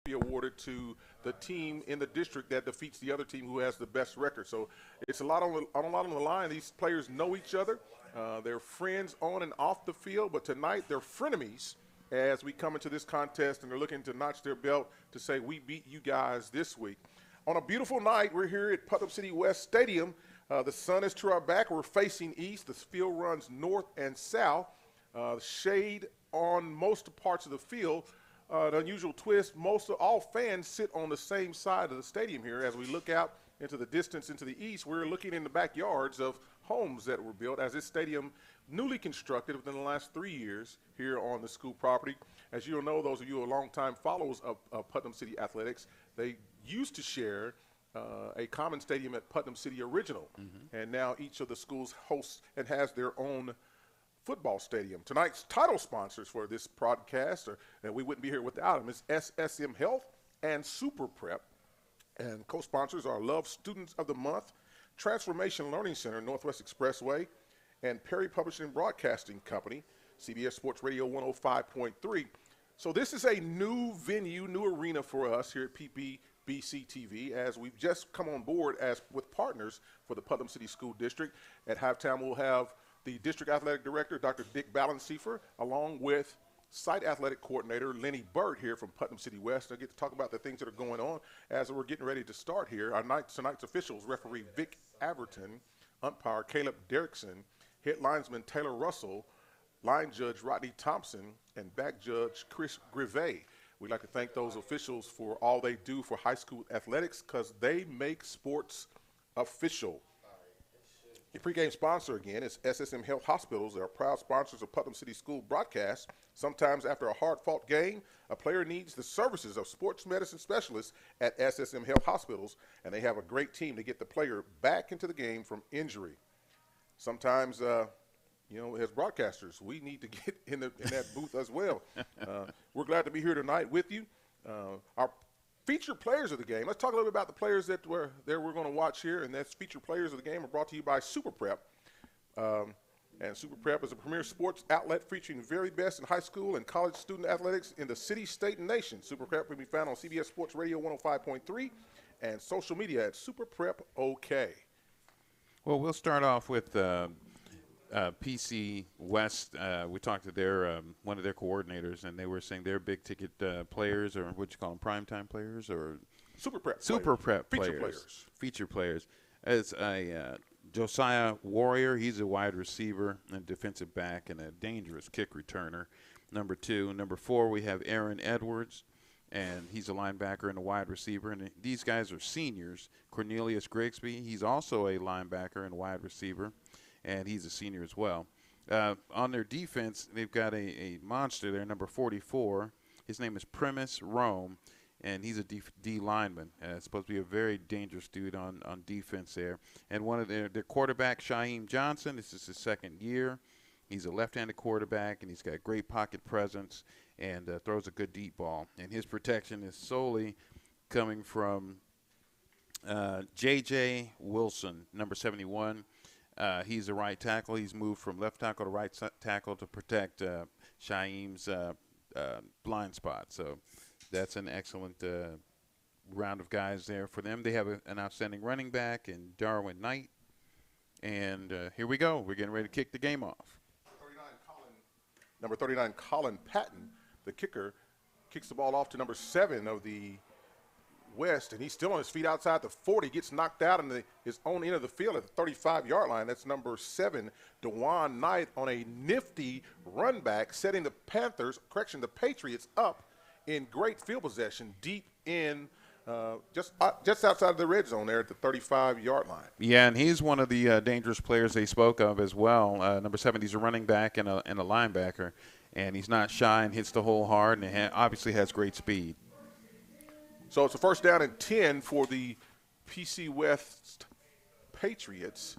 be awarded to the team in the district that defeats the other team who has the best record. So it's a lot on the line. These players know each other. They're friends on and off the field, but tonight they're frenemies as we come into this contest, and they're looking to notch their belt to say, we beat you guys this week. On a beautiful night, we're here at Putnam City West Stadium. The sun is to our back. We're facing east. The field runs north and south. Shade on most parts of the field. An unusual twist, all fans sit on the same side of the stadium here. As we look out into the distance into the east, we're looking in the backyards of homes that were built as this stadium newly constructed within the last 3 years here on the school property. As you'll know, those of you who are longtime followers of Putnam City Athletics, they used to share a common stadium at Putnam City Original, and now each of the schools hosts and has their own football stadium. Tonight's title sponsors for this broadcast, and we wouldn't be here without them, is SSM Health and Super Prep. And co-sponsors are Love Students of the Month, Transformation Learning Center, Northwest Expressway, and Perry Publishing and Broadcasting Company, CBS Sports Radio 105.3. So this is a new venue, new arena for us here at PPBC TV, as we've just come on board with partners for the Putnam City School District. At halftime, we'll have the District Athletic Director, Dr. Dick Balanceifer, along with Site Athletic Coordinator Lenny Burt here from Putnam City West. I get to talk about the things that are going on as we're getting ready to start here. Tonight's officials, referee Vic Averton, umpire Caleb Derrickson, head linesman Taylor Russell, line judge Rodney Thompson, and back judge Chris Grivet. We'd like to thank those officials for all they do for high school athletics, because they make sports official. The pregame sponsor, again, is SSM Health Hospitals. They are proud sponsors of Putnam City School broadcasts. Sometimes after a hard-fought game, a player needs the services of sports medicine specialists at SSM Health Hospitals, and they have a great team to get the player back into the game from injury. Sometimes, as broadcasters, we need to get in that booth as well. We're glad to be here tonight with you. Our featured players of the game. Let's talk a little bit about the players that we're going to watch here, and that's featured players of the game are brought to you by Super Prep. And Super Prep is a premier sports outlet featuring the very best in high school and college student athletics in the city, state, and nation. Super Prep can be found on CBS Sports Radio 105.3 and social media at Super Prep OK. Well, we'll start off with PC West. We talked to their one of their coordinators, and they were saying they're big ticket players, or what you call them, primetime players, or Super Prep players. Feature players. As a Josiah Warrior, he's a wide receiver and defensive back and a dangerous kick returner. Number 2. Number 4, we have Aaron Edwards, and he's a linebacker and a wide receiver. And these guys are seniors. Cornelius Grigsby, he's also a linebacker and wide receiver, and he's a senior as well. On their defense, they've got a monster there, number 44. His name is Primus Rome, and he's a D lineman. It's supposed to be a very dangerous dude on defense there. And one of their quarterback, Shaheem Johnson, this is his second year. He's a left-handed quarterback, and he's got great pocket presence and throws a good deep ball. And his protection is solely coming from J.J. Wilson, number 71. He's a right tackle. He's moved from left tackle to right tackle to protect Shaheem's blind spot. So that's an excellent round of guys there for them. They have an outstanding running back in Darwin Knight. And here we go. We're getting ready to kick the game off. Number 39, Colin Patton, the kicker, kicks the ball off to number 7 of the West, and he's still on his feet outside the 40, gets knocked out in his own end of the field at the 35-yard line. That's number 7, DeJuan Knight, on a nifty run back, setting the Patriots up in great field possession deep in just outside of the red zone there at the 35-yard line. Yeah, and he's one of the dangerous players they spoke of as well. Number 7, he's a running back and a linebacker, and he's not shy and hits the hole hard, and obviously has great speed. So it's a first down and 10 for the PC West Patriots.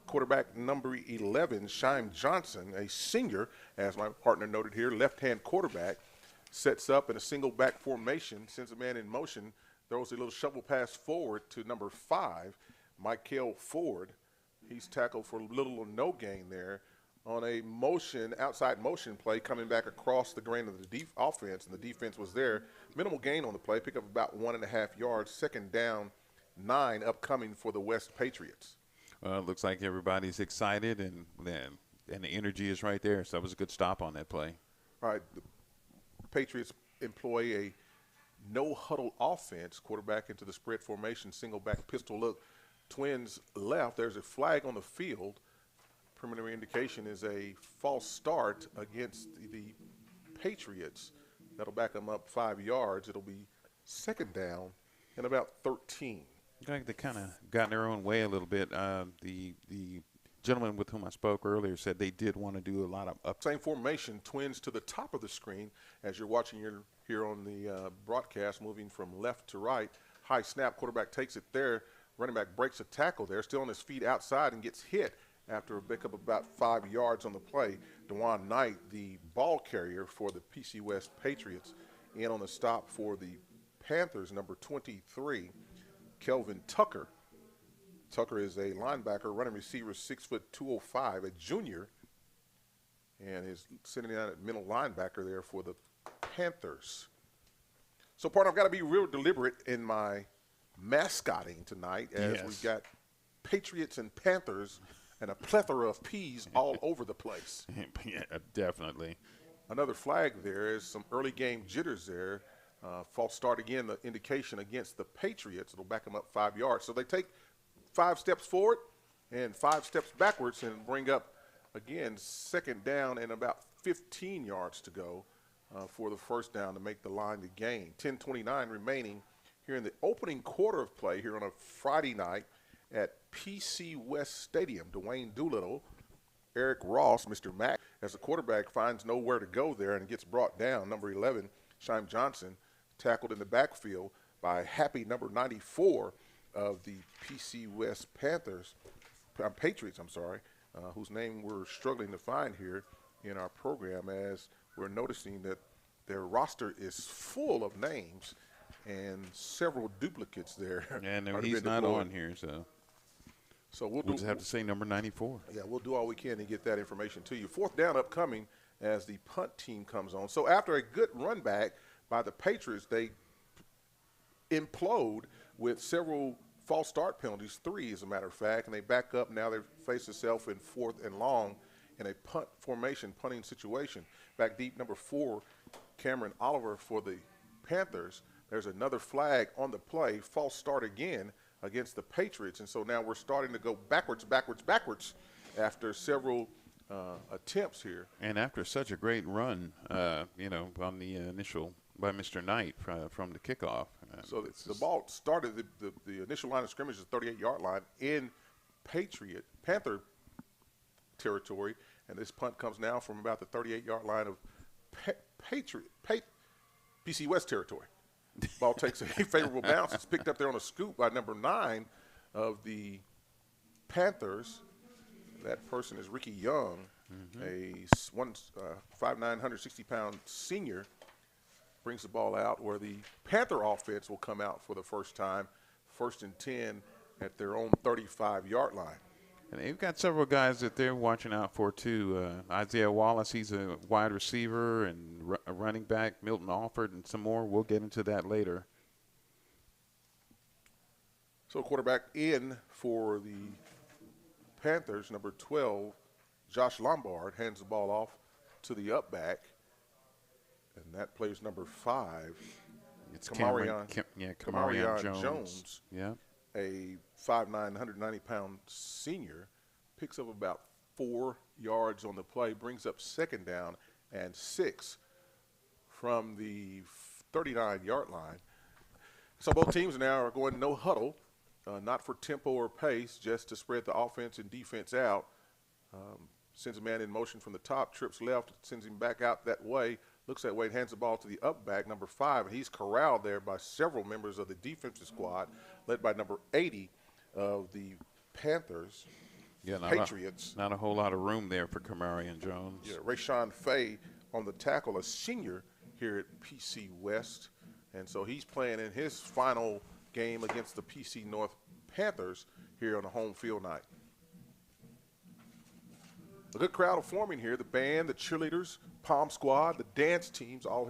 Quarterback number 11, Shaheem Johnson, a senior, as my partner noted here, left-hand quarterback, sets up in a single back formation, sends a man in motion, throws a little shovel pass forward to number 5, Michael Ford. He's tackled for little or no gain there on a outside motion play coming back across the grain of the offense, and the defense was there. Minimal gain on the play, pick up about 1.5 yards, 2nd down, 9 upcoming for the West Patriots. It looks like everybody's excited, and the energy is right there, so that was a good stop on that play. All right, the Patriots employ a no-huddle offense, quarterback into the spread formation, single back pistol look. Twins left, there's a flag on the field. Preliminary indication is a false start against the Patriots. That'll back them up 5 yards. It'll be 2nd down and about 13. They kind of got in their own way a little bit. The gentleman with whom I spoke earlier said they did want to do a lot of Same formation, Twins to the top of the screen as you're watching here on the broadcast, moving from left to right. High snap, quarterback takes it there. Running back breaks a tackle there, still on his feet outside and gets hit after a pick up about 5 yards on the play. DeJuan Knight, the ball carrier for the PC West Patriots, in on the stop for the Panthers, number 23, Kelvin Tucker. Tucker is a linebacker, running receiver, 6', 205, a junior, and is sitting down at middle linebacker there for the Panthers. So, partner, I've got to be real deliberate in my mascotting tonight, as we've got Patriots and Panthers and a plethora of P's all over the place. Yeah, definitely. Another flag there is some early game jitters there. False start again, the indication against the Patriots. It'll back them up 5 yards. So they take 5 steps forward and 5 steps backwards and bring up, again, 2nd down and about 15 yards to go for the 1st down to make the line to gain. 10:29 remaining here in the opening quarter of play here on a Friday night at PC West Stadium. Dwayne Doolittle, Eric Ross, Mr. Mack, as the quarterback finds nowhere to go there and gets brought down. Number 11, Shime Johnson, tackled in the backfield by happy number 94 of the PC West Patriots, whose name we're struggling to find here in our program, as we're noticing that their roster is full of names and several duplicates there. And he's not on here, so we'll just have to say number 94. Yeah, we'll do all we can to get that information to you. 4th down upcoming as the punt team comes on. So after a good run back by the Patriots, they implode with several false start penalties, 3 as a matter of fact, and they back up. Now they face themselves in 4th and long in a punt formation, punting situation. Back deep, number 4, Cameron Oliver for the Panthers. There's another flag on the play, false start again against the Patriots. And so now we're starting to go backwards after several attempts here. And after such a great run, on the initial by Mr. Knight from the kickoff. So the ball started, the initial line of scrimmage is the 38-yard line in Panther territory, and this punt comes now from about the 38-yard line of PC West territory. Ball takes a favorable bounce. It's picked up there on a scoop by number 9 of the Panthers. That person is Ricky Young, a 5'9", 160-pound senior. Brings the ball out where the Panther offense will come out for the first time. 1st and 10 at their own 35-yard line. And they've got several guys that they're watching out for, too. Isaiah Wallace, he's a wide receiver, and a running back, Milton Alford, and some more. We'll get into that later. So quarterback in for the Panthers, number 12, Josh Lombard, hands the ball off to the up back. And that plays number 5. It's Kamarion Jones. Yeah. A 5'9", 190-pound senior, picks up about 4 yards on the play, brings up 2nd down and 6 from the 39-yard line. So both teams now are going no huddle, not for tempo or pace, just to spread the offense and defense out. Sends a man in motion from the top, trips left, sends him back out that way, looks that way, and hands the ball to the up back, number 5, and he's corralled there by several members of the defensive squad, led by number 80 of the Panthers, Patriots. Not a whole lot of room there for Kamarion Jones. Yeah, Rayshawn Faye on the tackle, a senior here at PC West, and so he's playing in his final game against the PC North Panthers here on a home field night. A good crowd of forming here. The band, the cheerleaders, Palm Squad, the dance teams all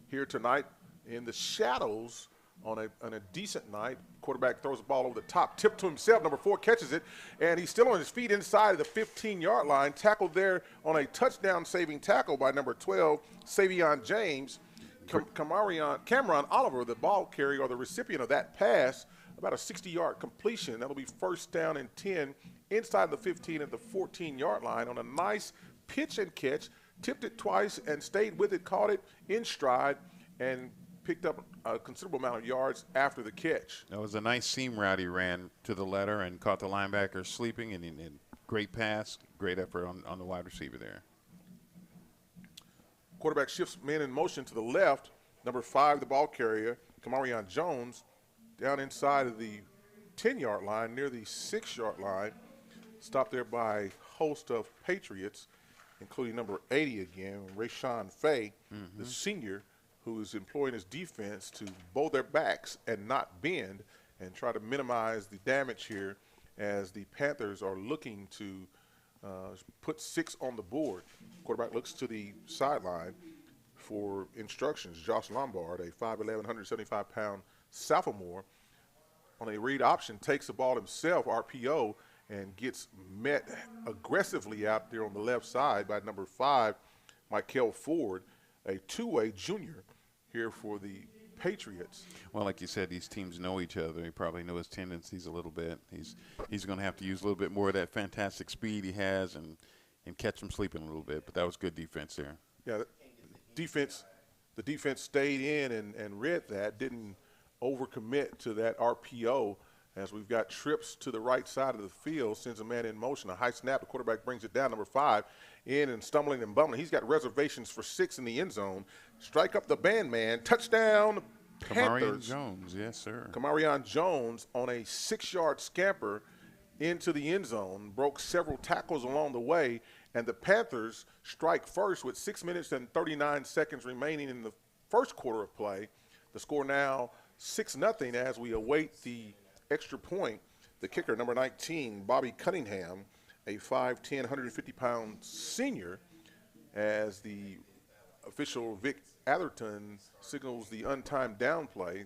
here tonight in the shadows on a decent night. Quarterback throws the ball over the top, tip to himself. Number 4 catches it, and he's still on his feet inside of the 15-yard line. Tackled there on a touchdown-saving tackle by number 12, Savion James. Cameron Oliver, the ball carrier or the recipient of that pass, about a 60-yard completion. That'll be first down and 10 inside the 15 at the 14-yard line on a nice pitch and catch. Tipped it twice and stayed with it, caught it in stride, and picked up a considerable amount of yards after the catch. That was a nice seam route he ran to the letter and caught the linebacker sleeping, and great pass, great effort on the wide receiver there. Quarterback shifts men in motion to the left. Number 5, the ball carrier, Kamarion Jones, down inside of the 10-yard line, near the 6-yard line. Stopped there by a host of Patriots, including number 80 again, Rashawn Fay, the senior, who is employing his defense to bow their backs and not bend and try to minimize the damage here as the Panthers are looking to put 6 on the board. Quarterback looks to the sideline for instructions. Josh Lombard, a 5'11", 175-pound sophomore, on a read option, takes the ball himself, RPO, and gets met aggressively out there on the left side by number 5, Michael Ford, a two-way junior here for the Patriots. Well, like you said, these teams know each other. He probably knows his tendencies a little bit. He's going to have to use a little bit more of that fantastic speed he has and catch him sleeping a little bit. But that was good defense there. Yeah, the defense stayed in and read that, didn't overcommit to that RPO. As we've got trips to the right side of the field, sends a man in motion, a high snap, the quarterback brings it down, number 5, in and stumbling and bumbling. He's got reservations for 6 in the end zone. Strike up the band man, touchdown, Panthers. Kamarion Jones, yes, sir. Kamarion Jones on a 6-yard scamper into the end zone, broke several tackles along the way, and the Panthers strike first with 6 minutes and 39 seconds remaining in the first quarter of play. The score now 6-0 as we await the extra point. The kicker, number 19, Bobby Cunningham, a 5'10", 150-pound senior, as the official Vic Atherton signals the untimed down play.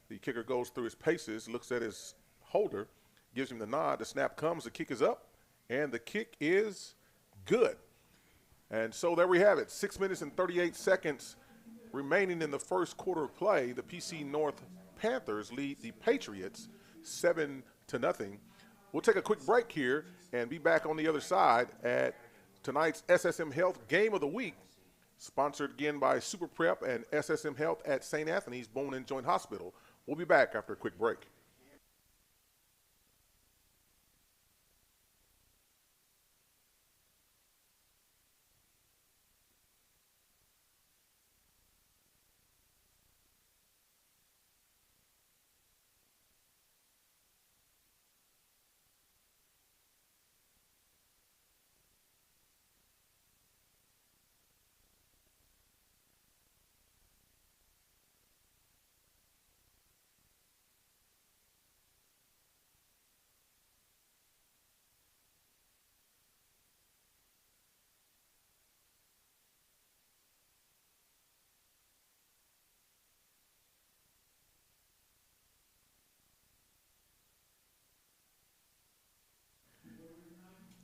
The kicker goes through his paces, looks at his holder, gives him the nod. The snap comes, the kick is up, and the kick is good. And so there we have it, 6 minutes and 38 seconds remaining in the first quarter of play. The PC North Panthers lead the Patriots 7-0. We'll take a quick break here and be back on the other side at tonight's SSM Health Game of the Week, sponsored again by Super Prep and SSM Health at St. Anthony's Bone and Joint Hospital. We'll be back after a quick break.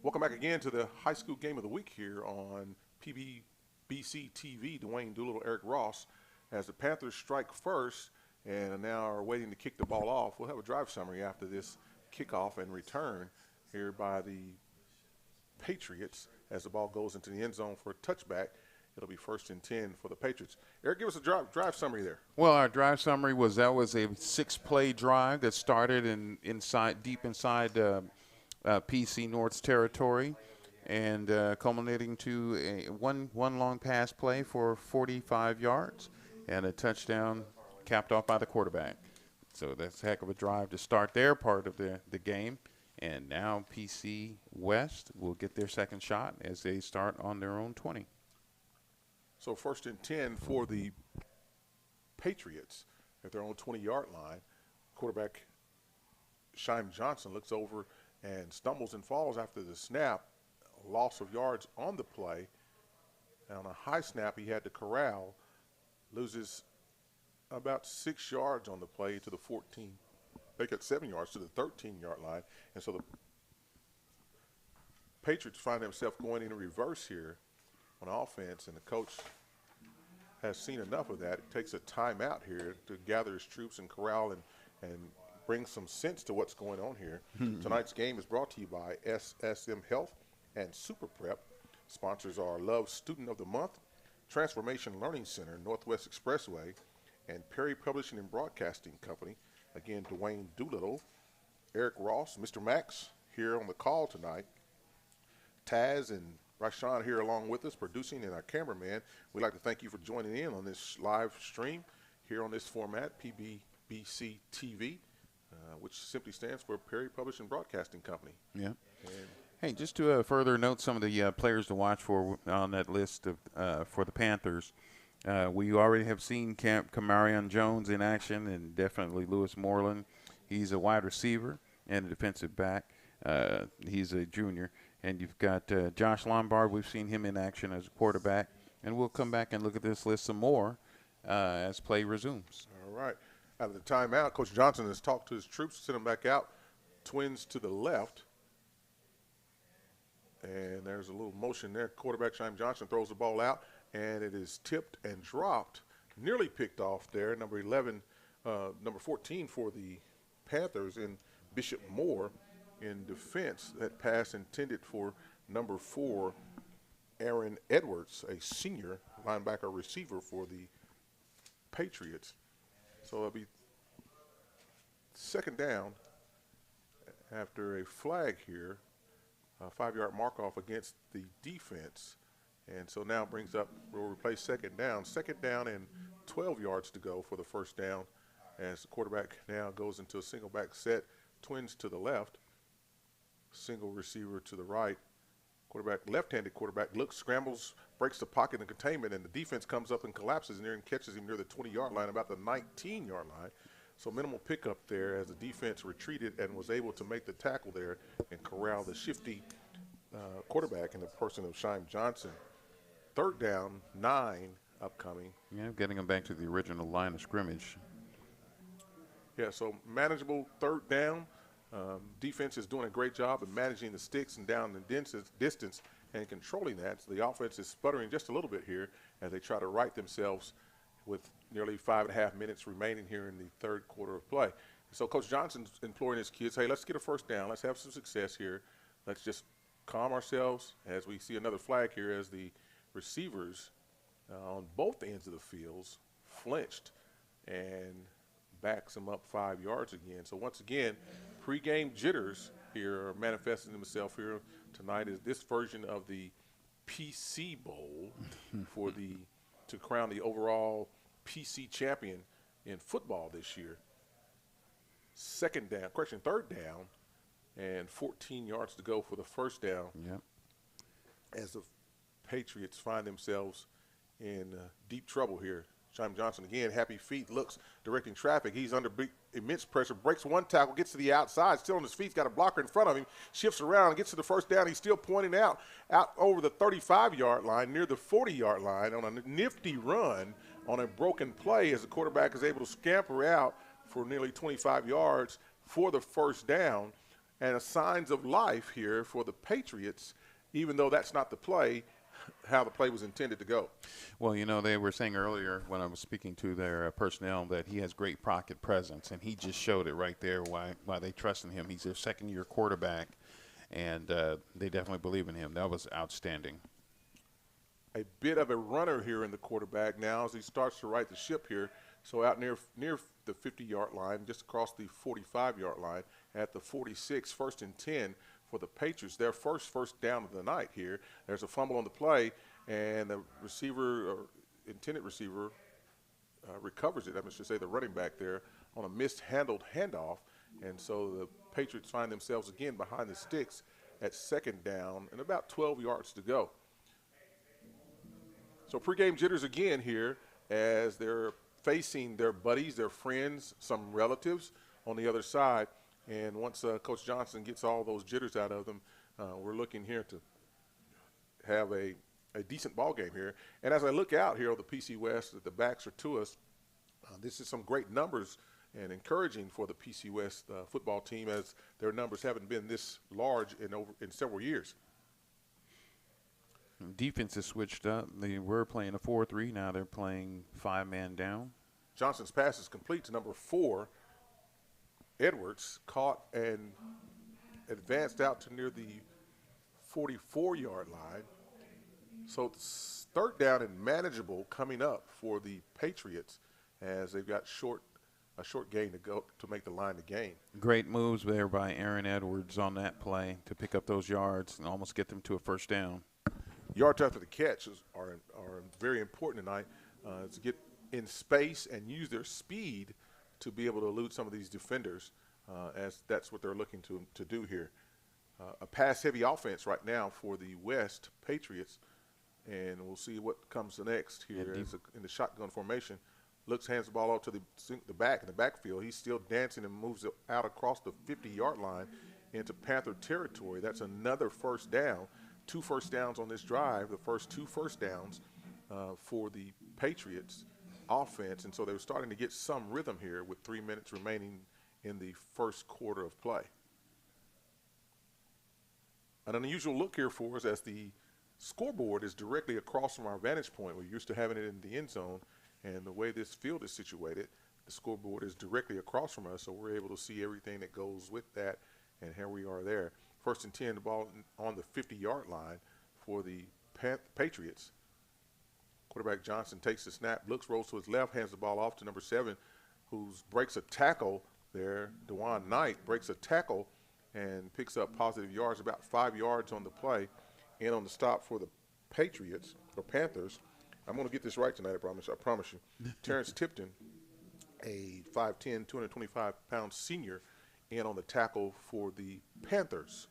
Welcome back again to the high school game of the week here on PPBC TV. Dwayne Doolittle, Eric Ross, as the Panthers strike first and now are waiting to kick the ball off. We'll have a drive summary after this kickoff and return here by the Patriots as the ball goes into the end zone for a touchback. It'll be 1st and 10 for the Patriots. Eric, give us a drive summary there. Well, our drive summary was that was a 6-play drive that started deep inside PC North's territory, and culminating to one long pass play for 45 yards and a touchdown capped off by the quarterback. So that's a heck of a drive to start their part of the game. And now PC West will get their second shot as they start on their own 20. So 1st and 10 for the Patriots at their own 20-yard line. Quarterback Shyam Johnson looks over and stumbles and falls after the snap. loss of yards on the play. And on a high snap, he had to corral, loses about 6 yards on the play to the 14. They got 7 yards to the 13-yard line. And so the Patriots find themselves going in reverse here on offense, and the coach has seen enough of that. It takes a timeout here to gather his troops and corral and bring some sense to what's going on here. Tonight's game is brought to you by SSM Health and Super Prep. Sponsors are Love Student of the Month, Transformation Learning Center, Northwest Expressway, and Perry Publishing and Broadcasting Company. Again, Dwayne Doolittle, Eric Ross, Mr. Max here on the call tonight. Taz and Rashawn here along with us, producing, and our cameraman. We'd like to thank you for joining in on this live stream here on this format, PPBC TV, which simply stands for Perry Publishing Broadcasting Company. Yeah. And hey, just to further note some of the players to watch for on that list of for the Panthers, we already have seen Camarion Jones in action, and definitely Lewis Moreland. He's a wide receiver and a defensive back. He's a junior. And you've got Josh Lombard. We've seen him in action as a quarterback. And we'll come back and look at this list some more as play resumes. All right. Out of the timeout, Coach Johnson has talked to his troops, sent them back out. Twins to the left. And there's a little motion there. Quarterback Shime Johnson throws the ball out, and it is tipped and dropped. Nearly picked off there. Number 14 for the Panthers in Bishop Moore. In defense, that pass intended for number 4, Aaron Edwards, a senior linebacker receiver for the Patriots. So it'll be second down after a flag here, a 5-yard mark off against the defense. And so now brings up, we'll replace second down. Second down and 12 yards to go for the first down as the quarterback now goes into a single back set. Twins to the left. Single receiver to the right. Quarterback, left-handed quarterback, looks, scrambles, breaks the pocket and containment, and the defense comes up and collapses in there and catches him near the 20-yard line, about the 19-yard line. So minimal pickup there as the defense retreated and was able to make the tackle there and corral the shifty quarterback in the person of Shime Johnson. Third down, 9 upcoming. Yeah, getting them back to the original line of scrimmage. Yeah, so manageable third down. Defense is doing a great job of managing the sticks and down the distance and controlling that. So the offense is sputtering just a little bit here as they try to right themselves with nearly 5.5 minutes remaining here in the third quarter of play. So Coach Johnson's imploring his kids, hey, let's get a first down. Let's have some success here. Let's just calm ourselves as we see another flag here as the receivers on both ends of the fields flinched and backs them up 5 yards again. So once again, pregame jitters here are manifesting themselves here tonight. Is this version of the PC Bowl for to crown the overall PC champion in football this year. Third down, and 14 yards to go for the first down. Yep. As the Patriots find themselves in deep trouble here. Shime Johnson again, happy feet, looks, directing traffic. He's under immense pressure, breaks one tackle, gets to the outside, still on his feet, got a blocker in front of him, shifts around, gets to the first down. He's still pointing out over the 35-yard line, near the 40-yard line on a nifty run on a broken play as the quarterback is able to scamper out for nearly 25 yards for the first down. And signs of life here for the Patriots, even though that's not the play, how the play was intended to go. Well, you know, they were saying earlier when I was speaking to their personnel that he has great pocket presence, and he just showed it right there why they trust in him. He's their second-year quarterback, and they definitely believe in him. That was outstanding. A bit of a runner here in the quarterback now as he starts to right the ship here. So out near the 50-yard line, just across the 45-yard line at the 46, 1st and 10 for the Patriots, their first down of the night here. There's a fumble on the play, and the receiver, or intended receiver, recovers it. I should say the running back there on a mishandled handoff. And so the Patriots find themselves again behind the sticks at second down and about 12 yards to go. So pregame jitters again here as they're facing their buddies, their friends, some relatives on the other side. And once Coach Johnson gets all those jitters out of them, we're looking here to have a decent ball game here. And as I look out here on the PC West, the backs are to us. This is some great numbers and encouraging for the PC West football team, as their numbers haven't been this large in several years. Defense has switched up. They were playing a 4-3. Now they're playing 5-man down. Johnson's pass is complete to number 4. Edwards caught and advanced out to near the 44-yard line. So it's third down and manageable coming up for the Patriots, as they've got a short gain to go to make the line to gain. Great moves there by Aaron Edwards on that play to pick up those yards and almost get them to a first down. Yards after the catch are very important tonight, to get in space and use their speed to be able to elude some of these defenders, as that's what they're looking to do here. A pass-heavy offense right now for the West Patriots, and we'll see what comes next here in the shotgun formation. Looks, hands the ball out to the back in the backfield. He's still dancing and moves it out across the 50-yard line into Panther territory. That's another first down. 2 first downs on this drive, the first 2 first downs for the Patriots offense. And so they're starting to get some rhythm here with 3 minutes remaining in the first quarter of play. An unusual look here for us, as the scoreboard is directly across from our vantage point. We're used to having it in the end zone, and the way this field is situated, the scoreboard is directly across from us, so we're able to see everything that goes with that, and here we are there. First and 10, the ball on the 50-yard line for the Patriots. Quarterback Johnson takes the snap, looks, rolls to his left, hands the ball off to number 7, who breaks a tackle there. DeJuan Knight breaks a tackle and picks up positive yards, about 5 yards on the play. And on the stop for the Patriots, or Panthers, I'm going to get this right tonight, I promise you. Terrence Tipton, a 5'10", 225-pound senior, in on the tackle for the Panthers.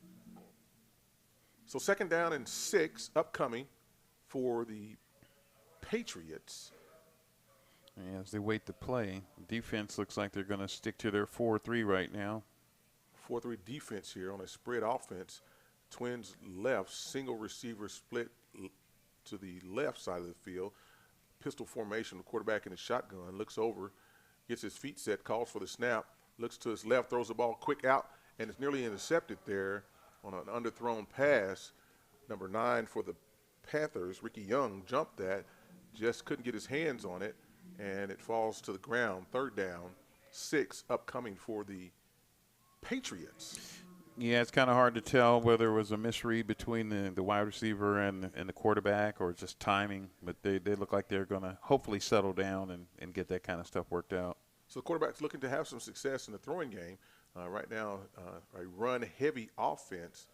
So second down and 6 upcoming for the Patriots. As they wait to play, defense looks like they're going to stick to their 4-3 right now. 4-3 defense here on a spread offense. Twins left, single receiver split to the left side of the field. Pistol formation, the quarterback in the shotgun, looks over, gets his feet set, calls for the snap, looks to his left, throws the ball quick out, and it's nearly intercepted there on an underthrown pass. Number 9 for the Panthers, Ricky Young, jumped that, just couldn't get his hands on it, and it falls to the ground. Third down, 6 upcoming for the Patriots. Yeah, it's kind of hard to tell whether it was a misread between the wide receiver and the quarterback, or just timing, but they look like they're going to hopefully settle down and get that kind of stuff worked out. So the quarterback's looking to have some success in the throwing game. Right now, a run-heavy offense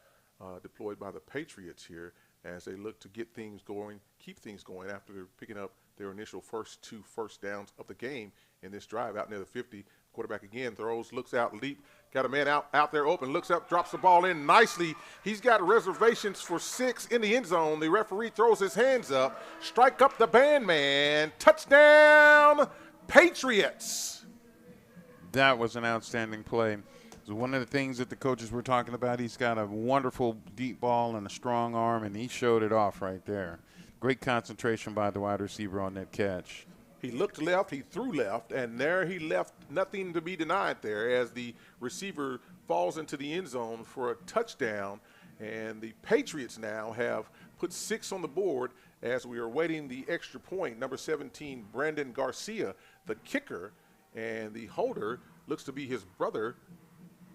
deployed by the Patriots here, as they look to get things going, keep things going after they're picking up their initial first 2 first downs of the game in this drive out near the 50. Quarterback again throws, looks out, leap, got a man out there open, looks up, drops the ball in nicely. He's got reservations for 6 in the end zone. The referee throws his hands up, strike up the band, man. Touchdown, Patriots. That was an outstanding play. So one of the things that the coaches were talking about, he's got a wonderful deep ball and a strong arm, and he showed it off right there. Great concentration by the wide receiver on that catch. He looked left, he threw left, and there he left nothing to be denied there, as the receiver falls into the end zone for a touchdown. And the Patriots now have put 6 on the board as we are waiting the extra point. Number 17, Brandon Garcia, the kicker, and the holder looks to be his brother,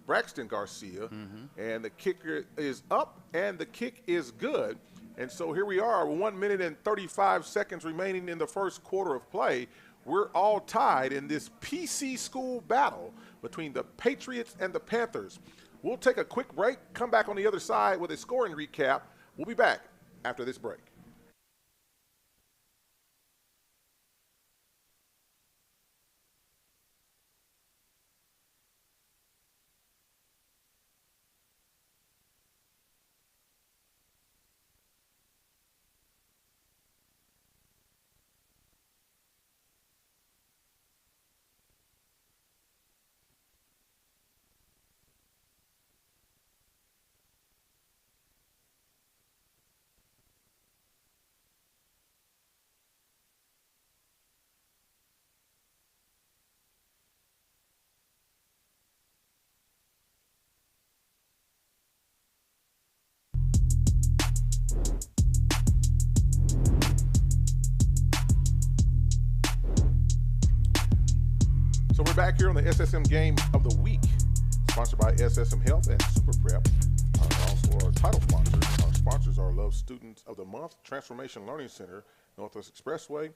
Braxton Garcia. And the kicker is up, and the kick is good. And so here we are, 1 minute and 35 seconds remaining in the first quarter of play. We're all tied in this PC school battle between the Patriots and the Panthers. We'll take a quick break, come back on the other side with a scoring recap. We'll be back after this break. So we're back here on the SSM Game of the Week, sponsored by SSM Health and Super Prep. Also our title sponsors. Our sponsors are Love Students of the Month, Transformation Learning Center, Northwest Expressway,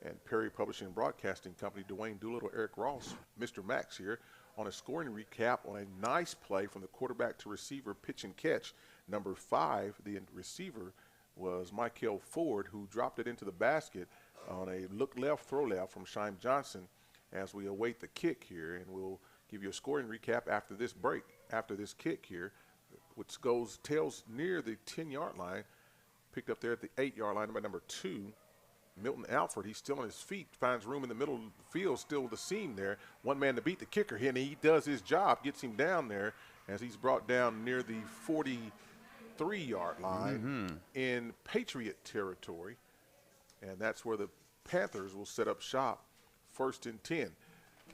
and Perry Publishing and Broadcasting Company. Dwayne Doolittle, Eric Ross, Mr. Max here on a scoring recap on a nice play from the quarterback to receiver pitch and catch. Number 5, the receiver was Michael Ford, who dropped it into the basket on a look left, throw left from Shime Johnson as we await the kick here. And we'll give you a scoring recap after this break, after this kick here, which goes tails near the 10-yard line, picked up there at the 8-yard line by number 2, Milton Alford. He's still on his feet, finds room in the middle of the field, still the seam there. One man to beat the kicker here, and he does his job, gets him down there as he's brought down near the 43-yard line in Patriot territory. And that's where the Panthers will set up shop, 1st and 10.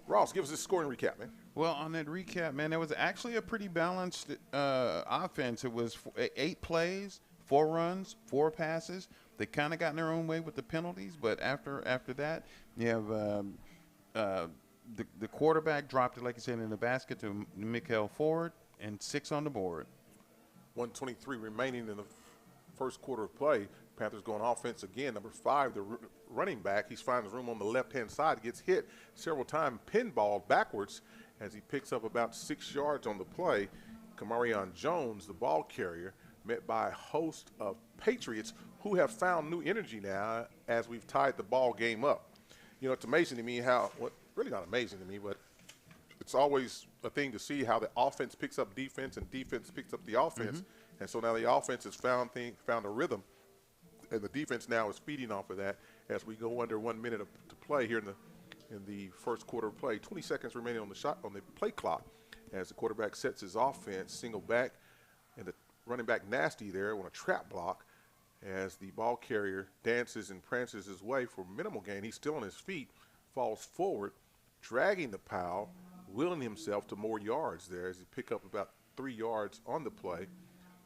Ross, give us a scoring recap, man. Well, on that recap, man, it was actually a pretty balanced offense. It was 8 plays, 4 runs, 4 passes. They kind of got in their own way with the penalties, but after that, you have the quarterback dropped it, like you said, in the basket to Michael Ford, and 6 on the board. 1:23 remaining in the first quarter of play. Panthers going offense again. Number 5, the running back. He finds room on the left-hand side, gets hit several times, pinballed backwards as he picks up about 6 yards on the play. Kamarion Jones, the ball carrier, met by a host of Patriots who have found new energy now as we've tied the ball game up. You know, it's amazing to me how, well, really not amazing to me, but it's always a thing to see how the offense picks up defense and defense picks up the offense. And so now the offense has found a rhythm, and the defense now is feeding off of that as we go under 1 minute to play here in the first quarter of play. 20 seconds remaining on the play clock as the quarterback sets his offense, single back, and the running back nasty there on a trap block as the ball carrier dances and prances his way for minimal gain. He's still on his feet, falls forward, dragging the pile, willing himself to more yards there as he pick up about 3 yards on the play.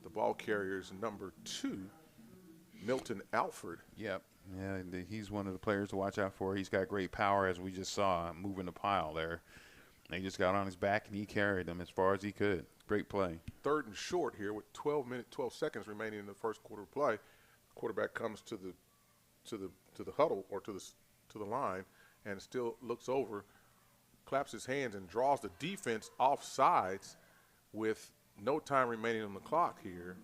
The ball carrier's number 2, Milton Alford. Yep. Yeah, he's one of the players to watch out for. He's got great power, as we just saw, moving the pile there. And he just got on his back, and he carried them as far as he could. Great play. 3rd and short here with 12 seconds remaining in the first quarter of play. Quarterback comes to the huddle or to the line and still looks over, claps his hands, and draws the defense off sides with no time remaining on the clock here.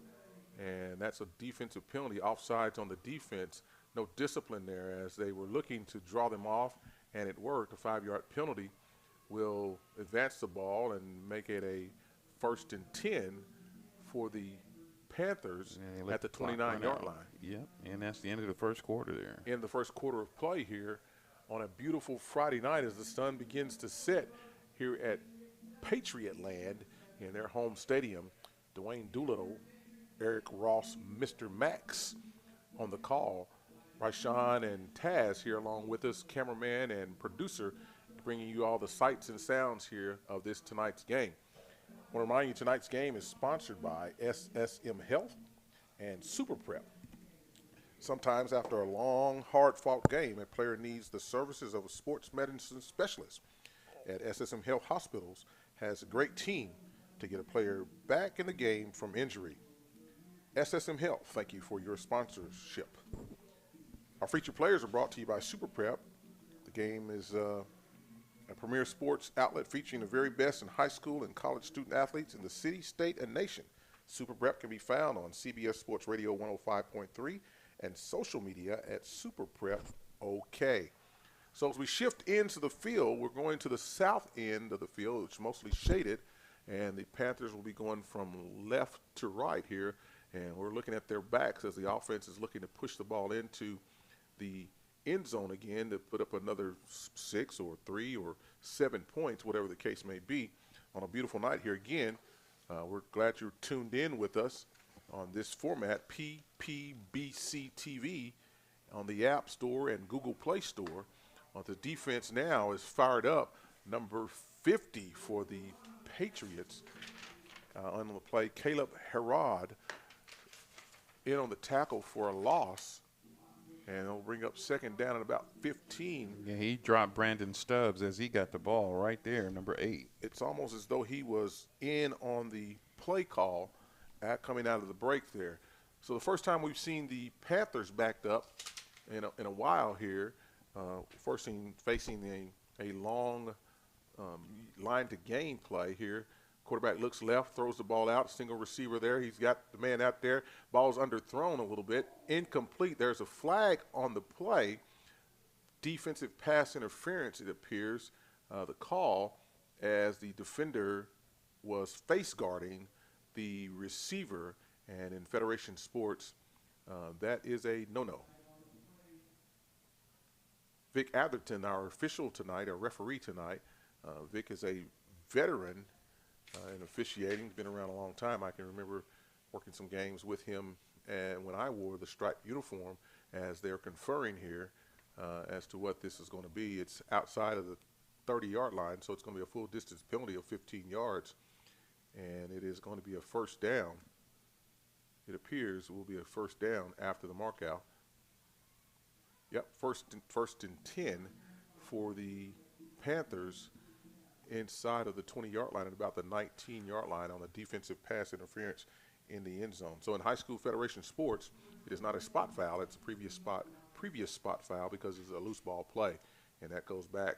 And that's a defensive penalty, offsides on the defense. No discipline there as they were looking to draw them off, and it worked. A 5-yard penalty will advance the ball and make it a 1st and 10 for the Panthers at the 29-yard line. Yep, and that's the end of the first quarter there. In the first quarter of play here on a beautiful Friday night as the sun begins to set here at Patriot Land in their home stadium. Dwayne Doolittle, Eric Ross, Mr. Max on the call. Ryshawn and Taz here along with us, cameraman and producer, bringing you all the sights and sounds here of this tonight's game. I want to remind you tonight's game is sponsored by SSM Health and Super Prep. Sometimes after a long, hard-fought game, a player needs the services of a sports medicine specialist. At SSM Health Hospitals has a great team to get a player back in the game from injury. SSM Health, thank you for your sponsorship. Our featured players are brought to you by Super Prep. The game is a premier sports outlet featuring the very best in high school and college student athletes in the city, state, and nation. Super Prep can be found on CBS Sports Radio 105.3 and social media at Super Prep OK. So as we shift into the field, we're going to the south end of the field, which is mostly shaded, and the Panthers will be going from left to right here, and we're looking at their backs as the offense is looking to push the ball into the end zone again to put up another 6 or 3 or 7 points, whatever the case may be, on a beautiful night here again. We're glad you're tuned in with us on this format, PPBC TV, on the App Store and Google Play Store. The defense now is fired up. Number 50 for the Patriots on the play, Caleb Herod in on the tackle for a loss. And it'll bring up second down at about 15. Yeah, he dropped Brandon Stubbs as he got the ball right there, number 8. It's almost as though he was in on the play call coming out of the break there. So the first time we've seen the Panthers backed up in a while here, first seen facing a long line to gain play here. Quarterback looks left, throws the ball out, single receiver there. He's got the man out there. Ball's underthrown a little bit, incomplete. There's a flag on the play. Defensive pass interference, it appears, the call, as the defender was face guarding the receiver. And in Federation sports, that is a no-no. Vic Atherton, our official tonight, our referee tonight. Vic is a veteran in officiating. He's been around a long time. I can remember working some games with him and when I wore the striped uniform as they're conferring here as to what this is going to be. It's outside of the 30-yard line, so it's going to be a full distance penalty of 15 yards, and it is going to be a first down. It appears it will be a first down after the mark out. Yep, first and 10 for the Panthers inside of the 20-yard line at about the 19-yard line on a defensive pass interference in the end zone. So in high school Federation sports, it is not a spot foul. It's a previous spot foul because it's a loose ball play, and that goes back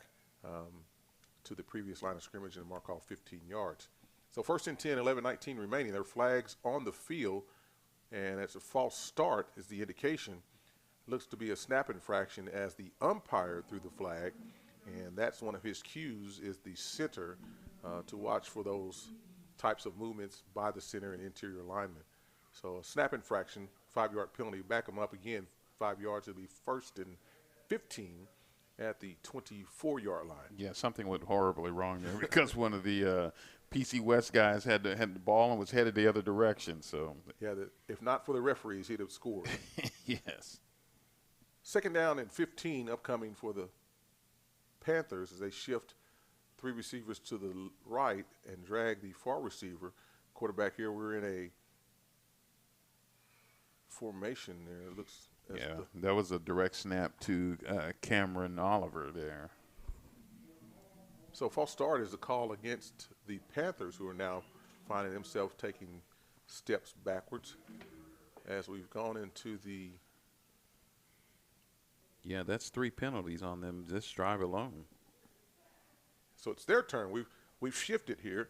to the previous line of scrimmage and a mark off 15 yards. So first and 10, 11-19 remaining. There are flags on the field, and it's a false start is the indication. Looks to be a snap infraction as the umpire threw the flag, and that's one of his cues is the center to watch for those types of movements by the center and interior linemen. So a snap infraction, 5-yard penalty, back them up again, 5 yards. It'll be first and 15 at the 24-yard line. Yeah, something went horribly wrong there because one of the PC West guys had the ball and was headed the other direction. So yeah, if not for the referees, he'd have scored. Yes. Second down and 15 upcoming for the Panthers as they shift 3 receivers to the right and drag the far receiver. Quarterback here, we're in a formation there. It looks that was a direct snap to Cameron Oliver there. So false start is a call against the Panthers, who are now finding themselves taking steps backwards as we've gone into the – yeah, that's 3 penalties on them this drive alone. So it's their turn. We've shifted here,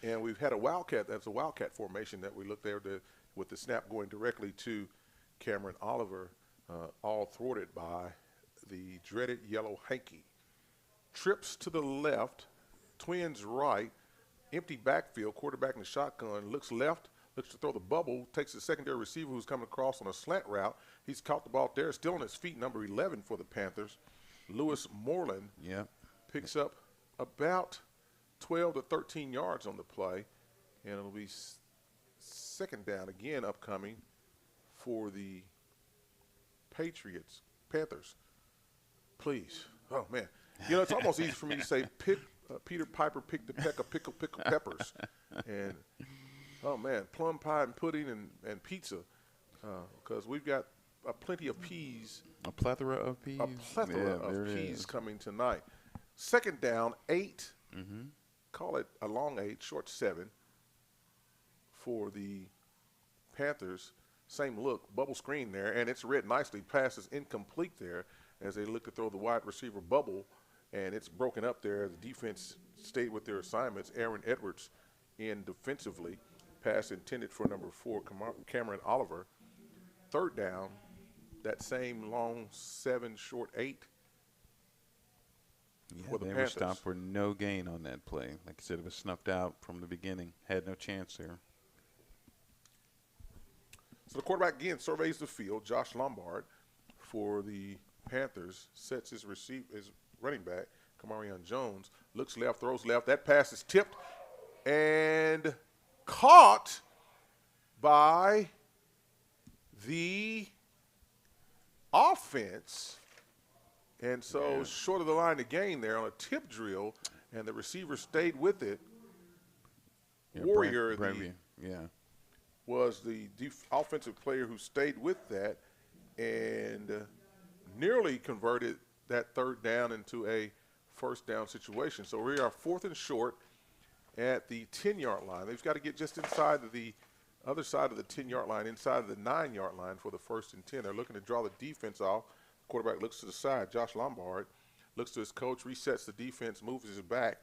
and we've had a wildcat. That's a wildcat formation that we looked there with the snap going directly to Cameron Oliver, all thwarted by the dreaded yellow hanky. Trips to the left, twins right, empty backfield, quarterback in the shotgun, looks left, looks to throw the bubble, takes the secondary receiver who's coming across on a slant route. He's caught the ball there, still on his feet, number 11 for the Panthers. Lewis Moreland picks up about 12 to 13 yards on the play, and it'll be second down again upcoming for the Panthers. Please. Oh, man. You know, it's almost easy for me to say Peter Piper picked a peck of pickled peppers. And, oh, man, plum pie and pudding and pizza because we've got plenty of peas. A plethora of peas? A plethora of peas coming tonight. Second down, 8. Call it a long 8, short 7 for the Panthers. Same look, bubble screen there, and it's read nicely. Pass is incomplete there as they look to throw the wide receiver bubble, and it's broken up there. The defense stayed with their assignments. Aaron Edwards in defensively. Pass intended for number 4, Cameron Oliver. Third down, that same long 7, short 8 for the Panthers. They were stopped for no gain on that play. Like I said, it was snuffed out from the beginning. Had no chance there. So the quarterback again surveys the field. Josh Lombard for the Panthers sets his running back, Kamarion Jones, looks left, throws left. That pass is tipped and caught by the offense. And so short of the line to gain there on a tip drill, and the receiver stayed with it. Warrior, was the offensive player who stayed with that, and nearly converted that third down into a first down situation. So we are 4th and short at the 10-yard line. They've got to get just inside of the other side of the 10-yard line, inside of the 9-yard line for the 1st and 10. They're looking to draw the defense off. The quarterback looks to the side. Josh Lombard looks to his coach, resets the defense, moves his back.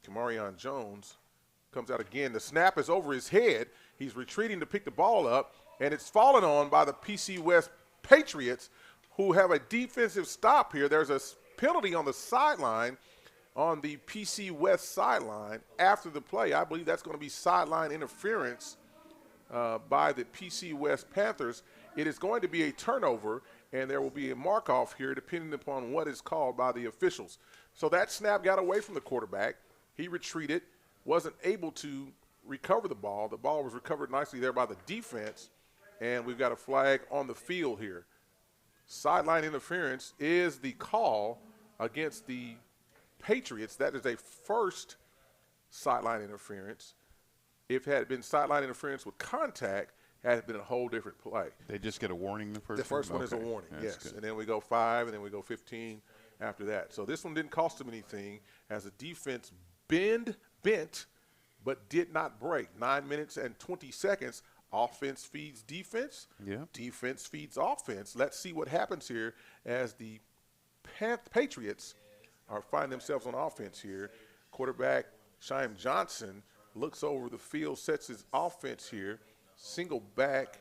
Kamarion Jones comes out again. The snap is over his head. He's retreating to pick the ball up, and it's fallen on by the PC West Patriots, who have a defensive stop here. There's a penalty on the sideline, on the PC West sideline after the play. I believe that's going to be sideline interference by the PC West Panthers. It is going to be a turnover, and there will be a mark-off here depending upon what is called by the officials. So that snap got away from the quarterback. He retreated, wasn't able to recover the ball. The ball was recovered nicely there by the defense, and we've got a flag on the field here. Sideline interference is the call against the Patriots. That is a first sideline interference. If it had been sideline interference with contact, had it been a whole different play. They just get a warning the first one? The first one is a warning, yes. Good. And then we go 5, and then we go 15 after that. So this one didn't cost them anything as the defense bent, but did not break. 9 minutes and 20 seconds. Offense feeds defense. Yeah. Defense feeds offense. Let's see what happens here as the Patriots find themselves on offense here. Quarterback Shyam Johnson looks over the field, sets his offense here, single back,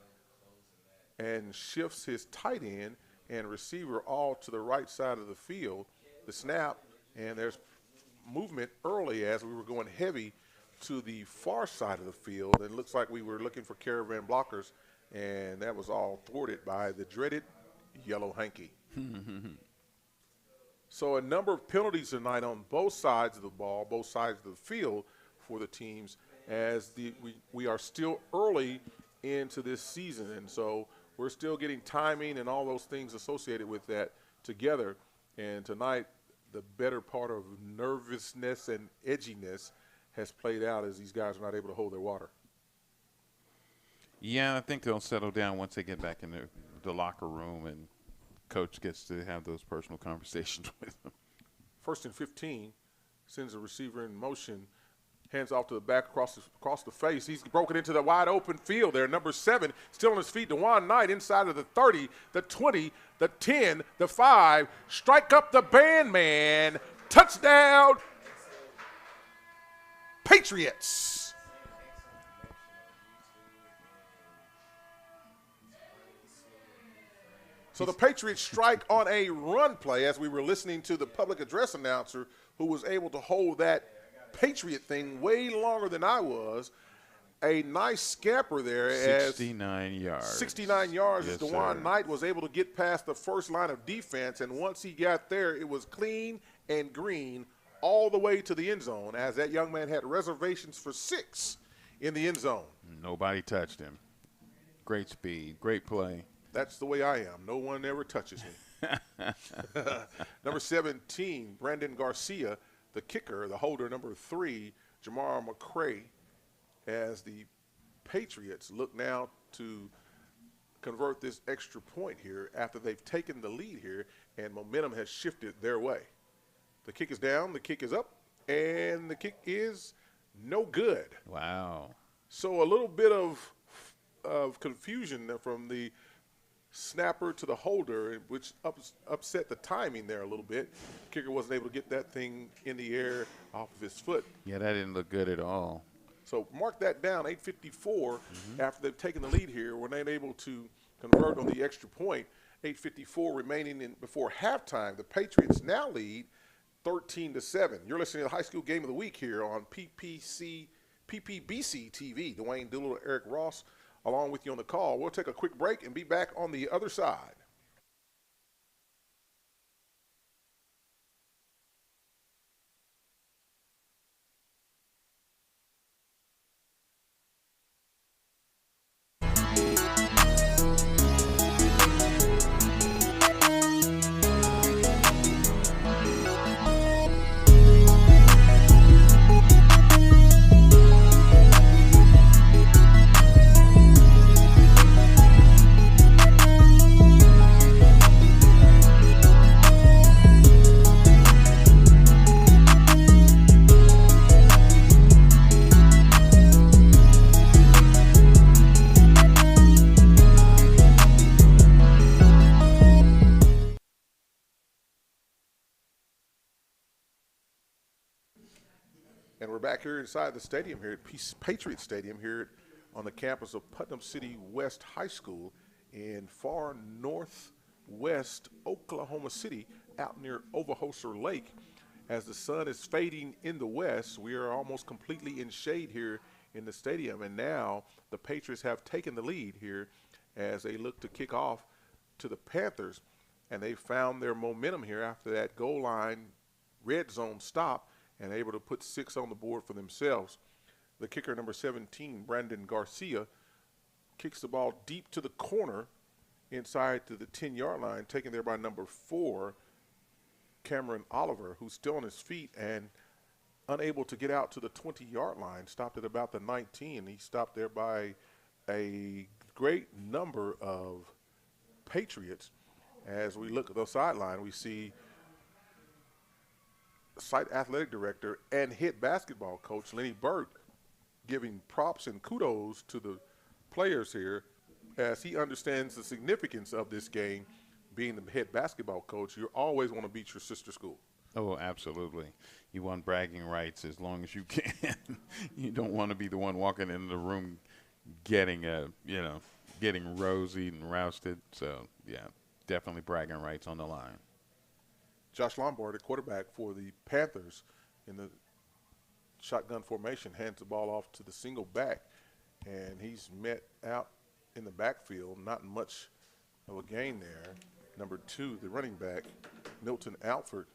and shifts his tight end and receiver all to the right side of the field. The snap, and there's movement early as we were going heavy to the far side of the field. And it looks like we were looking for caravan blockers, and that was all thwarted by the dreaded yellow hanky. So a number of penalties tonight on both sides of the ball, both sides of the field for the teams, as we are still early into this season. And so we're still getting timing and all those things associated with that together. And tonight, the better part of nervousness and edginess has played out as these guys are not able to hold their water. Yeah, I think they'll settle down once they get back in the locker room and coach gets to have those personal conversations with them. 1st and 15, sends a receiver in motion, hands off to the back across the face. He's broken into the wide open field there. Number 7, still on his feet. DeJuan Knight inside of the 30, the 20, the 10, the 5. Strike up the band, man. Touchdown, Patriots. So the Patriots strike on a run play as we were listening to the public address announcer who was able to hold that Patriot thing way longer than I was. A nice scamper there. 69 yards. 69 yards Yes, as DeJuan sir. Knight was able to get past the first line of defense, and once he got there, it was clean and green all the way to the end zone as that young man had reservations for 6 in the end zone. Nobody touched him. Great speed, great play. That's the way I am. No one ever touches me. Number 17, Brandon Garcia, the kicker, the holder. Number 3, Jamar McCray, as the Patriots look now to convert this extra point here after they've taken the lead here and momentum has shifted their way. The kick is down, the kick is up, and the kick is no good. Wow. So a little bit of confusion from the snapper to the holder, which upset the timing there a little bit. Kicker wasn't able to get that thing in the air off of his foot. Yeah, that didn't look good at all. So mark that down, 8:54 after they've taken the lead here. We're not able to convert on the extra point. 8:54 remaining before halftime. The Patriots now lead 13-7. You're listening to the High School Game of the Week here on PPBC TV. Dwayne Doolittle, Eric Ross, along with you on the call. We'll take a quick break and be back on the other side. And we're back here inside the stadium here at Patriots Stadium here on the campus of Putnam City West High School in far northwest Oklahoma City, out near Overhoser Lake. As the sun is fading in the west, we are almost completely in shade here in the stadium. And now the Patriots have taken the lead here as they look to kick off to the Panthers. And they found their momentum here after that goal line red zone stop and able to put 6 on the board for themselves. The kicker, number 17, Brandon Garcia, kicks the ball deep to the corner inside to the 10-yard line, taken there by number 4, Cameron Oliver, who's still on his feet and unable to get out to the 20-yard line, stopped at about the 19. He stopped there by a great number of Patriots. As we look at the sideline, we see site athletic director and head basketball coach Lenny Burt giving props and kudos to the players here as he understands the significance of this game. Being the head basketball coach, you always want to beat your sister school. Oh, absolutely. You want bragging rights as long as you can. You don't want to be the one walking into the room getting rosied and rousted. So, yeah, definitely bragging rights on the line. Josh Lombard, the quarterback for the Panthers in the shotgun formation, hands the ball off to the single back, and he's met out in the backfield. Not much of a gain there. Number 2, the running back, Milton Alford,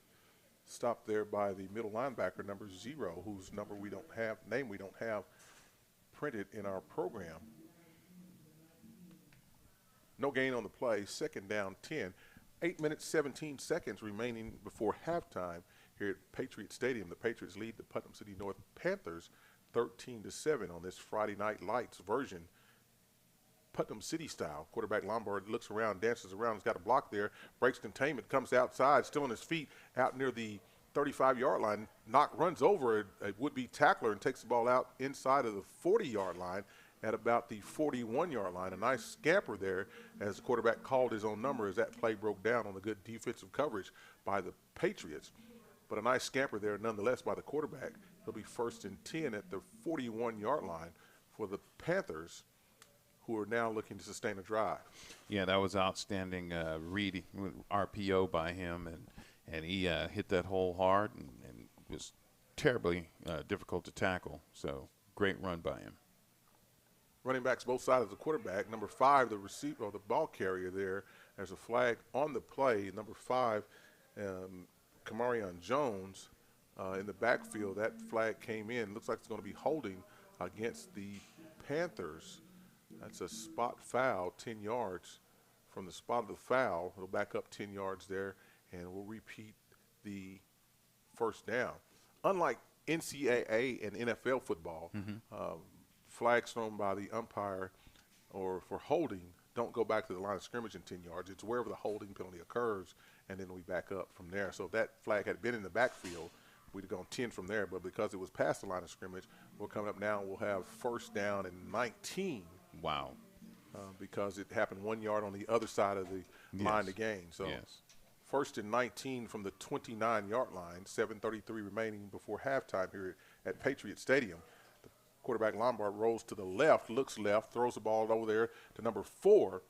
stopped there by the middle linebacker, number 0, whose name we don't have printed in our program. No gain on the play, second down 10. 8 minutes, 17 seconds remaining before halftime here at Patriots Stadium. The Patriots lead the Putnam City North Panthers 13-7 on this Friday Night Lights version, Putnam City style. Quarterback Lombard looks around, dances around, he's got a block there, breaks containment, comes outside, still on his feet, out near the 35-yard line, runs over a would-be tackler and takes the ball out inside of the 40-yard line at about the 41-yard line. A nice scamper there as the quarterback called his own number as that play broke down on the good defensive coverage by the Patriots. But a nice scamper there nonetheless by the quarterback. It'll be 1st and 10 at the 41-yard line for the Panthers, who are now looking to sustain a drive. Yeah, that was outstanding read, RPO by him, and he hit that hole hard and was terribly difficult to tackle. So great run by him. Running backs both sides of the quarterback. Number 5, the receiver or the ball carrier there. There's a flag on the play. Number 5, Kamarion Jones in the backfield. That flag came in. Looks like it's going to be holding against the Panthers. That's a spot foul, 10 yards from the spot of the foul. It'll back up 10 yards there, and we'll repeat the first down. Unlike NCAA and NFL football, flags thrown by the umpire or for holding don't go back to the line of scrimmage in 10 yards. It's wherever the holding penalty occurs, and then we back up from there. So if that flag had been in the backfield, we'd have gone 10 from there. But because it was past the line of scrimmage, we're coming up now and we'll have 1st down and 19. Wow. Because it happened 1 yard on the other side of the line to gain. So 1st and 19 from the 29-yard line, 7:33 remaining before halftime here at Patriot Stadium. The quarterback Lombard rolls to the left, looks left, throws the ball over there to number 4,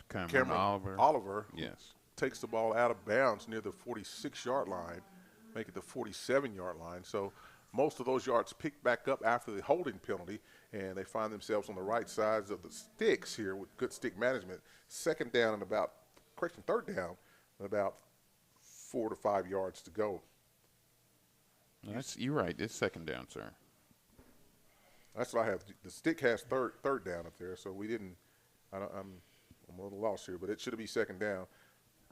Cameron Oliver. Yes. Takes the ball out of bounds near the 46-yard line, make it the 47-yard line. So most of those yards picked back up after the holding penalty, and they find themselves on the right sides of the sticks here with good stick management. 3rd down and about 4 to 5 yards to go. You're right. It's 2nd down, sir. That's what I have. The stick has third down up there, so we didn't. I'm a little lost here, but it should be 2nd down.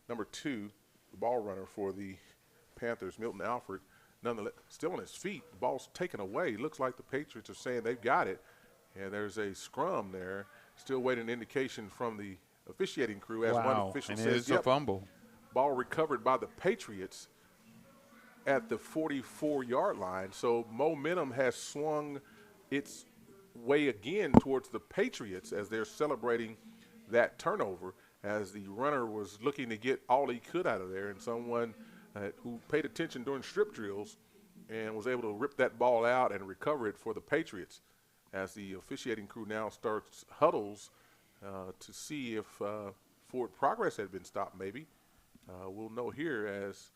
Number 2, the ball runner for the Panthers, Milton Alford, nonetheless still on his feet. The ball's taken away. Looks like the Patriots are saying they've got it, and there's a scrum there. Still waiting an indication from the officiating crew as one official and says, it's a fumble. Ball recovered by the Patriots at the 44-yard line. So momentum has swung its way again towards the Patriots as they're celebrating that turnover, as the runner was looking to get all he could out of there, and someone who paid attention during strip drills and was able to rip that ball out and recover it for the Patriots as the officiating crew now starts huddles to see if forward progress had been stopped maybe. We'll know here as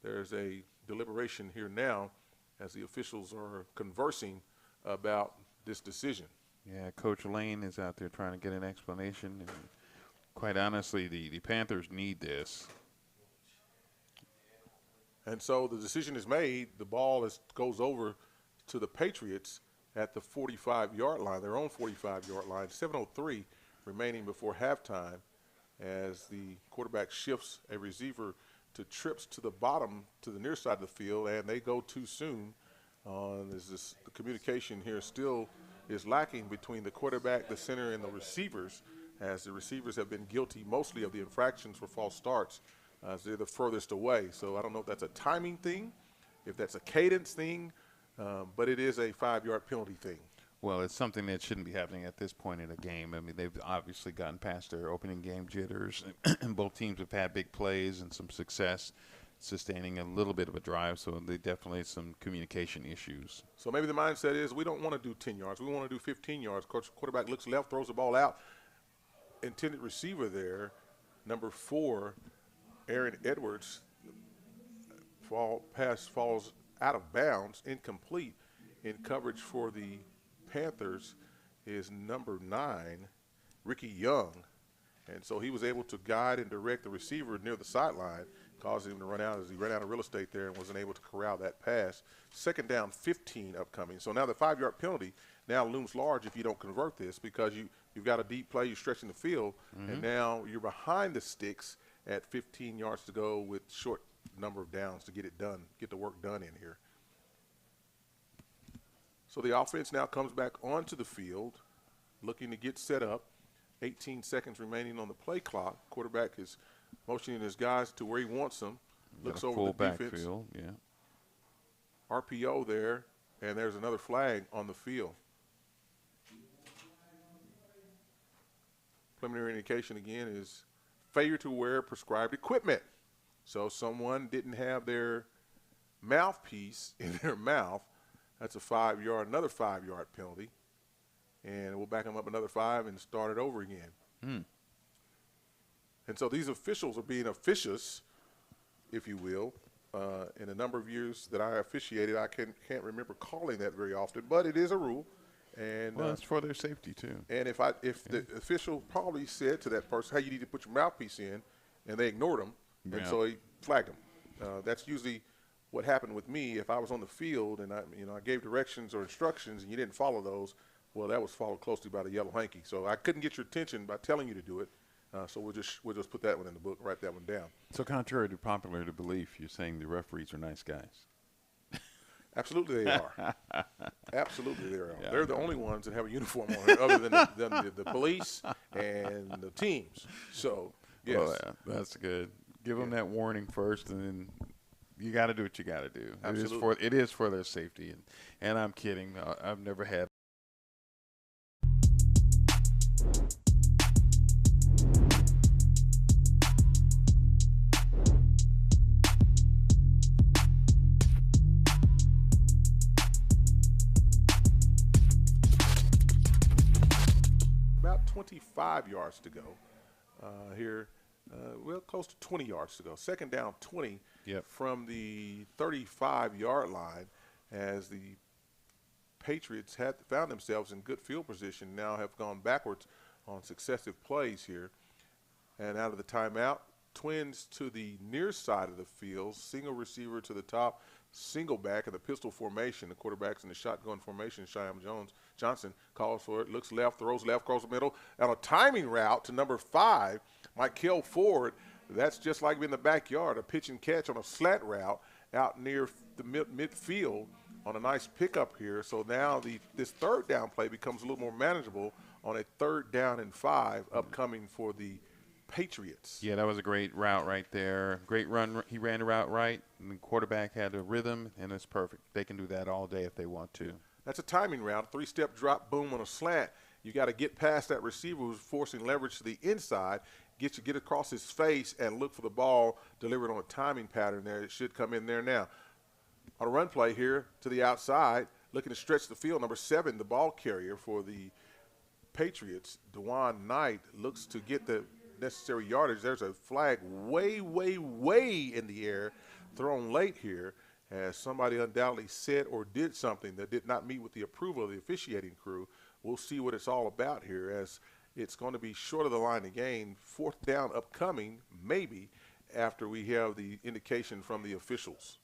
there's a deliberation here now as the officials are conversing about this decision. Yeah, Coach Lane is out there trying to get an explanation. And quite honestly, the Panthers need this. And so the decision is made. The ball goes over to the Patriots at the 45-yard line, their own 45-yard line. 7:03 remaining before halftime as the quarterback shifts a receiver to trips to the bottom, to the near side of the field, and they go too soon. The communication here still is lacking between the quarterback, the center, and the receivers, as the receivers have been guilty mostly of the infractions for false starts. They're the furthest away. So I don't know if that's a timing thing, if that's a cadence thing, but it is a 5-yard penalty thing. Well, it's something that shouldn't be happening at this point in a game. I mean, they've obviously gotten past their opening game jitters, and both teams have had big plays and some success sustaining a little bit of a drive, so they definitely some communication issues. So maybe the mindset is we don't want to do 10 yards. We want to do 15 yards. Quarterback looks left, throws the ball out. Intended receiver there, number 4, Aaron Edwards, pass falls out of bounds, incomplete. In coverage for the Panthers is number 9, Ricky Young. And so he was able to guide and direct the receiver near the sideline, causing him to run out as he ran out of real estate there and wasn't able to corral that pass. 2nd down, 15 upcoming. So now the 5-yard penalty now looms large if you don't convert this, because you've got a deep play, you're stretching the field, and now you're behind the sticks at 15 yards to go with short number of downs to get it done, get the work done in here. So the offense now comes back onto the field, looking to get set up. 18 seconds remaining on the play clock. Quarterback is motioning his guys to where he wants them. Looks over the defense. Backfield, yeah. RPO there, and there's another flag on the field. Preliminary indication again is failure to wear prescribed equipment. So someone didn't have their mouthpiece in their mouth. That's another 5-yard penalty. And we'll back them up another 5 and start it over again. And so these officials are being officious, if you will. In a number of years that I officiated, I can't remember calling that very often, but it is a rule. And well, it's for their safety too. And if the official probably said to that person, "Hey, you need to put your mouthpiece in," and they ignored him, and so he flagged him. That's usually what happened with me. If I was on the field and I gave directions or instructions and you didn't follow those, well, that was followed closely by the yellow hanky. So I couldn't get your attention by telling you to do it. So we'll just put that one in the book, write that one down. So contrary to popular belief, you're saying the referees are nice guys. Absolutely they are. Absolutely they are. Yeah, they're the only ones that have a uniform on it other than the police and the teams. So, yes. Well, yeah, that's good. Give them that warning first, and then you got to do what you got to do. Absolutely. It is for their safety. And I'm kidding. I've never had. About 25 yards to go here. Well, close to 20 yards to go. 2nd down, 20 from the 35-yard line, as the Patriots had found themselves in good field position, now have gone backwards on successive plays here. And out of the timeout, Twins to the near side of the field, single receiver to the top, single back in the pistol formation. The quarterback's in the shotgun formation. Shyam Johnson calls for it, looks left, throws left, across the middle, on a timing route to number 5, Michael Ford. That's just like in the backyard, a pitch and catch on a slant route out near the midfield on a nice pickup here. So now this 3rd down play becomes a little more manageable on a 3rd down and 5 upcoming for the Patriots. Yeah, that was a great route right there. Great run. He ran the route right, and the quarterback had a rhythm, and it's perfect. They can do that all day if they want to. That's a timing route, 3-step drop, boom on a slant. You got to get past that receiver who's forcing leverage to the inside, get across his face, and look for the ball delivered on a timing pattern there. It should come in there now. On a run play here to the outside, looking to stretch the field, number 7, the ball carrier for the Patriots, DeJuan Knight, looks to get the necessary yardage. There's a flag way, way, way in the air thrown late here as somebody undoubtedly said or did something that did not meet with the approval of the officiating crew. We'll see what it's all about here as it's going to be short of the line to gain. 4th down upcoming, maybe, after we have the indication from the officials.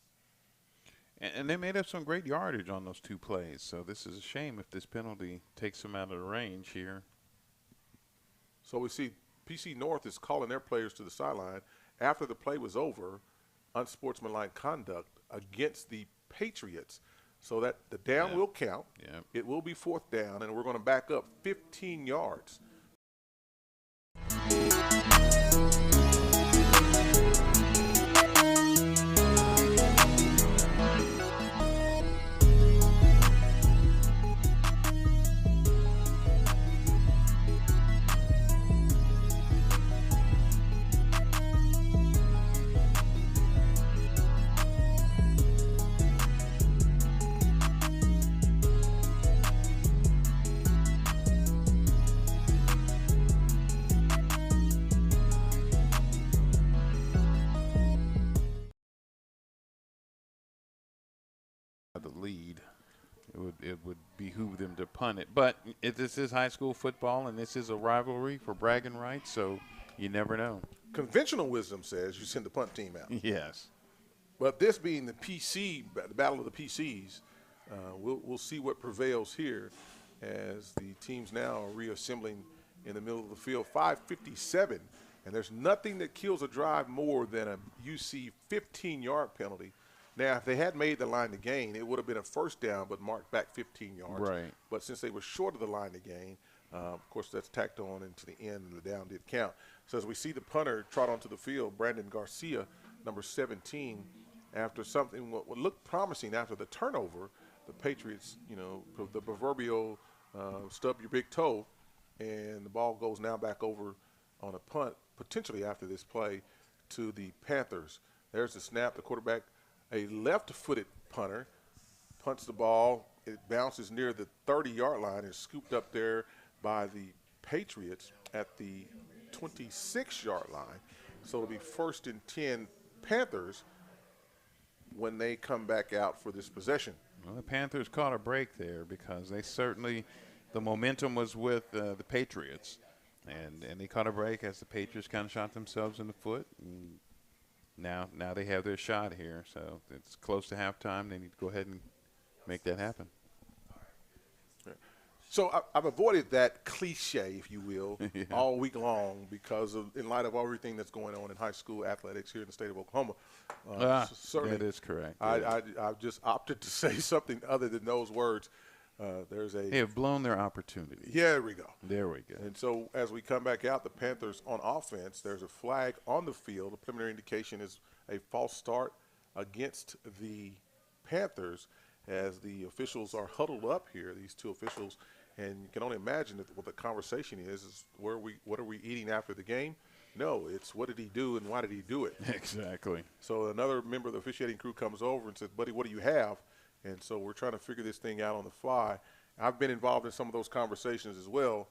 And they made up some great yardage on those 2 plays. So this is a shame if this penalty takes them out of the range here. So we see PC North is calling their players to the sideline after the play was over, unsportsmanlike conduct against the Patriots. So that the down will count. Yep. It will be 4th down, and we're going to back up 15 yards. The lead, it would behoove them to punt it. But this is high school football, and this is a rivalry for bragging rights, so you never know. Conventional wisdom says you send the punt team out. Yes. But this being the PC, the battle of the PCs, we'll see what prevails here as the teams now are reassembling in the middle of the field. 5:57, and there's nothing that kills a drive more than a UC 15-yard penalty. Now, if they had made the line to gain, it would have been a 1st down, but marked back 15 yards. Right. But since they were short of the line to gain, of course, that's tacked on into the end, and the down did count. So as we see the punter trot onto the field, Brandon Garcia, number 17, after something what looked promising after the turnover, the Patriots, the proverbial stub your big toe, and the ball goes now back over on a punt, potentially after this play, to the Panthers. There's the snap. The quarterback, a left-footed punter, punts the ball. It bounces near the 30-yard line and is scooped up there by the Patriots at the 26-yard line. So it'll be 1st and 10 Panthers when they come back out for this possession. Well, the Panthers caught a break there because they certainly, the momentum was with the Patriots. And they caught a break as the Patriots kind of shot themselves in the foot. And now they have their shot here. So it's close to halftime. They need to go ahead and make that happen. So I've avoided that cliche, if you will, Yeah. all week long because in light of everything that's going on in high school athletics here in the state of Oklahoma. Certainly, that is correct. I've just opted to say something other than those words. They have blown their opportunity. Yeah, there we go. There we go. And so as we come back out, the Panthers on offense, there's a flag on the field. The preliminary indication is a false start against the Panthers as the officials are huddled up here, these 2 officials. And you can only imagine what the conversation is what are we eating after the game? No, it's what did he do and why did he do it? Exactly. So another member of the officiating crew comes over and says, buddy, what do you have? And so we're trying to figure this thing out on the fly. I've been involved in some of those conversations as well.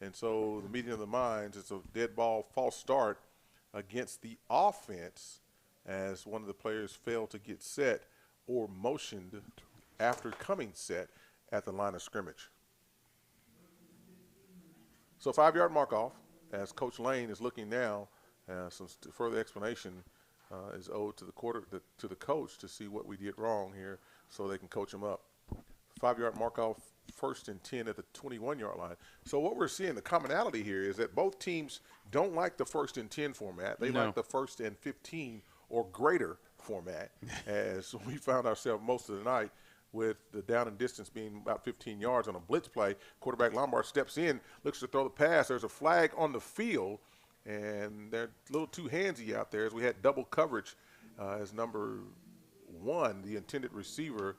And so the meeting of the minds, it's a dead ball false start against the offense as one of the players failed to get set or motioned after coming set at the line of scrimmage. So 5-yard mark off as Coach Lane is looking now. Some further explanation is owed to the coach to see what we did wrong here so they can coach him up. 5-yard mark off, 1st and 10 at the 21-yard line. So what we're seeing, the commonality here is that both teams don't like the 1st and 10 format. They like the 1st and 15 or greater format as we found ourselves most of the night with the down and distance being about 15 yards on a blitz play. Quarterback Lombard steps in, looks to throw the pass. There's a flag on the field, and they're a little too handsy out there as we had double coverage as number 1, the intended receiver,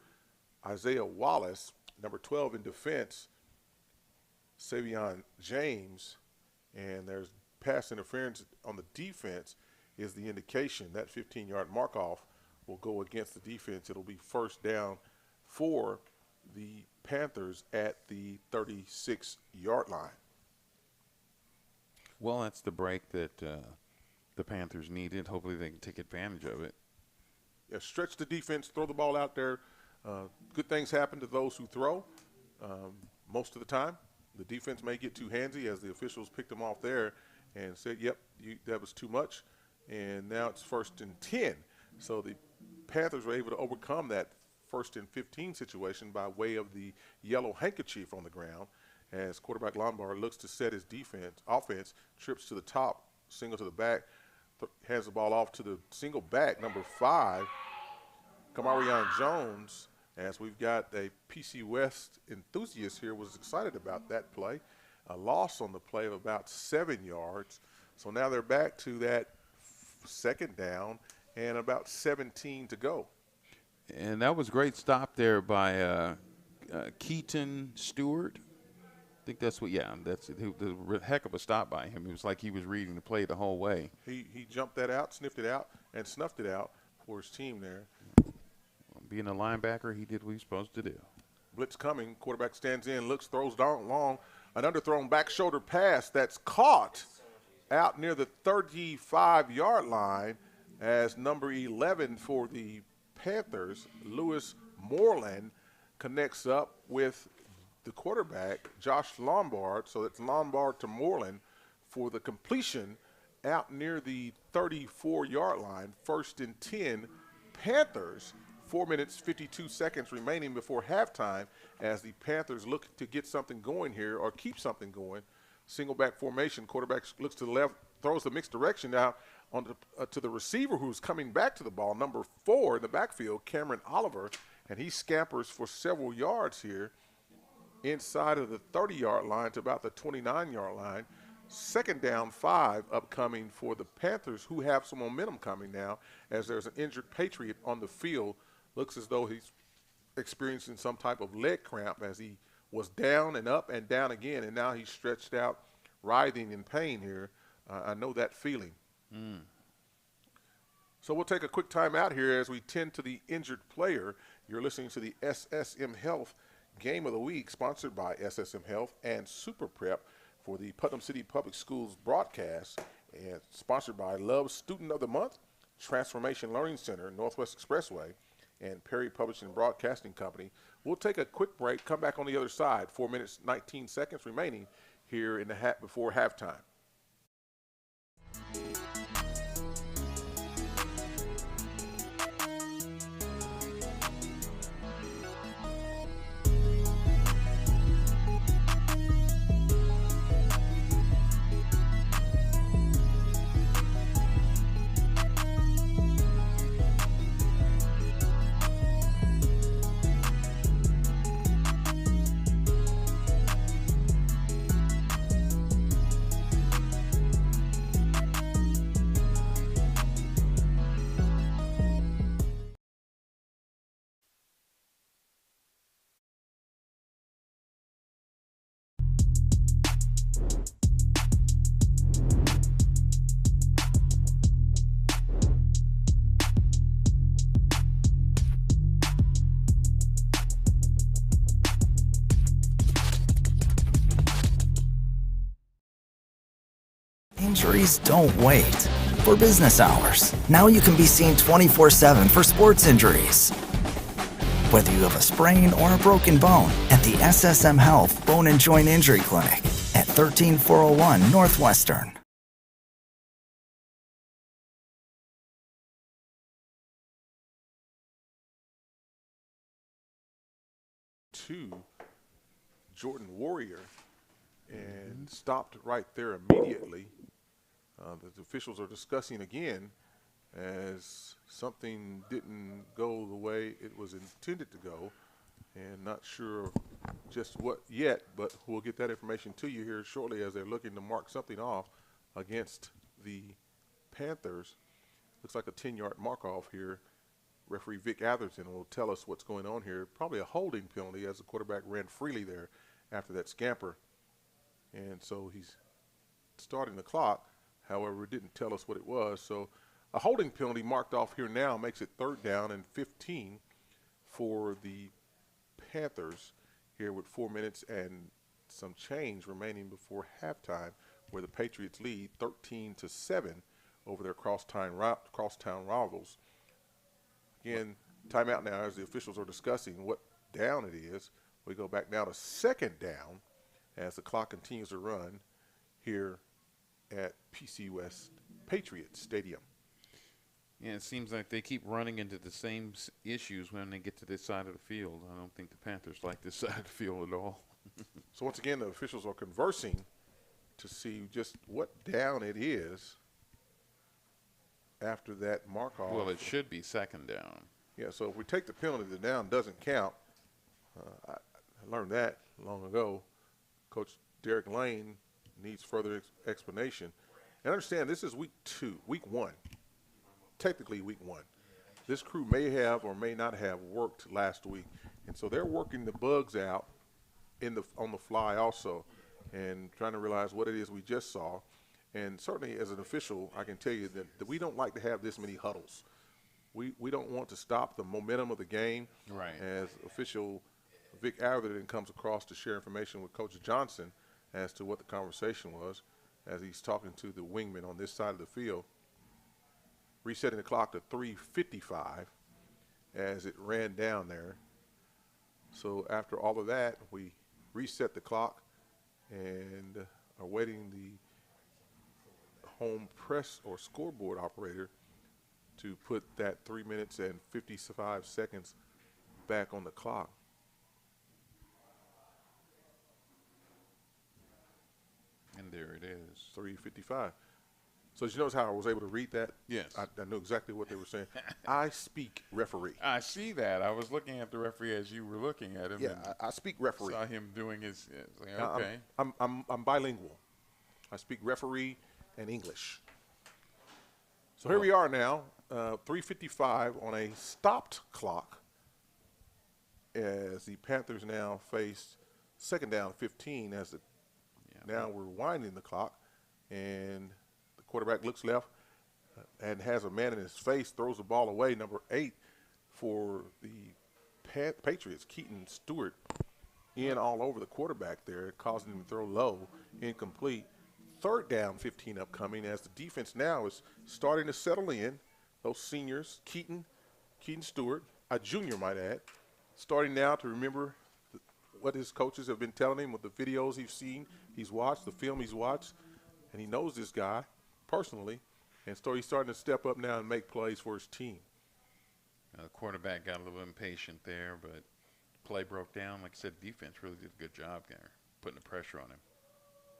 Isaiah Wallace, number 12 in defense, Savion James, and there's pass interference on the defense is the indication. That 15-yard mark-off will go against the defense. It'll be first down for the Panthers at the 36-yard line. Well, that's the break that the Panthers needed. Hopefully they can take advantage of it. Yeah, stretch the defense, throw the ball out there. Good things happen to those who throw most of the time. The defense may get too handsy, as the officials picked them off there and said, yep, that was too much. And now it's 1st and 10. So the Panthers were able to overcome that 1st and 15 situation by way of the yellow handkerchief on the ground, as quarterback Lombard looks to set his offense, trips to the top, single to the back, hands the ball off to the single back, number 5, Kamarion Jones. As we've got a PC West enthusiast here, was excited about that play. A loss on the play of about 7 yards. So now they're back to that 2nd down and about 17 to go. And that was a great stop there by Keaton Stewart. I think that's what, that's a heck of a stop by him. It was like he was reading the play the whole way. He jumped that out, sniffed it out, and snuffed it out for his team there. Being a linebacker, he did what he's supposed to do. Blitz coming, quarterback stands in, looks, throws down long, an underthrown back shoulder pass that's caught out near the 35-yard line, as number 11 for the Panthers, Lewis Moreland, connects up with the quarterback, Josh Lombard. So it's Lombard to Moreland for the completion out near the 34-yard line. 1st and 10, Panthers. 4 minutes, 52 seconds remaining before halftime, as the Panthers look to get something going here or keep something going. Single back formation. Quarterback looks to the left, throws the mixed direction out to the receiver, who's coming back to the ball, number 4 in the backfield, Cameron Oliver, and he scampers for several yards here inside of the 30-yard line to about the 29-yard line. 2nd down 5 upcoming for the Panthers, who have some momentum coming now, as there's an injured Patriot on the field. Looks as though he's experiencing some type of leg cramp, as he was down and up and down again, and now he's stretched out, writhing in pain here. I know that feeling. So we'll take a quick time out here as we tend to the injured player. You're listening to the SSM Health Game of the Week, sponsored by SSM Health and Super Prep for the Putnam City Public Schools broadcast, and sponsored by Love Student of the Month, Transformation Learning Center, Northwest Expressway, and Perry Publishing and Broadcasting Company. We'll take a quick break, come back on the other side. 4 minutes, 19 seconds remaining here in the before halftime. Injuries don't wait. For business hours, now you can be seen 24/7 for sports injuries. Whether you have a sprain or a broken bone, at the SSM Health Bone and Joint Injury Clinic at 13401 Northwestern. To Jordan Warrior, and stopped right there immediately. The officials are discussing again, as something didn't go the way it was intended to go, and not sure just what yet, but we'll get that information to you here shortly, as they're looking to mark something off against the Panthers. Looks like a 10-yard mark off here. Referee Vic Atherton will tell us what's going on here. Probably a holding penalty, as the quarterback ran freely there after that scamper. And so he's starting the clock. However, it didn't tell us what it was. So A holding penalty marked off here now makes it 3rd down and 15 for the Panthers here with 4 minutes and some change remaining before halftime, where the Patriots lead 13-7 over their crosstown rivals. Again, timeout now as the officials are discussing what down it is. We go back now to 2nd down as the clock continues to run here at PC West Patriots Stadium. Yeah, it seems like they keep running into the same issues when they get to this side of the field. I don't think the Panthers like this side of the field at all. So once again, the officials are conversing to see just what down it is after that mark-off. Well, it should be 2nd down. Yeah, so if we take the penalty, the down doesn't count. I learned that long ago. Coach Derek Lane needs further explanation. And understand, this is week 1. Technically week 1. This crew may have or may not have worked last week, and so they're working the bugs out on the fly also, and trying to realize what it is we just saw. And certainly as an official, I can tell you that we don't like to have this many huddles. We don't want to stop the momentum of the game. Right. As official Vic Atherton comes across to share information with Coach Johnson as to what the conversation was, as he's talking to the wingman on this side of the field, resetting the clock to 3:55 as it ran down there. So after all of that, we reset the clock and are waiting the home press or scoreboard operator to put that 3 minutes and 55 seconds back on the clock. And there it is. 3:55. So did you notice how I was able to read that? Yes. I knew exactly what they were saying. I speak referee. I see that. I was looking at the referee as you were looking at him. Yeah, and I speak referee. saw him doing his. Okay. I'm bilingual. I speak referee and English. So here we are now, 3:55 on a stopped clock, as the Panthers now face 2nd down 15 as the now we're winding the clock, and the quarterback looks left and has a man in his face, throws the ball away, number 8 for the Patriots, Keaton Stewart, in all over the quarterback there, causing him to throw low, incomplete. 3rd down 15 upcoming as the defense now is starting to settle in. Those seniors, Keaton Stewart, a junior might add, starting now to remember what his coaches have been telling him with the videos he's watched, the film he's watched, and he knows this guy personally, and so he's starting to step up now and make plays for his team. The quarterback got a little impatient there, but play broke down. Like I said, defense really did a good job there, putting the pressure on him.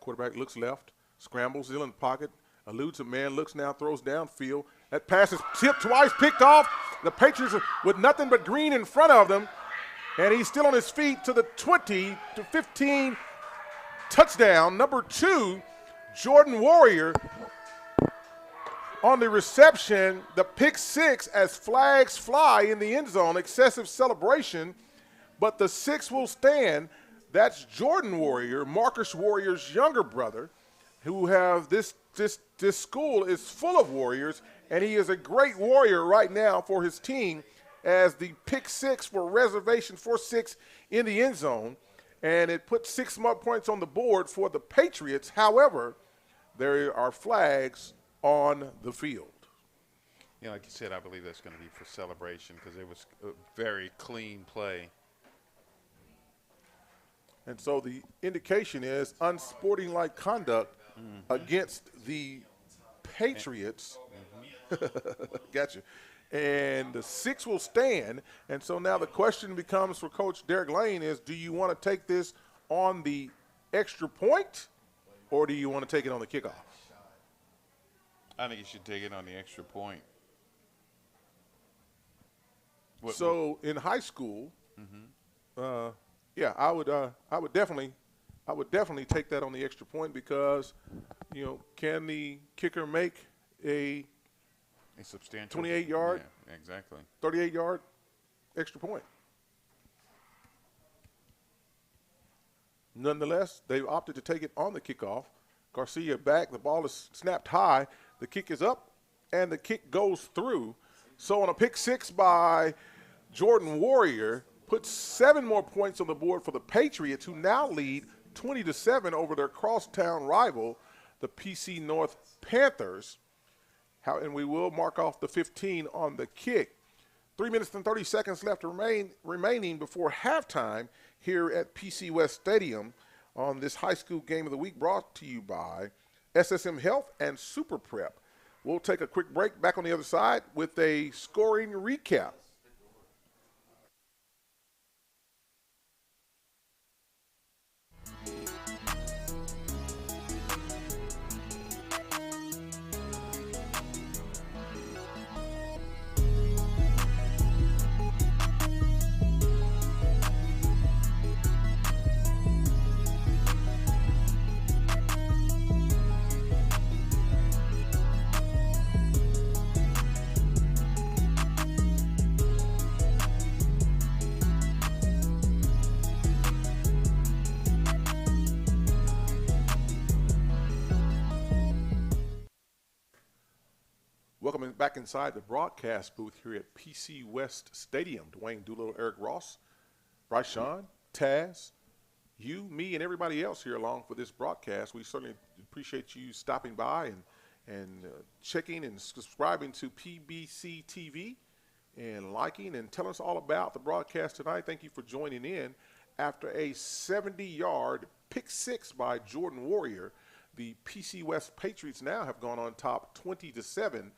Quarterback looks left, scrambles, still in the pocket, eludes a man, looks now, throws downfield. That pass is tipped twice, picked off. The Patriots with nothing but green in front of them, and he's still on his feet to the 20-15 touchdown. Number 2, Jordan Warrior on the reception, the pick 6 as flags fly in the end zone, excessive celebration, but the 6 will stand. That's Jordan Warrior, Marcus Warrior's younger brother, who have this school is full of warriors, and he is a great warrior right now for his team as the pick 6 for reservation for 6 in the end zone, and it puts 6 more points on the board for the Patriots. However, there are flags on the field. Yeah, like you said, I believe that's going to be for celebration because it was a very clean play. And so the indication is unsporting-like conduct against the Patriots. Gotcha. And the 6 will stand. And so now the question becomes for Coach Derek Lane is, do you want to take this on the extra point or do you want to take it on the kickoff? I think you should take it on the extra point. In high school, yeah, I would definitely take that on the extra point because, can the kicker make a substantial 28-yard, yeah, exactly, 38-yard extra point? Nonetheless, they've opted to take it on the kickoff. Garcia back, the ball is snapped high, the kick is up, and the kick goes through. So on a pick six by Jordan Warrior, puts 7 more points on the board for the Patriots, who now lead 20-7 over their crosstown rival, the PC North Panthers. And we will mark off the 15 on the kick. 3 minutes and 30 seconds left remaining before halftime here at PC West Stadium on this high school game of the week, brought to you by SSM Health and Super Prep. We'll take a quick break. Back on the other side with a scoring recap. Welcome back inside the broadcast booth here at PC West Stadium. Dwayne Doolittle, Eric Ross, Bryce Shawn, Taz, you, me, and everybody else here along for this broadcast. We certainly appreciate you stopping by and checking and subscribing to PPBC TV and liking and telling us all about the broadcast tonight. Thank you for joining in. After a 70-yard pick six by Jordan Warrior, the PC West Patriots now have gone on top 20-7.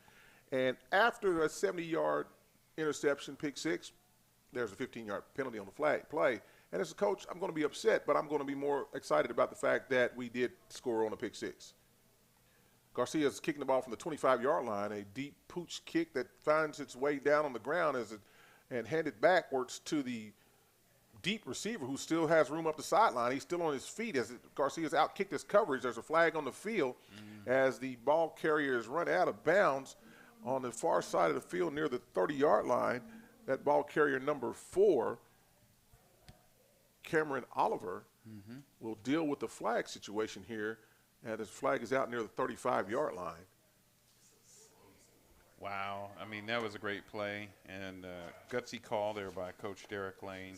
And after a 70-yard interception, pick six, there's a 15-yard penalty on the flag play. And as a coach, I'm going to be upset, but I'm going to be more excited about the fact that we did score on a pick six. Garcia's kicking the ball from the 25-yard line, a deep pooch kick that finds its way down on the ground and handed backwards to the deep receiver who still has room up the sideline. He's still on his feet as Garcia's outkicked his coverage. There's a flag on the field as the ball carrier is run out of bounds on the far side of the field near the 30-yard line. That ball carrier number 4, Cameron Oliver, will deal with the flag situation here. And his flag is out near the 35-yard line. Wow. I mean, that was a great play and gutsy call there by Coach Derek Lane.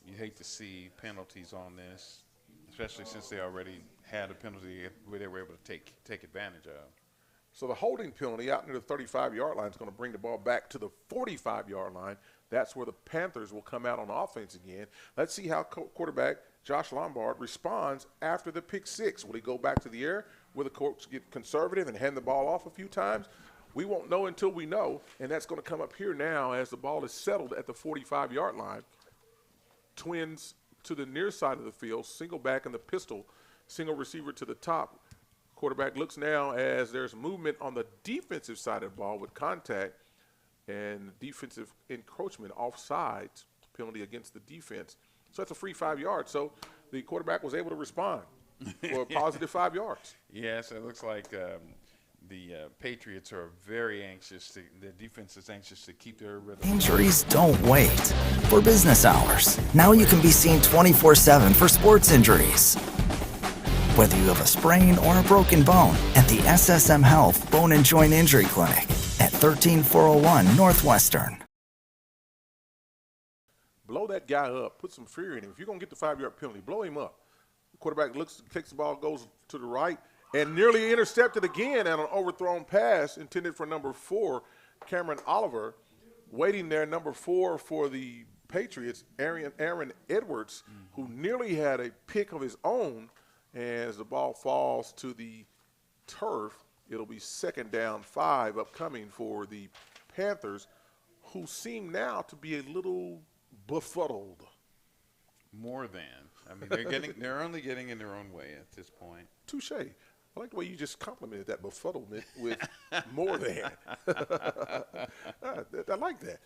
You hate to see penalties on this, especially since they already had a penalty where they were able to take advantage of. So the holding penalty out near the 35-yard line is going to bring the ball back to the 45-yard line. That's where the Panthers will come out on offense again. Let's see how quarterback Josh Lombard responds after the pick six. Will he go back to the air? Will the coach get conservative and hand the ball off a few times? We won't know until we know, and that's going to come up here now as the ball is settled at the 45-yard line. Twins to the near side of the field, single back in the pistol, single receiver to the top. Quarterback looks now as there's movement on the defensive side of the ball with contact and defensive encroachment, offsides penalty against the defense. So that's a free 5 yards. So the quarterback was able to respond for a positive 5 yards. Yes, it looks like the Patriots are very anxious. The defense is anxious to keep their rhythm. Injuries don't wait. For business hours, now you can be seen 24/7 for sports injuries. Whether you have a sprain or a broken bone, at the SSM Health Bone and Joint Injury Clinic at 13401 Northwestern. Blow that guy up. Put some fear in him. If you're going to get the 5-yard penalty, blow him up. The quarterback looks, takes the ball, goes to the right, and nearly intercepted again at an overthrown pass intended for number 4, Cameron Oliver. Waiting there, number 4 for the Patriots, Aaron Edwards, who nearly had a pick of his own. As the ball falls to the turf, it'll be 2nd down 5 upcoming for the Panthers, who seem now to be a little befuddled. More than. I mean, they're only getting in their own way at this point. Touche. I like the way you just complimented that befuddlement with more than. I like that.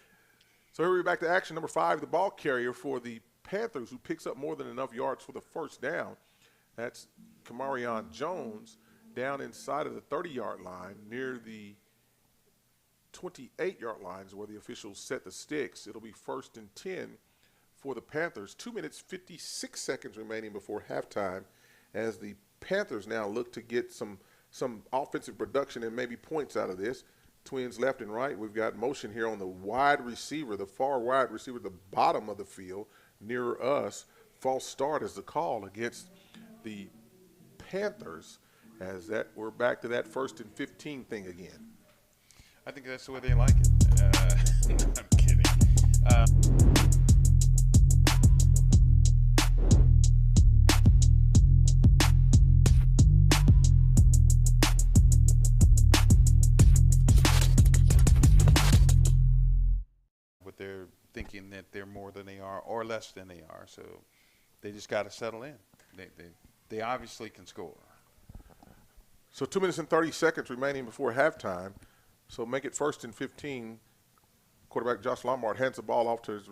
So here we're back to action. Number 5, the ball carrier for the Panthers, who picks up more than enough yards for the first down. That's Kamarion Jones down inside of the 30-yard line near the 28-yard line is where the officials set the sticks. It'll be 1st and 10 for the Panthers. 2 minutes, 56 seconds remaining before halftime as the Panthers now look to get some some offensive production and maybe points out of this. Twins left and right. We've got motion here on the wide receiver, the far wide receiver, the bottom of the field near us. False start is the call against the Panthers, as that we're back to that 1st and 15 thing again. I think that's the way they like it. I'm kidding. But they're thinking that they're more than they are or less than they are, so they just got to settle in. They obviously can score. So 2 minutes and 30 seconds remaining before halftime. So make it 1st and 15. Quarterback Josh Lombard hands the ball off to his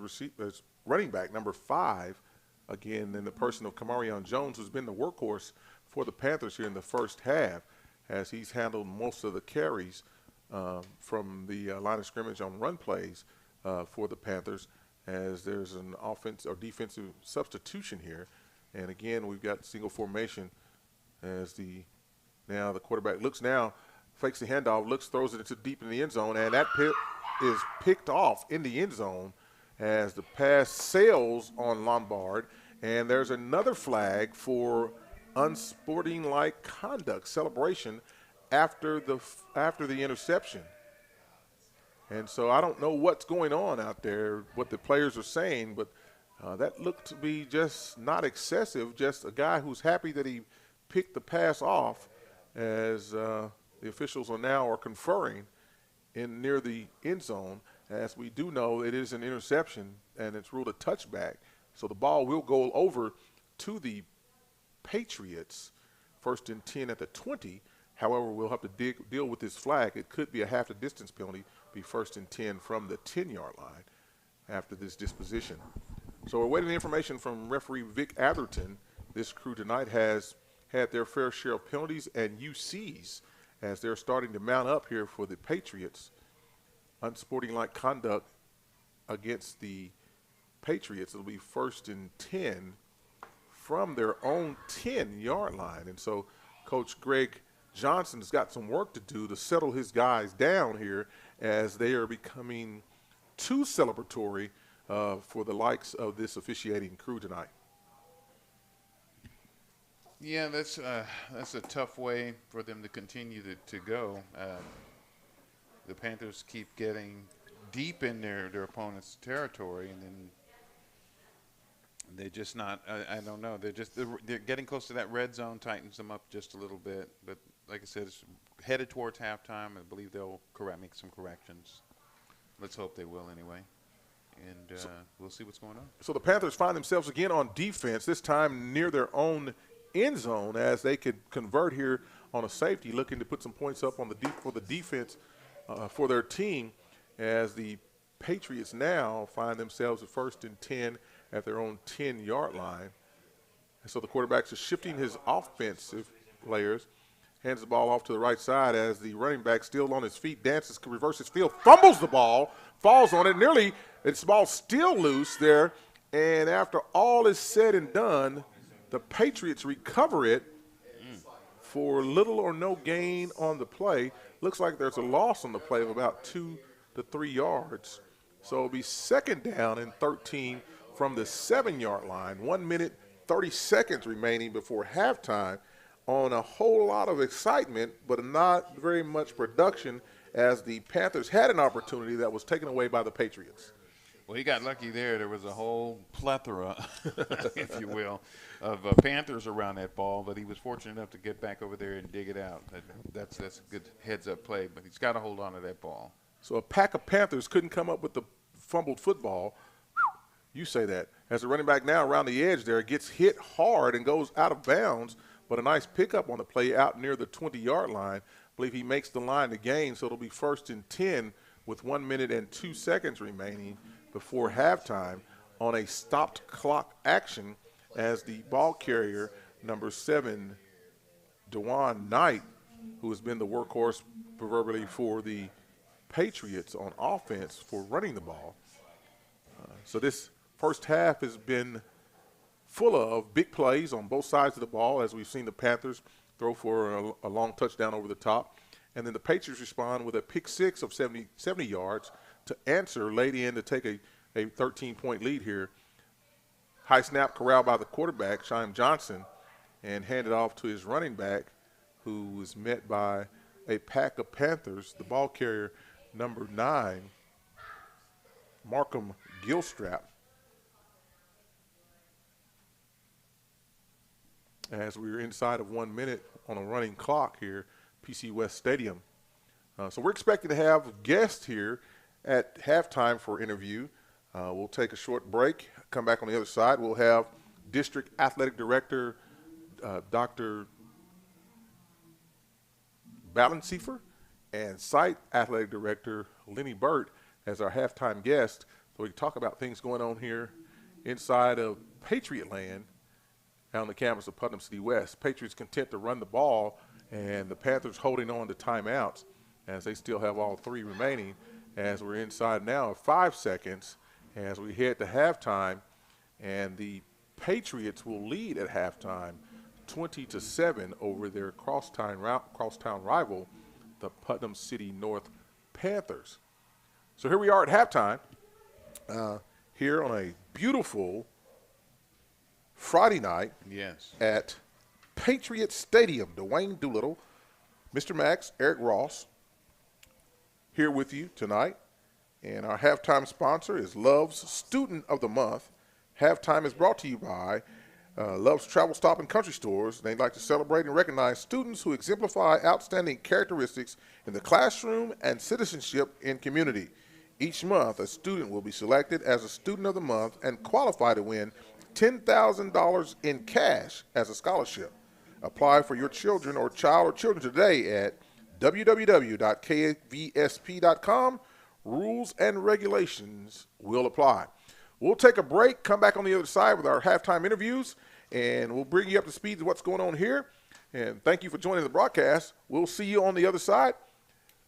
running back, number 5, again in the person of Kamarion Jones, who's been the workhorse for the Panthers here in the first half, as he's handled most of the carries from the line of scrimmage on run plays for the Panthers, as there's an offense or defensive substitution here. And again, we've got single formation as the quarterback looks now, fakes the handoff, throws it into deep in the end zone, and that is picked off in the end zone as the pass sails on Lombard. And there's another flag for unsporting-like conduct celebration after the interception. And so I don't know what's going on out there, what the players are saying, but that looked to be just not excessive, just a guy who's happy that he picked the pass off, as the officials are conferring in near the end zone. As we do know, it is an interception and it's ruled a touchback. So the ball will go over to the Patriots, 1st and 10 at the 20. However, we'll have to deal with this flag. It could be a half the distance penalty, be 1st and 10 from the 10-yard line after this disposition. So we're waiting information from referee Vic Atherton. This crew tonight has had their fair share of penalties and UCs as they're starting to mount up here for the Patriots. Unsporting-like conduct against the Patriots. It'll be 1st and 10 from their own 10-yard line. And so Coach Greg Johnson's got some work to do to settle his guys down here, as they are becoming too celebratory for the likes of this officiating crew tonight. Yeah, that's a tough way for them to continue to go. The Panthers keep getting deep in their opponent's territory, and then they're just not. I don't know. They're getting close to that red zone, tightens them up just a little bit. But like I said, it's headed towards halftime. I believe they'll make some corrections. Let's hope they will anyway. And we'll see what's going on. So the Panthers find themselves again on defense, this time near their own end zone, as they could convert here on a safety, looking to put some points up on for the defense for their team, as the Patriots now find themselves at 1st and 10 at their own 10-yard line. And so the quarterback's is shifting his offensive players, hands the ball off to the right side as the running back, still on his feet, dances, reverses field, fumbles the ball, falls on it, it's ball still loose there. And after all is said and done, the Patriots recover it for little or no gain on the play. Looks like there's a loss on the play of about 2 to 3 yards. So it'll be 2nd down and 13 from the 7-yard line. 1 minute, 30 seconds remaining before halftime, on a whole lot of excitement, but not very much production, as the Panthers had an opportunity that was taken away by the Patriots. Well, he got lucky there. There was a whole plethora, if you will, of Panthers around that ball, but he was fortunate enough to get back over there and dig it out. That's a good heads-up play, but he's got to hold on to that ball. So a pack of Panthers couldn't come up with the fumbled football. You say that. As the running back now around the edge there gets hit hard and goes out of bounds, but a nice pickup on the play out near the 20-yard line. I believe he makes the line to gain, so it'll be 1st and 10 with 1 minute and 2 seconds remaining before halftime on a stopped clock action, as the ball carrier, number 7, DeJuan Knight, who has been the workhorse proverbially for the Patriots on offense for running the ball. So this first half has been full of big plays on both sides of the ball, as we've seen the Panthers throw for a long touchdown over the top. And then the Patriots respond with a pick six of 70 yards to answer late in to take a 13-point lead here. High snap corralled by the quarterback, Shyam Johnson, and handed off to his running back, who was met by a pack of Panthers, the ball carrier, number 9, Markham Gilstrap. As we were inside of 1 minute on a running clock here, PC West Stadium. So we're expecting to have guests here at halftime for interview. We'll take a short break, come back on the other side. We'll have District Athletic Director Dr. Balanceifer and Site Athletic Director Lenny Burt as our halftime guest. So we can talk about things going on here inside of Patriot land on the campus of Putnam City West. Patriots content to run the ball, and the Panthers holding on to timeouts as they still have all 3 remaining, as we're inside now of 5 seconds as we head to halftime, and the Patriots will lead at halftime 20-7 over their crosstown rival, the Putnam City North Panthers. So here we are at halftime, here on a beautiful Friday night at Patriot Stadium. Dwayne Doolittle, Mr. Max, Eric Ross, here with you tonight. And our halftime sponsor is Love's Student of the Month. Halftime is brought to you by Love's Travel Stop and Country Stores. They'd like to celebrate and recognize students who exemplify outstanding characteristics in the classroom and citizenship in community. Each month, a student will be selected as a Student of the Month and qualify to win $10,000 in cash as a scholarship. Apply for your children or child or children today at www.kvsp.com. Rules and regulations will apply. We'll take a break, come back on the other side with our halftime interviews, and we'll bring you up to speed with what's going on here. And thank you for joining the broadcast. We'll see you on the other side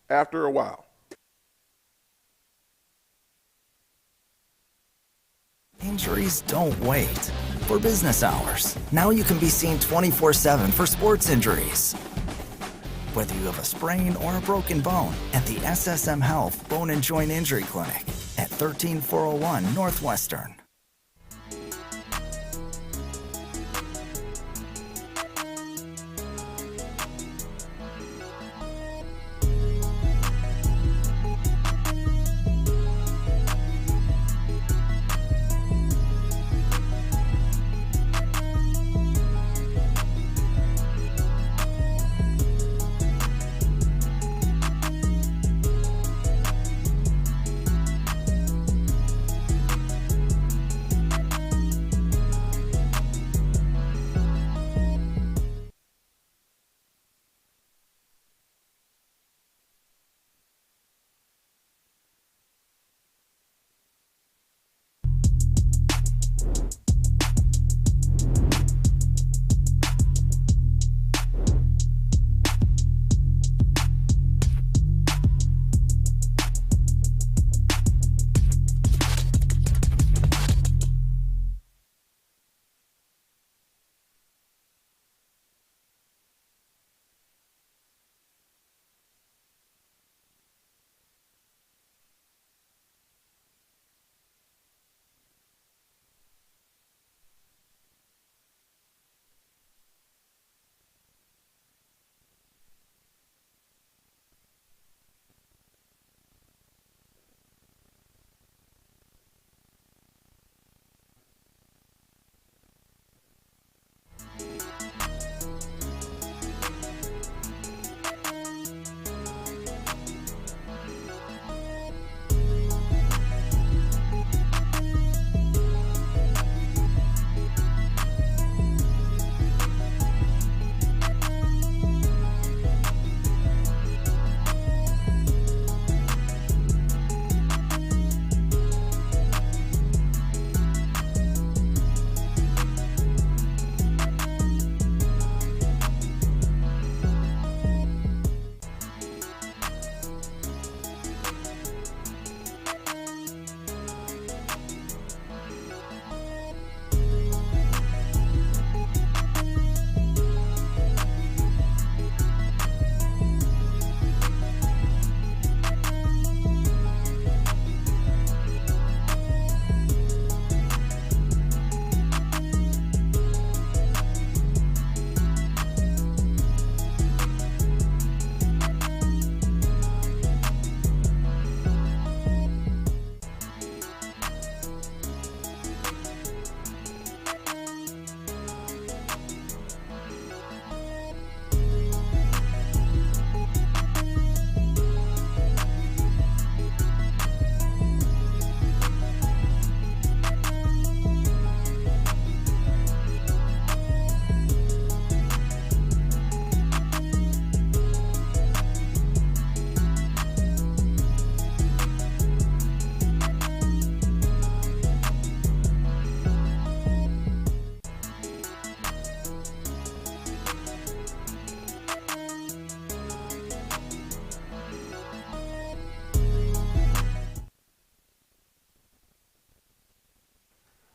after a while. Injuries don't wait. For business hours, now you can be seen 24/7 for sports injuries. Whether you have a sprain or a broken bone, at the SSM Health Bone and Joint Injury Clinic at 13401 Northwestern.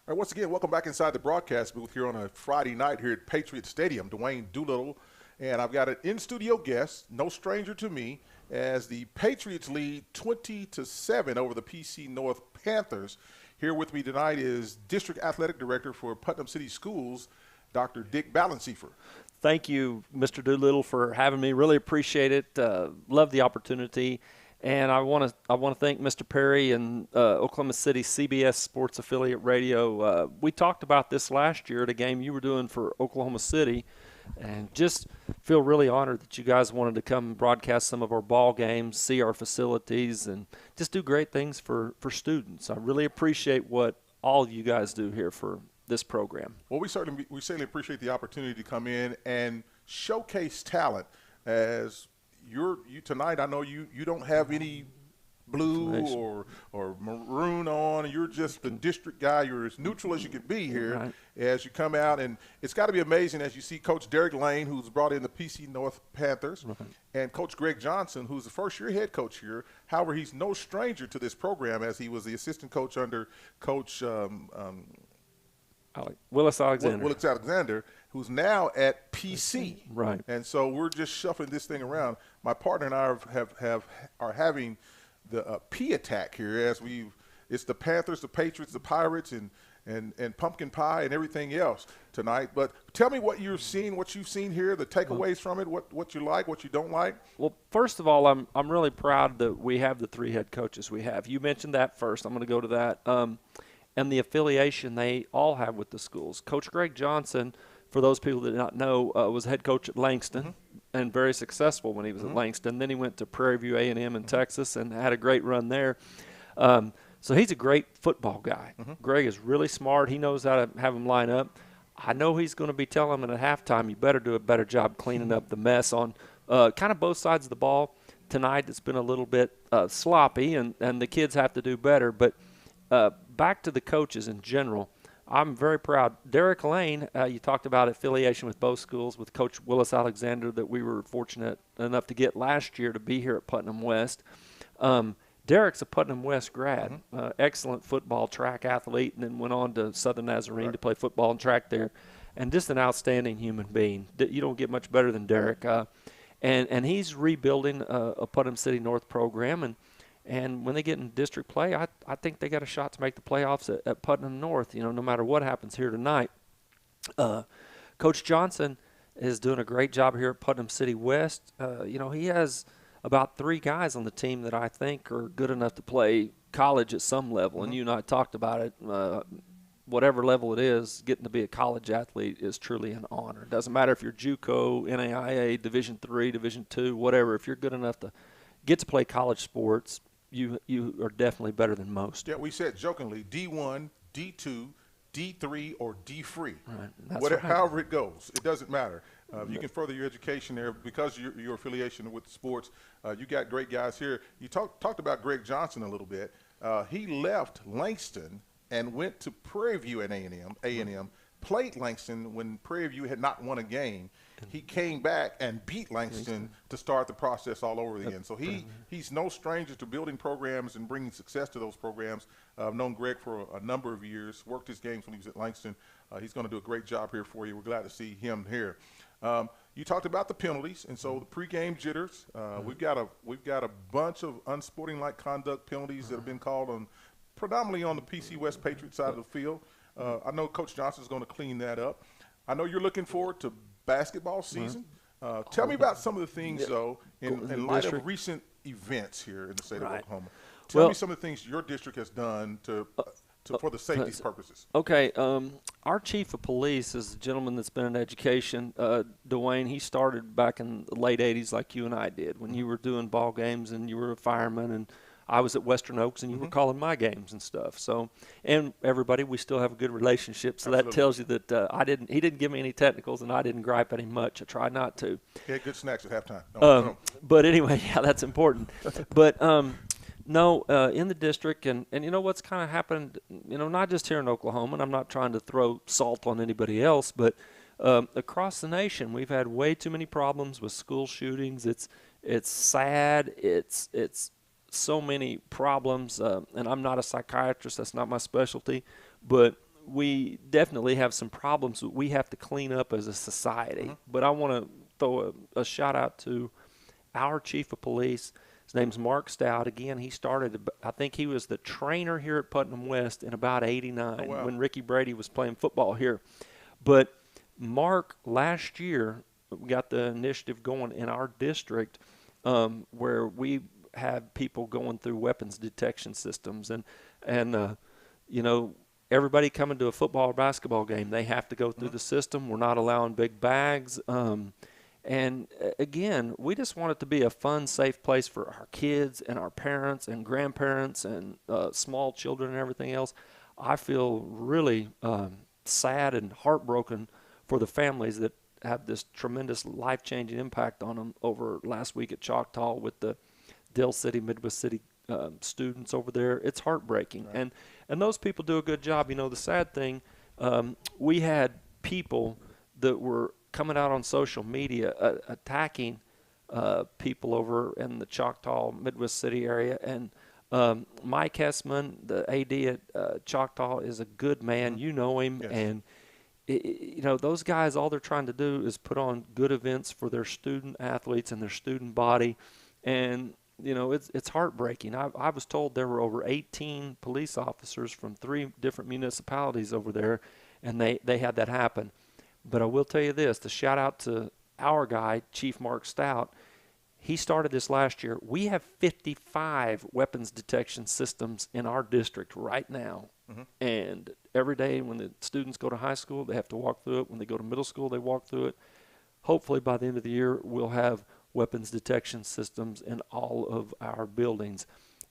All right, once again, welcome back inside the broadcast booth here on a Friday night here at Patriots Stadium. Dwayne Doolittle, and I've got an in-studio guest, no stranger to me, as the Patriots lead 20-7 over the PC North Panthers. Here with me tonight is District Athletic Director for Putnam City Schools, Dr. Dick Balanciefer. Thank you, Mr. Doolittle, for having me. Really appreciate it. Love the opportunity. And I want to thank Mr. Perry and Oklahoma City CBS Sports Affiliate Radio. We talked about this last year at a game you were doing for Oklahoma City, and just feel really honored that you guys wanted to come and broadcast some of our ball games, see our facilities, and just do great things for students. I really appreciate what all you guys do here for this program. Well, we certainly appreciate the opportunity to come in and showcase talent. As you tonight, I know you don't have any blue or maroon on. You're just the district guy. You're as neutral as you can be here. Right. As you come out, and it's got to be amazing as you see Coach Derek Lane, who's brought in the PC North Panthers, and Coach Greg Johnson, who's the first-year head coach here. However, he's no stranger to this program, as he was the assistant coach under Coach Willis Alexander, who's now at PC. Right. And so we're just shuffling this thing around. My partner and I are having the P attack here, as it's the Panthers, the Patriots, the Pirates, and pumpkin pie and everything else tonight. But tell me what you've seen here, the takeaways from it, what you like, what you don't like. Well, first of all, I'm really proud that we have the 3 head coaches we have. You mentioned that first. I'm going to go to that. And the affiliation they all have with the schools. Coach Greg Johnson, for those people that do not know, was head coach at Langston and very successful when he was at Langston. Then he went to Prairie View A&M in Texas and had a great run there. So he's a great football guy. Greg is really smart. He knows how to have them line up. I know he's going to be telling them at halftime, you better do a better job cleaning up the mess on kind of both sides of the ball. Tonight it's been a little bit sloppy, and the kids have to do better. But back to the coaches in general, I'm very proud. Derek Lane, you talked about affiliation with both schools, with Coach Willis Alexander that we were fortunate enough to get last year to be here at Putnam West. Derek's a Putnam West grad, excellent football track athlete, and then went on to Southern Nazarene to play football and track there, and just an outstanding human being. You don't get much better than Derek. And he's rebuilding a Putnam City North program, and when they get in district play, I think they got a shot to make the playoffs at Putnam North, no matter what happens here tonight. Coach Johnson is doing a great job here at Putnam City West. He has about 3 guys on the team that I think are good enough to play college at some level, and you and I talked about it. Whatever level it is, getting to be a college athlete is truly an honor. It doesn't matter if you're JUCO, NAIA, Division III, Division II, whatever. If you're good enough to get to play college sports, you are definitely better than most. Yeah, we said jokingly D1, D2, D3, or D-free. Right. That's right. However it goes, it doesn't matter. You can further your education there because of your affiliation with sports. You got great guys here. You talked about Greg Johnson a little bit. He left Langston and went to Prairie View at A&M, played Langston when Prairie View had not won a game. He came back and beat Langston to start the process all over again. So he's no stranger to building programs and bringing success to those programs. I've known Greg for a number of years, worked his games when he was at Langston. He's going to do a great job here for you. We're glad to see him here. You talked about the penalties, and so the pregame jitters. We've got a bunch of unsporting-like conduct penalties that have been called on, predominantly on the PC West Patriots side of the field. I know Coach Johnson's going to clean that up. I know you're looking forward to basketball season. Tell me about some of the things, though, in light of recent events here in the state of Oklahoma. Tell me some of the things your district has done for the safety purposes. Okay, our chief of police is a gentleman that's been in education. Dwayne, he started back in the late 80s like you and I did, when you were doing ball games and you were a fireman, and I was at Western Oaks and you were calling my games and stuff. So, and everybody, we still have a good relationship. So that tells you that he didn't give me any technicals and I didn't gripe at him much. I tried not to. He had good snacks at halftime. But anyway, yeah, that's important. But no, in the district, and you know what's kind of happened, not just here in Oklahoma, and I'm not trying to throw salt on anybody else, but across the nation, we've had way too many problems with school shootings. It's sad. It's so many problems, and I'm not a psychiatrist. That's not my specialty. But we definitely have some problems that we have to clean up as a society. But I want to throw a shout out to our chief of police. His name's Mark Stout. Again, he started, I think he was the trainer here at Putnam West in about '89 when Ricky Brady was playing football here. But Mark, last year, got the initiative going in our district where we have people going through weapons detection systems. And you know, everybody coming to a football or basketball game, they have to go through the system. We're not allowing big bags. And again, we just want it to be a fun, safe place for our kids and our parents and grandparents and small children and everything else. I feel really sad and heartbroken for the families that have this tremendous life-changing impact on them over last week at Choctaw with the Dale City, Midwest City students over there. It's heartbreaking. Right. And those people do a good job. You know, the sad thing, we had people that were coming out on social media attacking people over in the Choctaw, Midwest City area. And Mike Hessman, the AD at Choctaw, is a good man. You know him. Yes. And, you know, those guys, all they're trying to do is put on good events for their student athletes and their student body. And, you know, it's heartbreaking. I was told there were over 18 police officers from 3 different municipalities over there, and they had that happen. But I will tell you this, to shout out to our guy, Chief Mark Stout. He started this last year. We have 55 weapons detection systems in our district right now. And every day when the students go to high school, they have to walk through it. When they go to middle school, they walk through it. Hopefully by the end of the year, we'll have weapons detection systems in all of our buildings.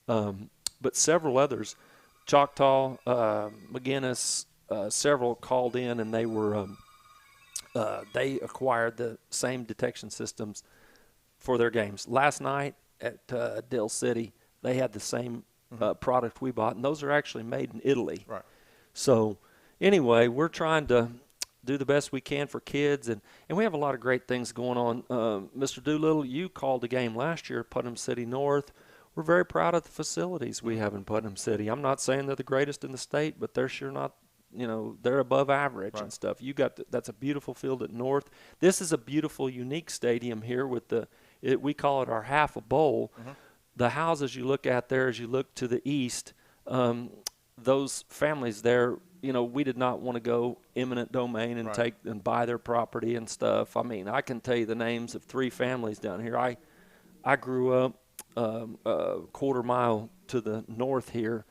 But several others, Choctaw, McGinnis, several called in, and they were they acquired the same detection systems for their games. Last night at Dale City, they had the same product we bought, and those are actually made in Italy. Right. So anyway, we're trying to do the best we can for kids, and we have a lot of great things going on. Mr. Doolittle, you called the game last year at Putnam City North. We're very proud of the facilities we have in Putnam City. I'm not saying they're the greatest in the state, but they're sure not, you know, they're above average and stuff. You got that's a beautiful field at North. This is a beautiful, unique stadium here with we call it our half a bowl. The houses you look at there as you look to the east, those families there, you know, we did not want to go eminent domain and take and buy their property and stuff. I mean, I can tell you the names of 3 families down here. I grew up a quarter mile to the north here,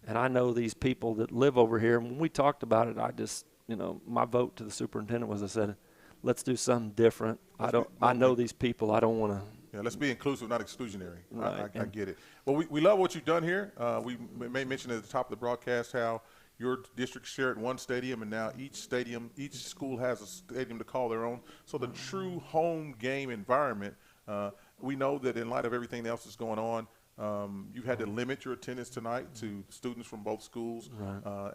and I know these people that live over here. And when we talked about it, I just, you know, my vote to the superintendent was I said, let's do something different. I know these people. I don't want to. Yeah, let's be inclusive, not exclusionary. Right. I get it. Well, we love what you've done here. We may mention at the top of the broadcast how your district shared one stadium, and now each school has a stadium to call their own. So the true home game environment, we know that in light of everything else that's going on, you had to limit your attendance tonight to students from both schools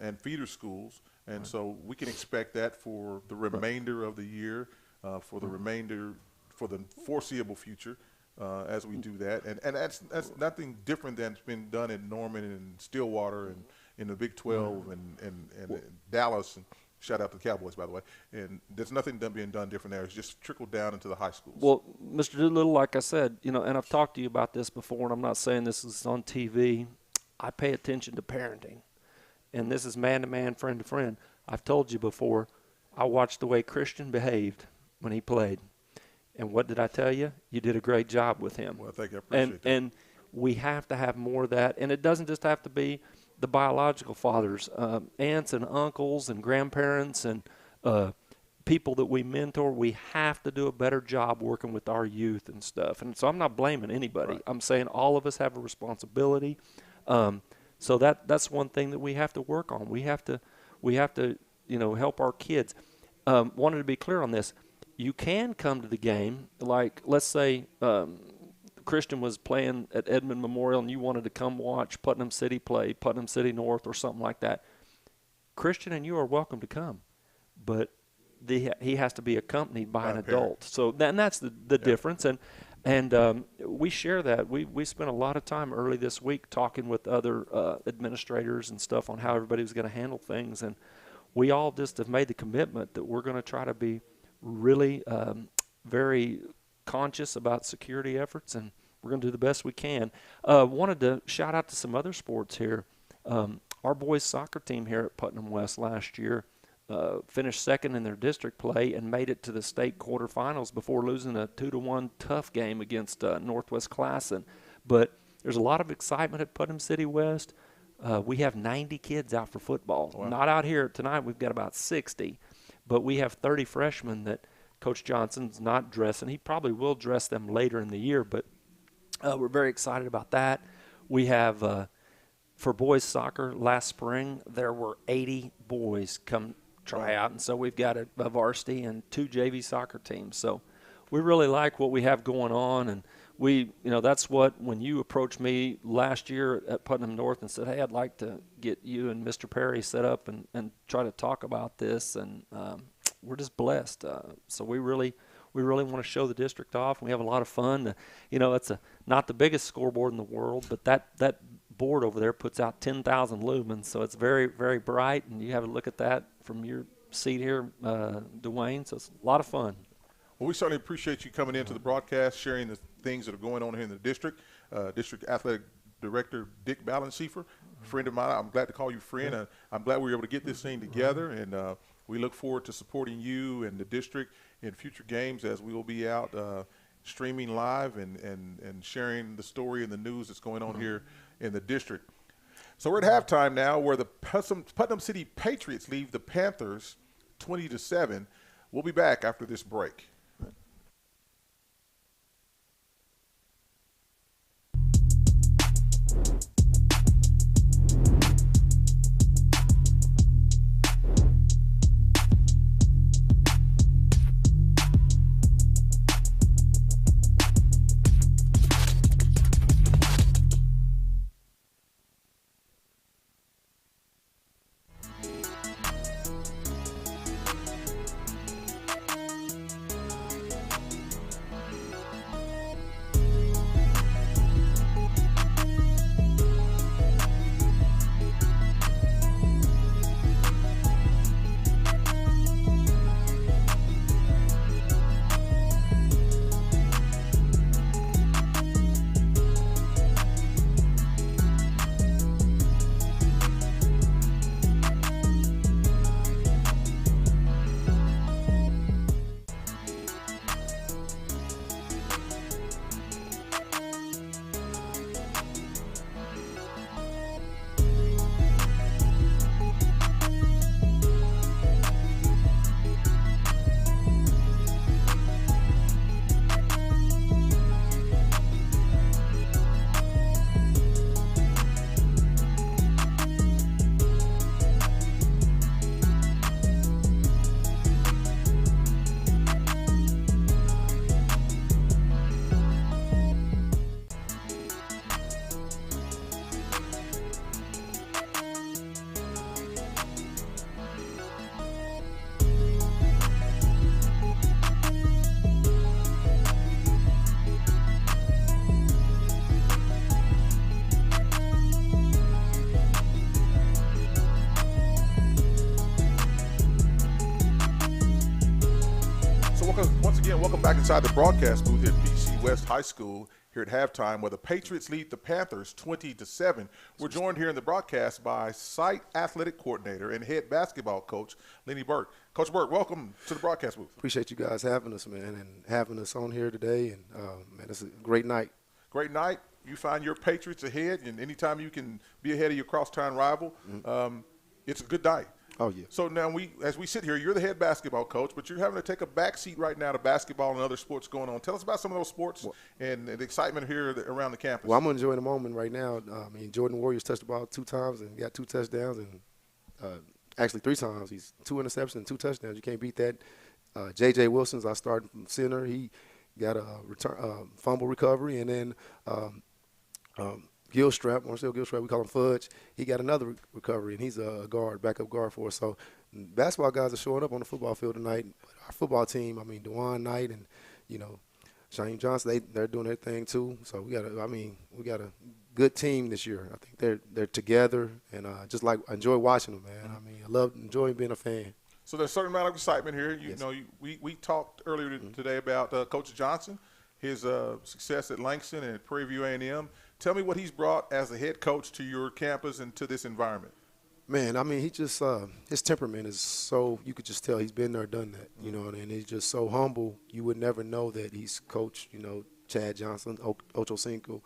and feeder schools. And so we can expect that for the remainder of the year, for the foreseeable future. As we do that, and that's nothing different than's been done in Norman and Stillwater and in the Big 12 and Dallas, and shout out to the Cowboys, by the way. And there's nothing being done different there. It's just trickled down into the high schools. Well, Mr. Doolittle, like I said, you know, and I've talked to you about this before, and I'm not saying this is on TV. I pay attention to parenting, and this is man-to-man, friend-to-friend. I've told you before, I watched the way Christian behaved when he played. And what did I tell you? You did a great job with him. Well, thank you. I appreciate that. And we have to have more of that. And it doesn't just have to be the biological fathers, aunts and uncles and grandparents and people that we mentor. We have to do a better job working with our youth and stuff. And so I'm not blaming anybody. Right. I'm saying all of us have a responsibility. So that's one thing that we have to work on. We have to you know, help our kids. Wanted to be clear on this. You can come to the game, like let's say Christian was playing at Edmond Memorial and you wanted to come watch Putnam City play, Putnam City North or something like that. Christian and you are welcome to come, but he has to be accompanied by an adult. So that's the difference, and we share that. We spent a lot of time early this week talking with other administrators and stuff on how everybody was going to handle things, and we all just have made the commitment that we're going to try to be really very conscious about security efforts, and we're going to do the best we can. Wanted to shout out to some other sports here. Our boys soccer team here at Putnam West last year finished second in their district play and made it to the state quarterfinals before losing a 2-1 tough game against Northwest Classen. But there's a lot of excitement at Putnam City West. We have 90 kids out for football. Wow. Not out here tonight. We've got about 60. But we have 30 freshmen that Coach Johnson's not dressing. He probably will dress them later in the year, but we're very excited about that. We have, for boys soccer, last spring, there were 80 boys come try out, and so we've got a varsity and 2 JV soccer teams. So we really like what we have going on, and that's what, when you approached me last year at Putnam North and said, hey, I'd like to get you and Mr. Perry set up and try to talk about this, and we're just blessed. So we really want to show the district off. We have a lot of fun. It's not the biggest scoreboard in the world, but that board over there puts out 10,000 lumens, so it's very, very bright, and you have a look at that from your seat here, Dwayne, so it's a lot of fun. Well, we certainly appreciate you coming into the broadcast, sharing the things that are going on here in the district. District Athletic Director Dick Ballenschiefer, a friend of mine. I'm glad to call you friend. I'm glad we were able to get this thing together, and we look forward to supporting you and the district in future games, as we will be out streaming live and sharing the story and the news that's going on here in the district. So we're at halftime now, where the Putnam City Patriots leave the Panthers 20-7. We'll be back after this break. Once again, welcome back inside the broadcast booth at BC West High School here at halftime, where the Patriots lead the Panthers 20-7. We're joined here in the broadcast by site athletic coordinator and head basketball coach Lenny Burke. Coach Burke, welcome to the broadcast booth. Appreciate you guys having us, man, and having us on here today. And man, it's a great night. Great night. You find your Patriots ahead, and anytime you can be ahead of your crosstown rival, it's a good night. Oh, yeah. So now as we sit here, you're the head basketball coach, but you're having to take a back seat right now to basketball and other sports going on. Tell us about some of those sports and the excitement here around the campus. Well, I'm enjoying the moment right now. Jordan Warriors touched the ball 2 times and got 2 touchdowns, and actually 3 times. He's 2 interceptions and 2 touchdowns. You can't beat that. J.J. Wilson's our starting center. He got a fumble recovery, and then Gilstrap, Marcel Gilstrap, we call him Fudge. He got another recovery, and he's a backup guard for us. So basketball guys are showing up on the football field tonight. Our football team, DeJuan Knight and, Shane Johnson, they're doing their thing too. So we gotta good team this year. I think they're together, and just like I enjoy watching them, man. I mean, enjoy being a fan. So there's a certain amount of excitement here. You Yes. know, we talked earlier today about Coach Johnson, his success at Langston and at Prairie View A&M. Tell me what he's brought as a head coach to your campus and to this environment. Man, I mean, he just his temperament is so, you could just tell he's been there, done that, you know, and he's just so humble. You would never know that he's coached, you know, Chad Johnson, Ocho Cinco,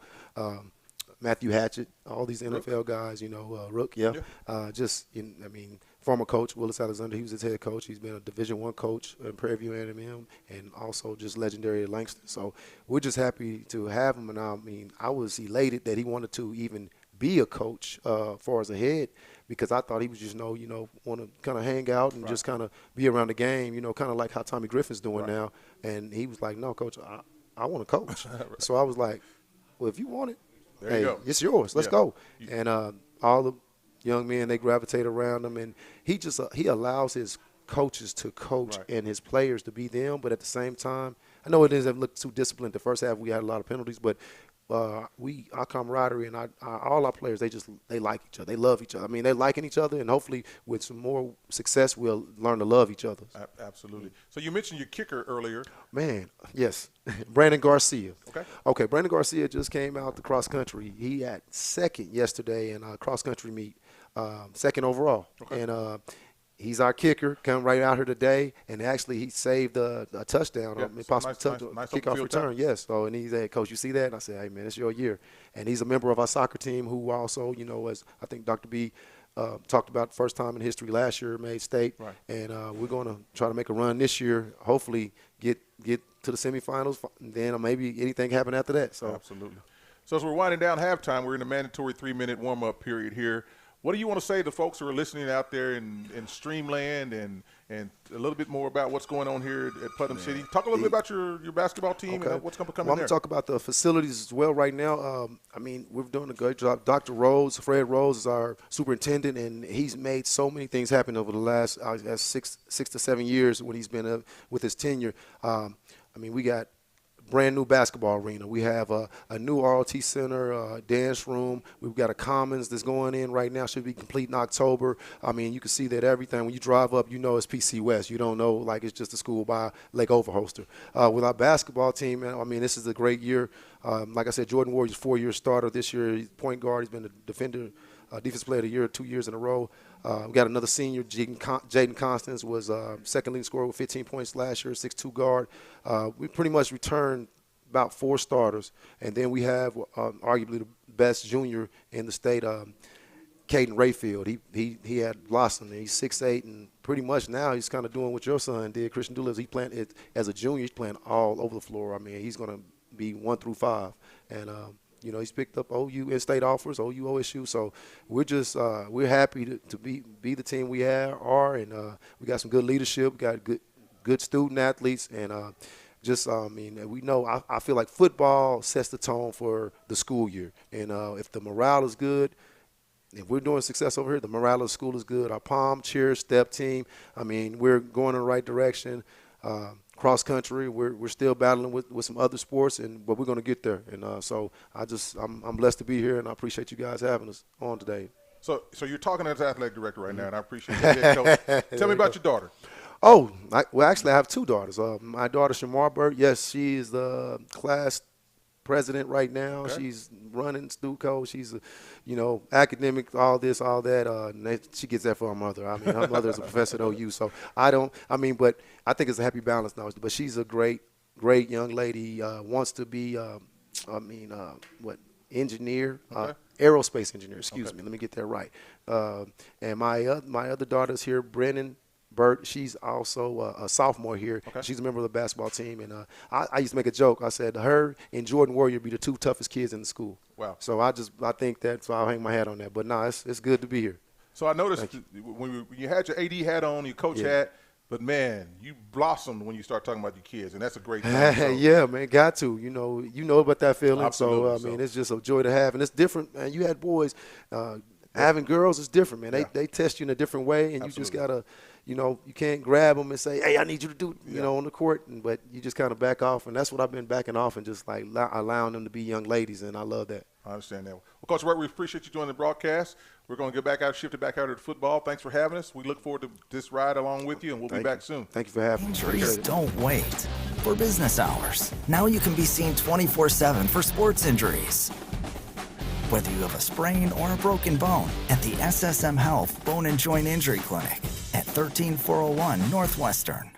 Matthew Hatchett, all these NFL guys, you know, Rook, I mean, former coach Willis Alexander, he was his head coach. He's been a Division I coach in Prairie View A&M, and also just legendary at Langston. So we're just happy to have him. And I mean, I was elated that he wanted to even be a coach far as a head, because I thought he was just, want to kind of hang out and just kind of be around the game, you know, kind of like how Tommy Griffin's doing now. And he was like, no, Coach, I want to coach. So I was like, well, if you want it, there you go. It's yours. Let's go. And all the young men, they gravitate around him, and he just he allows his coaches to coach and his players to be them. But at the same time, I know it doesn't look too disciplined. The first half we had a lot of penalties, but our camaraderie and all our players, they like each other. They love each other. I mean, they're liking each other, and hopefully with some more success, we'll learn to love each other. Absolutely. So you mentioned your kicker earlier. Man, yes, Brandon Garcia. Okay, Brandon Garcia just came out the cross country. He had second yesterday in a cross country meet, second overall. Okay. And he's our kicker, coming right out here today, and actually he saved a touchdown, possible nice kickoff return. Yes. So, and he said, Coach, you see that? And I said, hey, man, it's your year. And he's a member of our soccer team who also, you know, as I think Dr. B talked about, first time in history last year, made state. Right. And we're going to try to make a run this year, hopefully get to the semifinals, and then maybe anything happen after that. So absolutely. So as we're winding down halftime, we're in the mandatory 3-minute warm-up period here. What do you want to say to folks who are listening out there in Streamland and a little bit more about what's going on here at Putnam City? Talk a little bit about your basketball team and what's going to come in there. I'm going to talk about the facilities as well right now. I mean, we're doing a great job. Dr. Rose, Fred Rose, is our superintendent, and he's made so many things happen over the last 6 to 7 years when he's been with his tenure. I mean, we got brand new basketball arena. We have a new ROT center, dance room. We've got a commons that's going in right now. Should be complete in October. I mean, you can see that everything. When you drive up, you know it's PC West. You don't know like it's just a school by Lake Overholster. With our basketball team, I mean, this is a great year. Like I said, Jordan Warrior's 4-year starter this year. He's point guard. He's been a defender, defensive player of the year 2 years in a row. We got another senior, Jaden Constance, was second leading scorer with 15 points last year, 6'2" guard. We pretty much returned about 4 starters. And then we have arguably the best junior in the state, Caden Rayfield. He had blossomed. He's 6'8", and pretty much now he's kind of doing what your son did, Christian Doolittle. He playing as a junior. He's playing all over the floor. I mean, he's going to be 1 through 5. And you know, he's picked up OU in-state offers, OU, OSU. So we're just we're happy to be the team we are, and we got some good leadership. We got good student athletes, and I mean, we know. I feel like football sets the tone for the school year, and if the morale is good, if we're doing success over here, the morale of the school is good. Our palm, cheer, step team. I mean, we're going in the right direction. Cross country, we're still battling with some other sports, but we're going to get there. And so I'm blessed to be here, and I appreciate you guys having us on today. So you're talking as athletic director right now, and I appreciate that. Tell me about your daughter. Oh, actually, I have 2 daughters. My daughter, Shamar Burt, yes, she is the class president right now. Okay. She's running Stuco. She's, academic, all this, all that. And she gets that from her mother. I mean, her mother is a professor at OU. So but I think it's a happy balance now. But she's a great young lady. Wants to be, engineer, aerospace engineer. Excuse me. Let me get that right. And my other daughter's here, Brennan Burt. She's also a sophomore here. Okay. She's a member of the basketball team. And I used to make a joke. I said you and Jordan Warrior be the 2 toughest kids in the school. Wow. So I think that, so I'll hang my hat on that. But no, it's good to be here. So I noticed when you had your AD hat on, your coach hat, but man, you blossomed when you start talking about your kids, and that's a great thing. So. Yeah, man, got to. You know about that feeling. Absolutely. So I mean, it's just a joy to have, and it's different. Man, you had boys. Having girls is different, man. They test you in a different way, and you just gotta. You can't grab them and say, hey, I need you to do, on the court. But you just kind of back off. And that's what I've been backing off and just like allowing them to be young ladies. And I love that. I understand that. Well, Coach Wright, we appreciate you joining the broadcast. We're going to get back out, shift it back out to football. Thanks for having us. We look forward to this ride along with you, and we'll be back soon. Thank you for having me. Injuries don't wait. For business hours, now you can be seen 24/7 for sports injuries. Whether you have a sprain or a broken bone, at the SSM Health Bone and Joint Injury Clinic at 13401 Northwestern.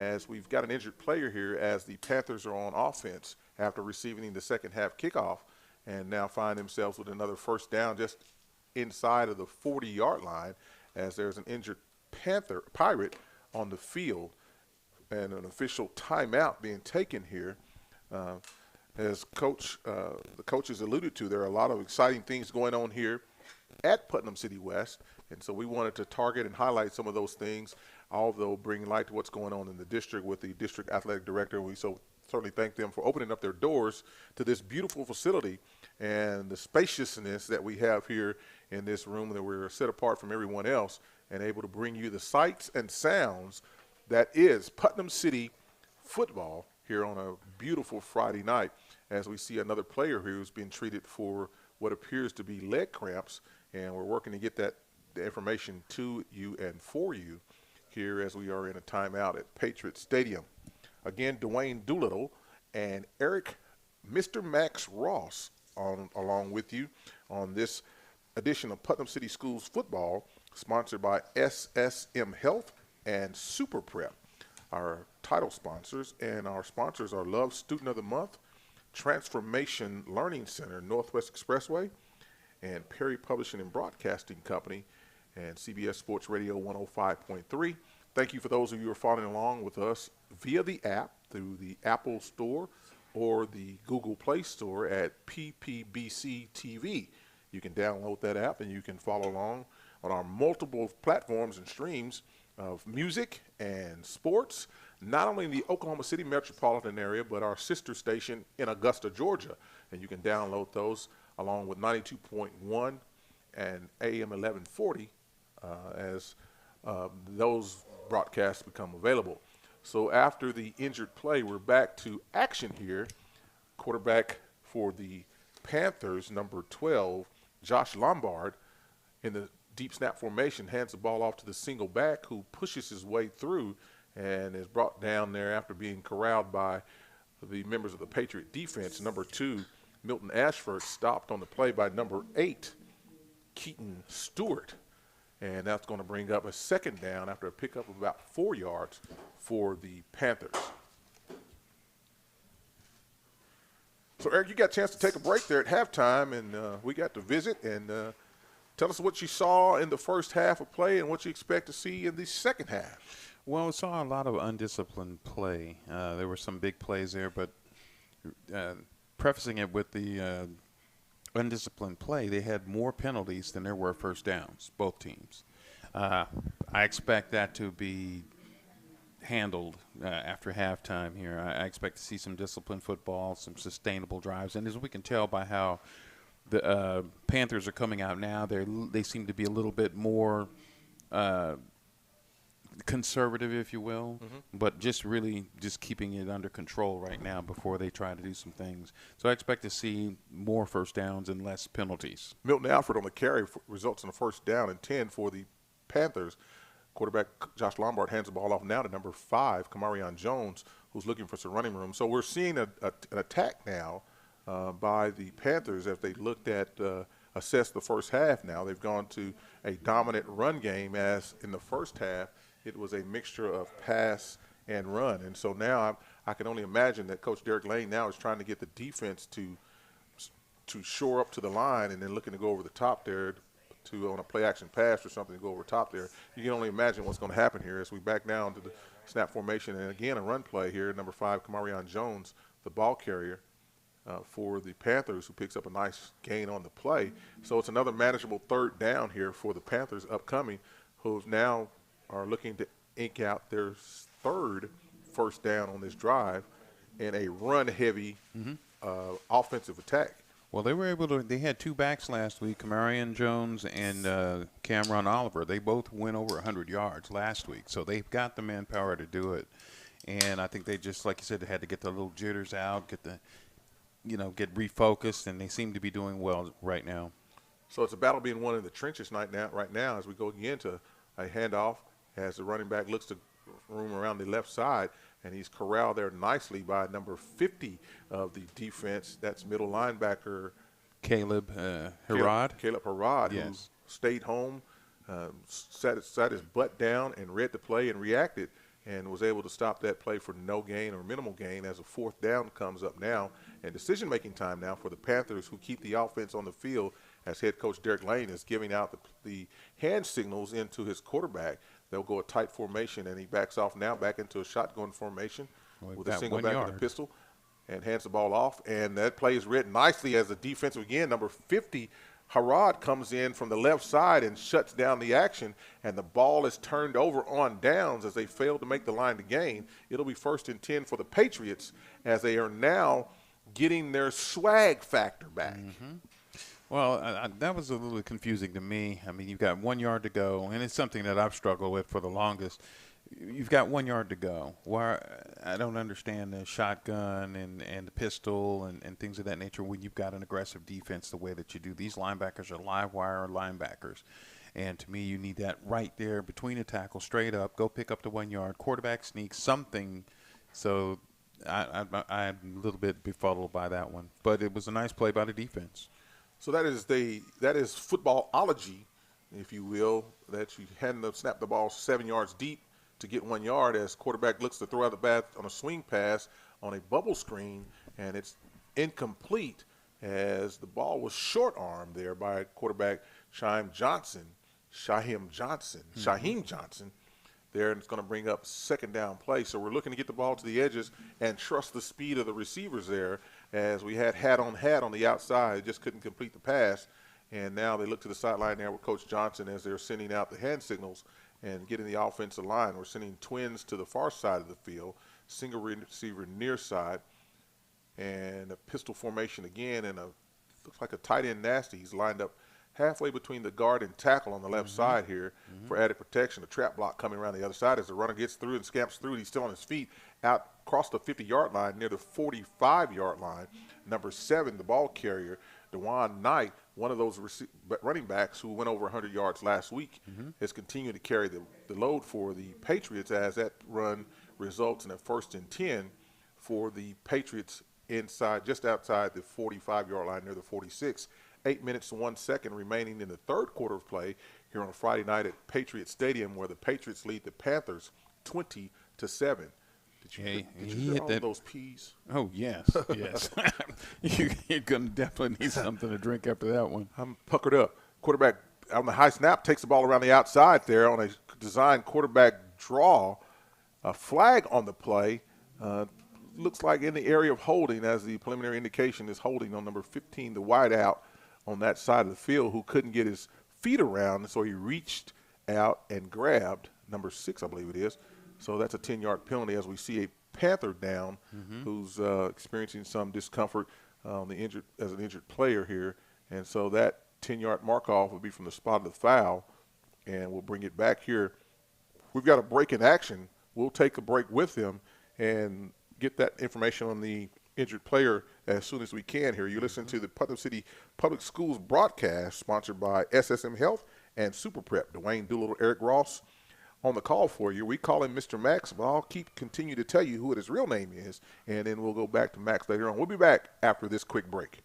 As we've got an injured player here as the Panthers are on offense after receiving the second half kickoff and now find themselves with another first down just inside of the 40-yard line as there's an injured Pirate on the field and an official timeout being taken here. As the coaches alluded to, there are a lot of exciting things going on here at Putnam City West, and so we wanted to target and highlight some of those things, although bringing light to what's going on in the district with the district athletic director. We so certainly thank them for opening up their doors to this beautiful facility and the spaciousness that we have here in this room, that we're set apart from everyone else and able to bring you the sights and sounds that is Putnam City football here on a beautiful Friday night, as we see another player who's been treated for what appears to be leg cramps, and we're working to get the information to you and for you here as we are in a timeout at Patriots Stadium. Again, Dwayne Doolittle and Eric Mr. Max Ross along with you on this edition of Putnam City Schools football, sponsored by SSM Health and Super Prep, our title sponsors. And our sponsors are Love Student of the Month, Transformation Learning Center, Northwest Expressway, and Perry Publishing and Broadcasting Company, and CBS Sports Radio 105.3. Thank you for those of you who are following along with us via the app through the Apple Store or the Google Play Store at PPBC TV. You can download that app and you can follow along on our multiple platforms and streams of music and sports, not only in the Oklahoma City metropolitan area, but our sister station in Augusta, Georgia. And you can download those along with 92.1 and AM 1140 as those broadcasts become available. So after the injured play, we're back to action here. Quarterback for the Panthers, number 12, Josh Lombard, in the deep snap formation, hands the ball off to the single back, who pushes his way through and is brought down there after being corralled by the members of the Patriot defense. Number 2, Milton Ashford, stopped on the play by number 8, Keaton Stewart. And that's going to bring up a second down after a pickup of about 4 yards for the Panthers. So, Eric, you got a chance to take a break there at halftime, and we got to visit and tell us what you saw in the first half of play and what you expect to see in the second half. Well, we saw a lot of undisciplined play. There were some big plays there, but prefacing it with the undisciplined play, they had more penalties than there were first downs, both teams. I expect that to be handled after halftime here. I expect to see some disciplined football, some sustainable drives. And as we can tell by how the Panthers are coming out now, they seem to be a little bit more conservative, if you will, but just keeping it under control right now before they try to do some things. So I expect to see more first downs and less penalties. Milton Alford on the carry results in a first down and 10 for the Panthers. Quarterback Josh Lombard hands the ball off now to number 5, Kamarion Jones, who's looking for some running room. So we're seeing an attack now by the Panthers as they looked at assess the first half now. They've gone to a dominant run game, as in the first half it was a mixture of pass and run. And so now I can only imagine that Coach Derek Lane now is trying to get the defense to to shore up to the line and then looking to go over the top there to on a play action pass or something to go over top there. You can only imagine what's going to happen here as we back down to the snap formation. And again, a run play here, number 5, Kamarion Jones, the ball carrier for the Panthers, who picks up a nice gain on the play. So it's another manageable third down here for the Panthers upcoming, who now are looking to ink out their third first down on this drive in a run-heavy offensive attack. Well, they were able to. They had 2 backs last week, Kamarion Jones and Cameron Oliver. They both went over 100 yards last week, so they've got the manpower to do it. And I think they just, like you said, they had to get the little jitters out, get refocused, and they seem to be doing well right now. So it's a battle being won in the trenches right now as we go into a handoff as the running back looks to room around the left side, and he's corralled there nicely by number 50 of the defense. That's middle linebacker Caleb Herod. Caleb Herod, yes, who stayed home, sat his butt down and read the play and reacted, and was able to stop that play for no gain or minimal gain as a fourth down comes up now. And decision-making time now for the Panthers, who keep the offense on the field, as head coach Derek Lane is giving out the hand signals into his quarterback. They'll go a tight formation, and he backs off now back into a shotgun formation with a single back and a pistol, and hands the ball off. And that play is read nicely as the defensive, again, number 50, Harad, comes in from the left side and shuts down the action, and the ball is turned over on downs as they failed to make the line to gain. It'll be 1st and 10 for the Patriots as they are now getting their swag factor back. Mm-hmm. Well, that was a little confusing to me. I mean, you've got 1 yard to go, and it's something that I've struggled with for the longest. You've got 1 yard to go. Why I don't understand the shotgun and the pistol and things of that nature when you've got an aggressive defense the way that you do. These linebackers are live wire linebackers. And to me, you need that right there between a tackle, straight up, go pick up the 1 yard, quarterback sneak, something. So I'm a little bit befuddled by that one. But it was a nice play by the defense. So that is footballology, if you will, that you hadn't snapped the ball 7 yards deep to get 1 yard as quarterback looks to throw out the bat on a swing pass on a bubble screen, and it's incomplete as the ball was short-armed there by quarterback Shaheem Johnson there, and it's going to bring up second down play. So we're looking to get the ball to the edges and trust the speed of the receivers there, as we had hat on the outside, just couldn't complete the pass. And now they look to the sideline there with Coach Johnson as they're sending out the hand signals and getting the offensive line. We're sending twins to the far side of the field, single receiver near side, and a pistol formation again, and looks like a tight end nasty. He's lined up halfway between the guard and tackle on the left side here for added protection. A trap block coming around the other side as the runner gets through and scamps through. He's still on his feet out across the 50-yard line near the 45-yard line. Number 7, the ball carrier, DeJuan Knight, one of those running backs who went over 100 yards last week, has continued to carry the load for the Patriots as that run results in a 1st and 10 for the Patriots inside, just outside the 45-yard line near the 46. 8 minutes and 1 second remaining in the third quarter of play here on a Friday night at Patriot Stadium, where the Patriots lead the Panthers 20-7. Did you hit all those peas? Oh, yes, yes. You're going to definitely need something to drink after that one. I'm puckered up. Quarterback on the high snap takes the ball around the outside there on a designed quarterback draw. A flag on the play. Looks like in the area of holding, as the preliminary indication is holding on number 15, the wide out on that side of the field, who couldn't get his feet around, so he reached out and grabbed number 6, I believe it is. So that's a 10-yard penalty as we see a Panther down who's experiencing some discomfort as an injured player here. And so that 10-yard mark-off will be from the spot of the foul, and we'll bring it back here. We've got a break in action. We'll take a break with him and get that information on the injured player as soon as we can here. You listen to the Putnam City Public Schools broadcast sponsored by SSM Health and Super Prep. Dwayne Doolittle, Eric Ross on the call for you. We call him Mr. Max, but I'll continue to tell you who his real name is, and then we'll go back to Max later on. We'll be back after this quick break.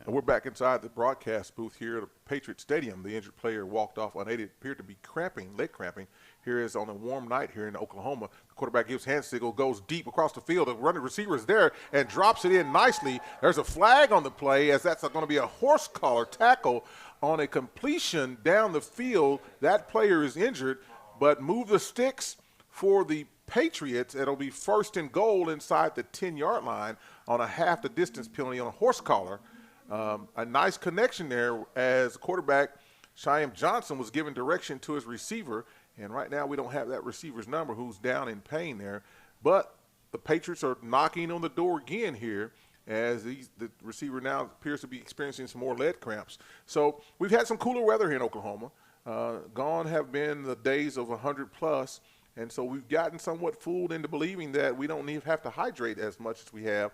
And we're back inside the broadcast booth here at Patriots Stadium. The injured player walked off unaided, appeared to be leg cramping. Here is on a warm night here in Oklahoma. The quarterback gives hand signal, goes deep across the field. The running receiver is there and drops it in nicely. There's a flag on the play as that's going to be a horse collar tackle on a completion down the field. That player is injured, but move the sticks for the Patriots. It'll be 1st and goal inside the 10-yard line on a half the distance penalty on a horse collar. A nice connection there as quarterback Shyam Johnson was giving direction to his receiver. And right now we don't have that receiver's number who's down in pain there. But the Patriots are knocking on the door again here as the receiver now appears to be experiencing some more leg cramps. So we've had some cooler weather here in Oklahoma. Gone have been the days of 100+. And so we've gotten somewhat fooled into believing that we don't have to hydrate as much as we have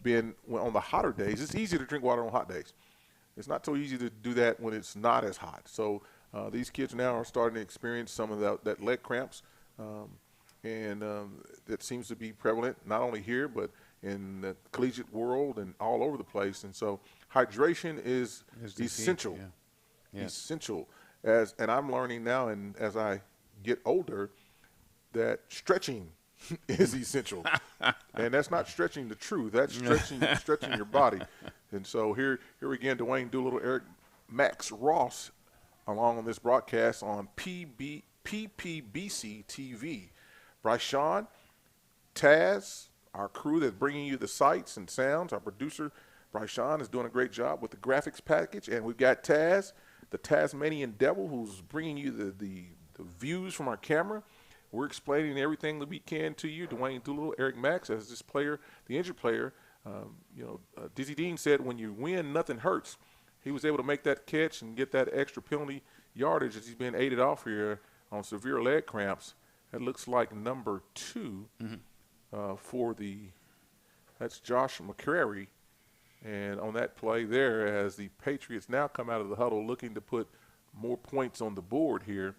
been on the hotter days. It's easy to drink water on hot days. It's not so easy to do that when it's not as hot. So these kids now are starting to experience some of that leg cramps, and that seems to be prevalent not only here but in the collegiate world and all over the place. And so hydration is essential. Yeah. Essential. And I'm learning now, and as I get older, that stretching is essential. And that's not stretching the truth. That's stretching your body. And so here again, Dwayne Doolittle, Eric Max Ross, along on this broadcast on PPBC TV. Bryce Shawn, Taz, our crew that's bringing you the sights and sounds. Our producer, Bryce Shawn, is doing a great job with the graphics package. And we've got Taz, the Tasmanian Devil, who's bringing you the views from our camera. We're explaining everything that we can to you. Dwayne Doolittle, Eric Max, as this player, the injured player, Dizzy Dean said when you win, nothing hurts. He was able to make that catch and get that extra penalty yardage as he's been aided off here on severe leg cramps. That looks like number 2 that's Josh McCrary. And on that play there, as the Patriots now come out of the huddle looking to put more points on the board here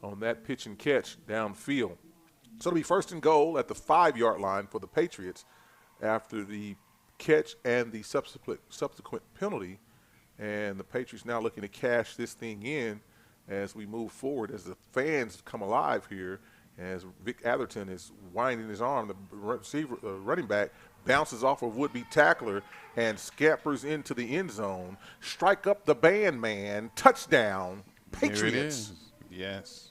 on that pitch and catch downfield. So it'll be 1st and goal at the 5-yard line for the Patriots after the catch and the subsequent penalty. And the Patriots now looking to cash this thing in as we move forward, as the fans come alive here, as Vic Atherton is winding his arm. The running back bounces off a would-be tackler and scampers into the end zone. Strike up the band, man. Touchdown, Patriots. There it is. Yes.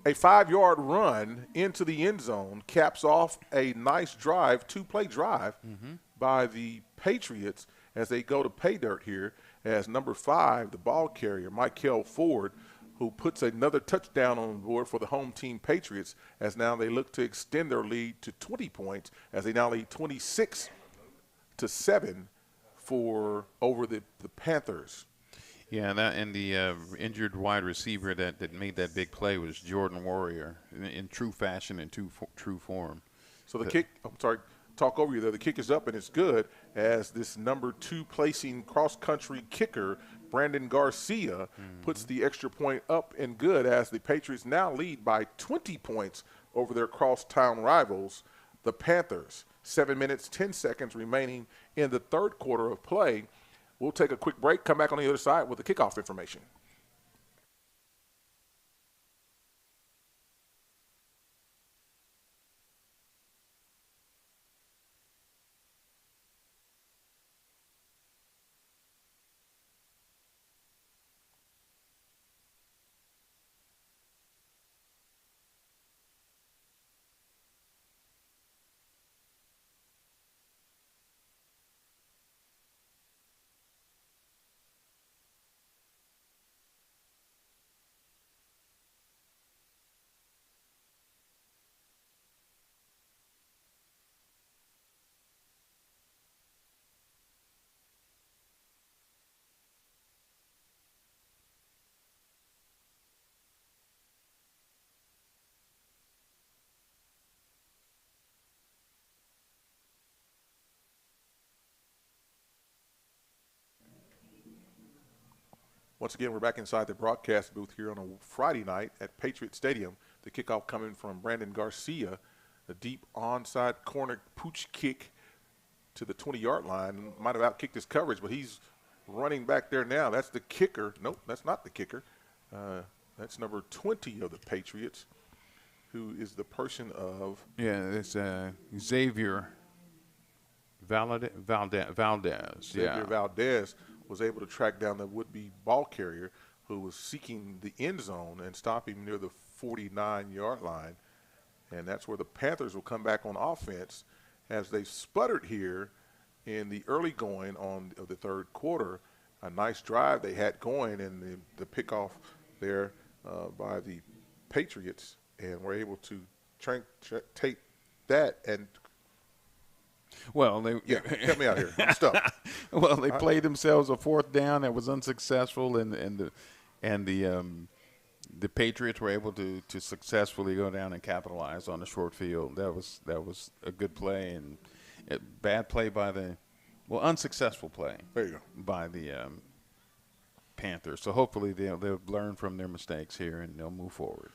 A 5-yard run into the end zone caps off a nice drive, 2-play drive by the Patriots as they go to pay dirt here as number 5, the ball carrier, Michael Ford, who puts another touchdown on the board for the home team Patriots as now they look to extend their lead to 20 points as they now lead 26-7 over the Panthers. Yeah, and the injured wide receiver that made that big play was Jordan Warrior in true fashion and true form. So the kick, talk over you there. The kick is up and it's good as this number 2 placing cross-country kicker, Brandon Garcia, puts the extra point up and good as the Patriots now lead by 20 points over their crosstown rivals, the Panthers. 7 minutes, 10 seconds remaining in the 3rd quarter of play. We'll take a quick break, come back on the other side with the kickoff information. Once again, we're back inside the broadcast booth here on a Friday night at Patriot Stadium. The kickoff coming from Brandon Garcia, the deep onside corner pooch kick to the 20-yard line. Might have outkicked his coverage, but he's running back there now. That's the kicker. Nope, that's not the kicker. That's number 20 of the Patriots, who is the person of – Yeah, it's Xavier Valdez. Xavier Valdez was able to track down the would-be ball carrier who was seeking the end zone and stop him near the 49-yard line. And that's where the Panthers will come back on offense as they sputtered here in the early going of the third quarter. A nice drive they had going, and the pickoff there by the Patriots, and were able to take that and well, they help me out here. I'm stuck. Well, they played themselves a fourth down that was unsuccessful, and the Patriots were able to successfully go down and capitalize on the short field. That was a good play, and bad play by unsuccessful play. There you go. By the Panthers. So hopefully they'll learn from their mistakes here and they'll move forward.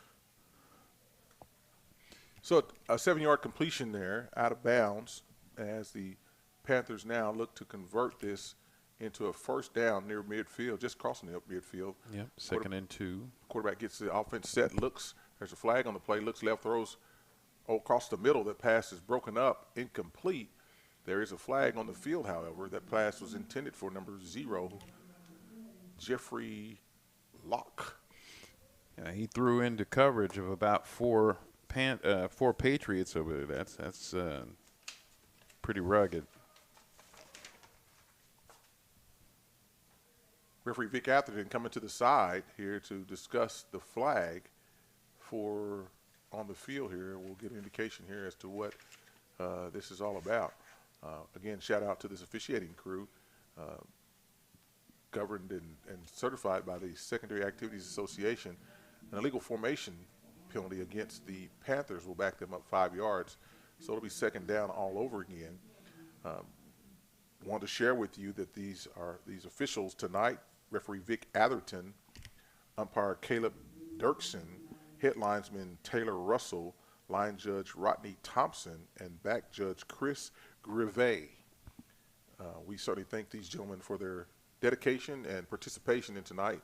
So a 7-yard completion there out of bounds as the Panthers now look to convert this into a first down near midfield, just crossing the midfield. Yep, second and 2. Quarterback gets the offense set, looks, there's a flag on the play, looks left, throws across the middle. That pass is broken up, incomplete. There is a flag on the field, however. That pass was intended for number 0, Jeffrey Locke. Yeah, he threw into coverage of about four Patriots over there. That's pretty rugged. Referee Vic Atherton coming to the side here to discuss the flag on the field here. We'll get an indication here as to what this is all about. Again, shout out to this officiating crew, governed and certified by the Secondary Activities Association. An illegal formation penalty against the Panthers will back them up 5 yards, so it'll be second down all over again. Want to share with you that these officials tonight: referee Vic Atherton, umpire Caleb Dirksen, head linesman Taylor Russell, line judge Rodney Thompson, and back judge Chris Grivet. We certainly thank these gentlemen for their dedication and participation in tonight's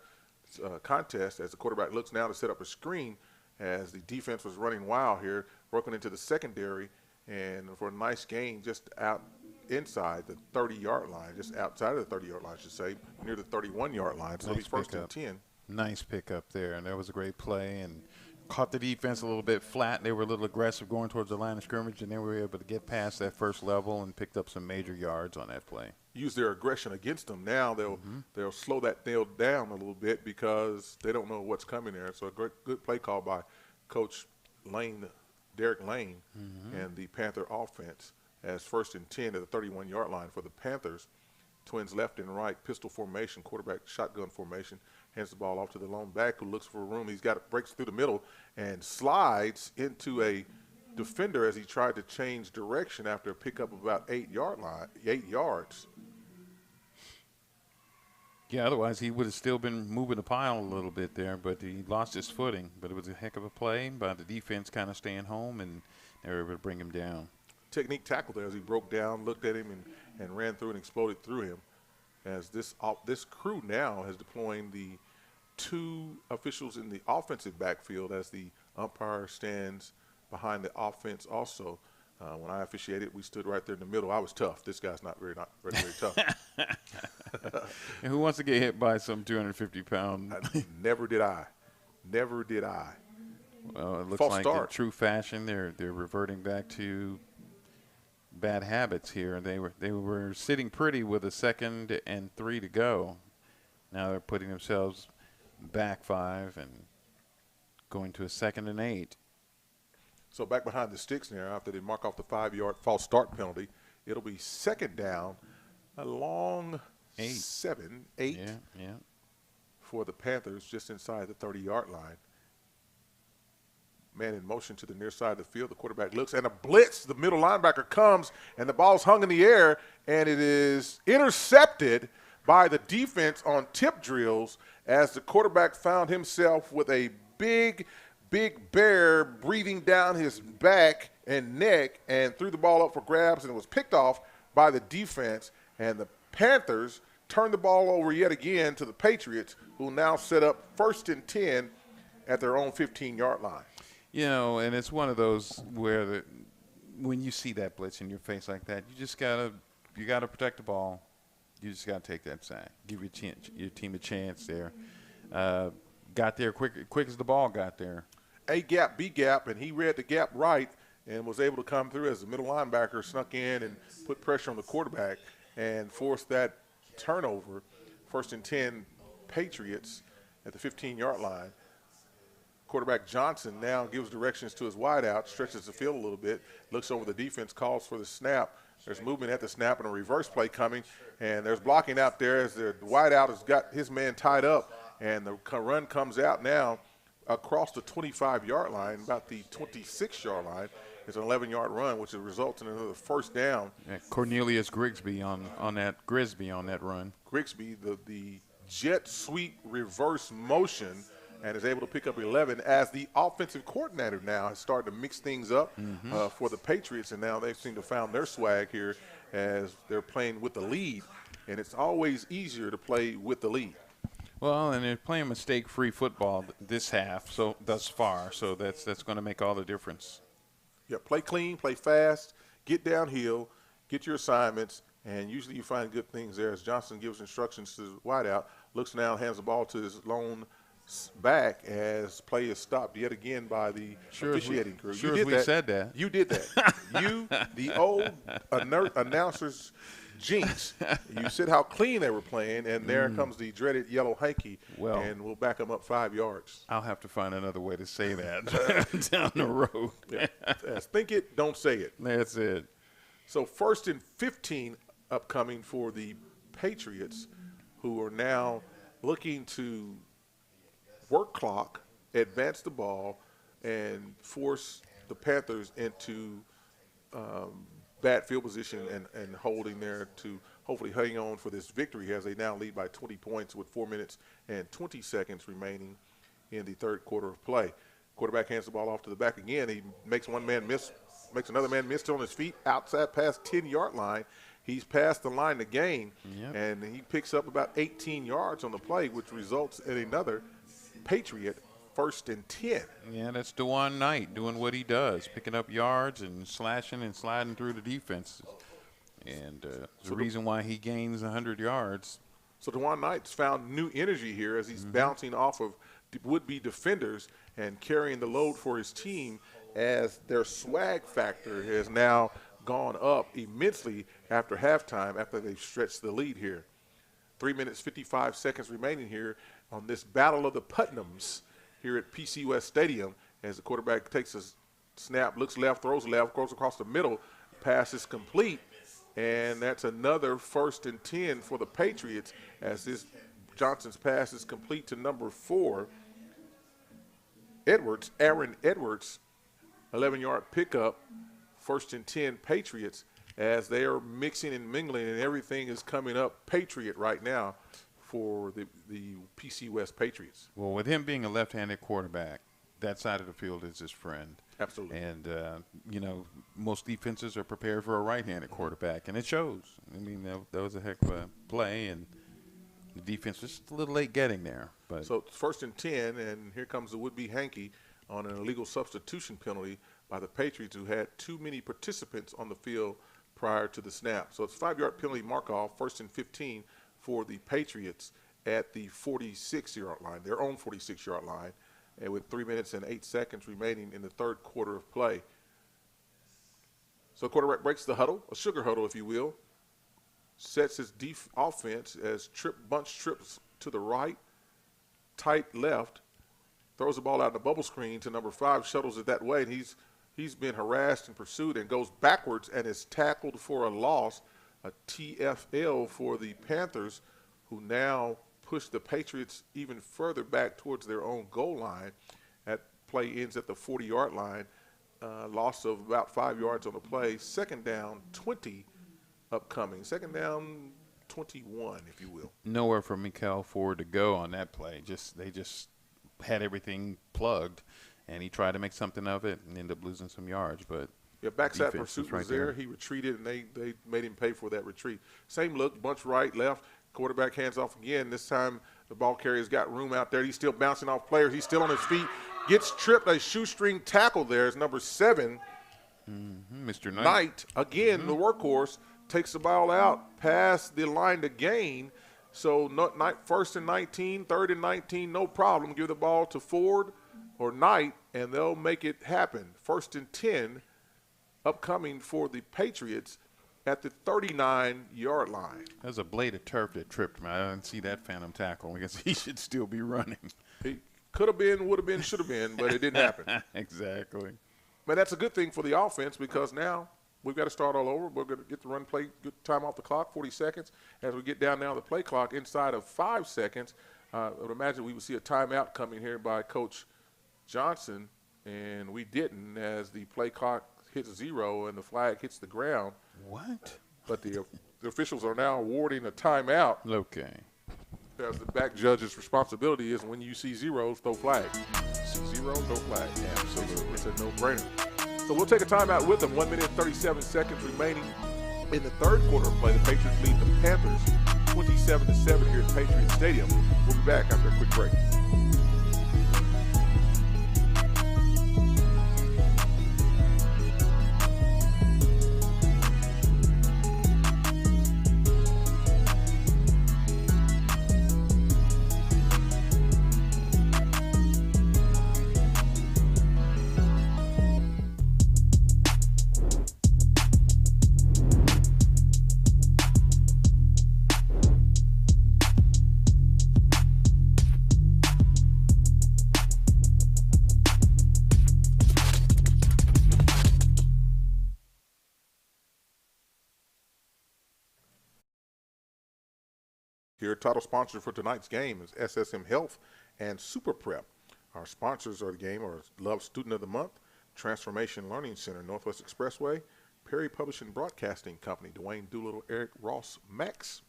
contest as the quarterback looks now to set up a screen as the defense was running wild here, broken into the secondary, and for a nice gain just out inside the 30-yard line, just outside of the 30-yard line, I should say, near the 31-yard line. So it'll be first and 10. Nice pickup there, and that was a great play, and caught the defense a little bit flat. They were a little aggressive going towards the line of scrimmage, and they were able to get past that first level and picked up some major yards on that play. Use their aggression against them. Now they'll slow that nail down a little bit because they don't know what's coming there. So a good play call by Coach Derek Lane, and the Panther offense as first and 10 at the 31-yard line for the Panthers. Twins left and right, pistol formation, quarterback shotgun formation, hands the ball off to the lone back who looks for room. He's got it, breaks through the middle and slides into a defender as he tried to change direction after a pickup of about 8 yards. Yeah, otherwise he would have still been moving the pile a little bit there, but he lost his footing. But it was a heck of a play by the defense kind of staying home, and they were able to bring him down. Technique tackle there as he broke down, looked at him, and ran through and exploded through him. As this crew now is deploying the 2 officials in the offensive backfield as the umpire stands behind the offense also. When I officiated, we stood right there in the middle. I was tough. This guy's not very tough. And who wants to get hit by some 250-pound? Never did I. Well, it looks False like start. in true fashion they're reverting back to bad habits here. They were sitting pretty with a 2nd and 3 to go. Now they're putting themselves back 5 and going to a 2nd and 8. So back behind the sticks now after they mark off the 5-yard false start penalty. It'll be second down, a long 8 for the Panthers just inside the 30-yard line. Man in motion to the near side of the field. The quarterback looks, and a blitz. The middle linebacker comes, and the ball's hung in the air, and it is intercepted by the defense on tip drills as the quarterback found himself with a big bear breathing down his back and neck and threw the ball up for grabs, and it was picked off by the defense, and the Panthers turn the ball over yet again to the Patriots, who now set up 1st and 10 at their own 15-yard line. You know, and it's one of those where when you see that blitz in your face like that, you gotta protect the ball. You just gotta take that sack. Give your team a chance there. Got there quick as the ball got there. A gap, B gap, and he read the gap right and was able to come through as the middle linebacker snuck in and put pressure on the quarterback and forced that turnover. 1st and 10 Patriots at the 15-yard line. Quarterback Johnson now gives directions to his wideout, stretches the field a little bit, looks over the defense, calls for the snap. There's movement at the snap and a reverse play coming, and there's blocking out there as the wideout has got his man tied up, and the run comes out now across the 25-yard line, about the 26-yard line. It's an 11-yard run, which results in another 1st down. Yeah, Cornelius Grigsby on that run. Grigsby, the jet sweep reverse motion, and is able to pick up 11 as the offensive coordinator now has started to mix things up for the Patriots, and now they seem to have found their swag here as they're playing with the lead, and it's always easier to play with the lead. Well, and they're playing mistake-free football this half, so thus far, so that's going to make all the difference. Yeah, play clean, play fast, get downhill, get your assignments, and usually you find good things there as Johnson gives instructions to the wideout, looks now, hands the ball to his lone back as play is stopped yet again by the officiating crew. You did that. Said that. You did that. You, the old announcer's jinx. You said how clean they were playing, and there comes the dreaded yellow hanky, and we'll back them up 5 yards. I'll have to find another way to say that down the road. Yeah. Think it, don't say it. That's it. So 1st and 15 upcoming for the Patriots, who are now looking to work clock, advance the ball, and force the Panthers into bad field position and holding there to hopefully hang on for this victory as they now lead by 20 points with 4 minutes and 20 seconds remaining in the 3rd quarter of play. Quarterback hands the ball off to the back again. He makes one man miss, makes another man miss on his feet outside past 10-yard line. He's past the line to gain, and he picks up about 18 yards on the play, which results in another Patriot 1st and 10. Yeah, that's DeJuan Knight doing what he does, picking up yards and slashing and sliding through the defense. And the reason why he gains 100 yards. So DeJuan Knight's found new energy here as he's bouncing off of would-be defenders and carrying the load for his team as their swag factor has now gone up immensely after halftime after they've stretched the lead here. 3 minutes, 55 seconds remaining here on this Battle of the Putnams here at PC West Stadium as the quarterback takes a snap, looks left, throws left, goes across the middle, pass is complete, and that's another 1st and 10 for the Patriots as this Johnson's pass is complete to number 4, Aaron Edwards, 11-yard pickup, 1st and 10 Patriots as they are mixing and mingling and everything is coming up Patriot right now for the PC West Patriots. Well, with him being a left-handed quarterback, that side of the field is his friend. Absolutely. And, you know, most defenses are prepared for a right-handed quarterback, and it shows. I mean, that was a heck of a play, and the defense was just a little late getting there. But so it's 1st and 10, and here comes the would-be hanky on an illegal substitution penalty by the Patriots, who had too many participants on the field prior to the snap. So it's a 5-yard penalty mark-off, 1st and 15 for the Patriots at the 46-yard line, their own 46-yard line, and with 3 minutes and 8 seconds remaining in the 3rd quarter of play. So quarterback breaks the huddle, a sugar huddle, if you will, sets his offense as bunch trips to the right, tight left, throws the ball out in the bubble screen to number 5, shuttles it that way, and he's been harassed and pursued and goes backwards and is tackled for a loss, a TFL for the Panthers, who now push the Patriots even further back towards their own goal line. That play ends at the 40-yard line, loss of about 5 yards on the play. 2nd down, 20 upcoming. 2nd down, 21, if you will. Nowhere for Mikael Ford to go on that play. They just had everything plugged, and he tried to make something of it and ended up losing some yards. But Yeah, backside defense pursuit is right was there. there. He retreated, and they made him pay for that retreat. Same look, bunch right, left. Quarterback hands off again. This time the ball carrier's got room out there. He's still bouncing off players. He's still on his feet. Gets tripped. A shoestring tackle there is number 7. Mr. Knight. Knight, again, the workhorse, takes the ball out past the line to gain. So first and 19, third and 19, no problem. Give the ball to Ford or Knight, and they'll make it happen. First and 10 upcoming for the Patriots at the 39-yard line. There's a blade of turf that tripped me. I didn't see that phantom tackle. I guess he should still be running. It could have been, would have been, should have been, but it didn't happen. Exactly. But that's a good thing for the offense because now we've got to start all over. We're going to get the run play, good time off the clock, 40 seconds. As we get down now the play clock inside of 5 seconds, I would imagine we would see a timeout coming here by Coach Johnson, and we didn't as the play clock hits 0 and the flag hits the ground. What? But the officials are now awarding a timeout. Okay. As the back judge's responsibility is when you see zeros, throw flag. See zeros, throw flag. Absolutely. It's a no-brainer. So we'll take a timeout with them. 1 minute, 37 seconds remaining in the third quarter of play. The Patriots lead the Panthers 27-7 here at Patriots Stadium. We'll be back after a quick break. Your title sponsor for tonight's game is SSM Health and Super Prep. Our sponsors of the game are Love Student of the Month, Transformation Learning Center, Northwest Expressway, Perry Publishing Broadcasting Company, Dwayne Doolittle, Eric Max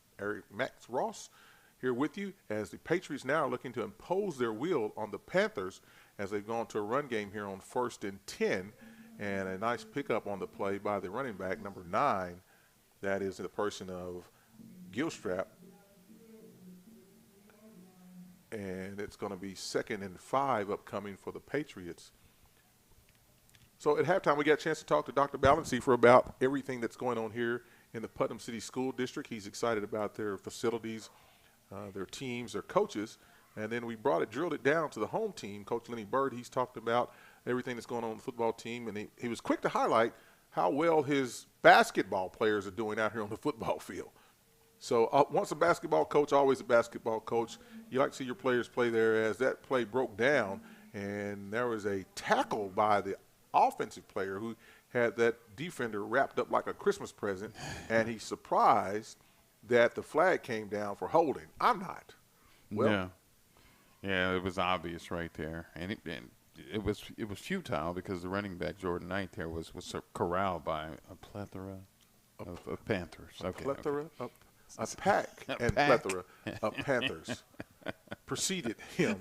Ross, here with you as the Patriots now are looking to impose their will on the Panthers as they've gone to a run game here on 1st and 10, and a nice pickup on the play by the running back, number 9. That is the person of Gilstrap. And it's going to be 2nd and 5 upcoming for the Patriots. So at halftime, we got a chance to talk to Dr. Balancey about everything that's going on here in the Putnam City School District. He's excited about their facilities, their teams, their coaches. And then we drilled it down to the home team. Coach Lenny Bird, he's talked about everything that's going on the football team. And he was quick to highlight how well his basketball players are doing out here on the football field. So once a basketball coach, always a basketball coach. You like to see your players play there. As that play broke down, and there was a tackle by the offensive player who had that defender wrapped up like a Christmas present, and he's surprised that the flag came down for holding. I'm not. Well, yeah, it was obvious right there, and it was futile because the running back Jordan Knight there was corralled by a plethora of Panthers. A plethora of a pack and plethora of Panthers preceded him.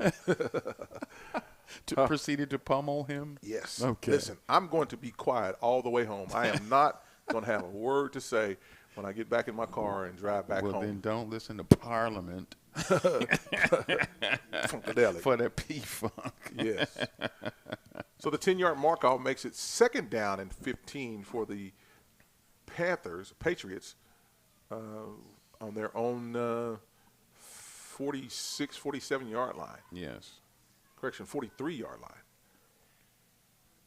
Proceeded to pummel him? Yes. Okay. Listen, I'm going to be quiet all the way home. I am not going to have a word to say when I get back in my car and drive back home. Well, then don't listen to Parliament. Funkadelic. For that P-Funk. Yes. So the 10-yard mark-off makes it 2nd down and 15 for the Patriots, on their own 46, 47-yard line. Yes. Correction, 43-yard line.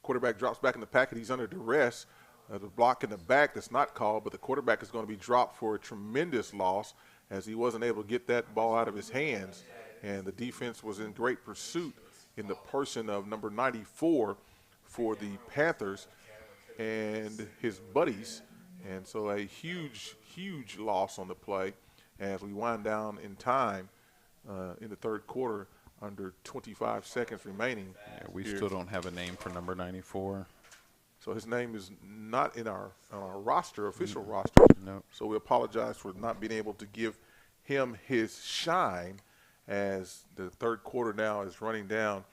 Quarterback drops back in the packet. He's under duress. The block in the back that's not called, but the quarterback is going to be dropped for a tremendous loss as he wasn't able to get that ball out of his hands. And the defense was in great pursuit in the person of number 94 for the Panthers and his buddies. And so a huge, huge loss on the play as we wind down in time in the third quarter under 25 seconds remaining. Yeah, we still don't have a name for number 94. So his name is not in our roster, official roster. No. So we apologize for not being able to give him his shine as the third quarter now is running down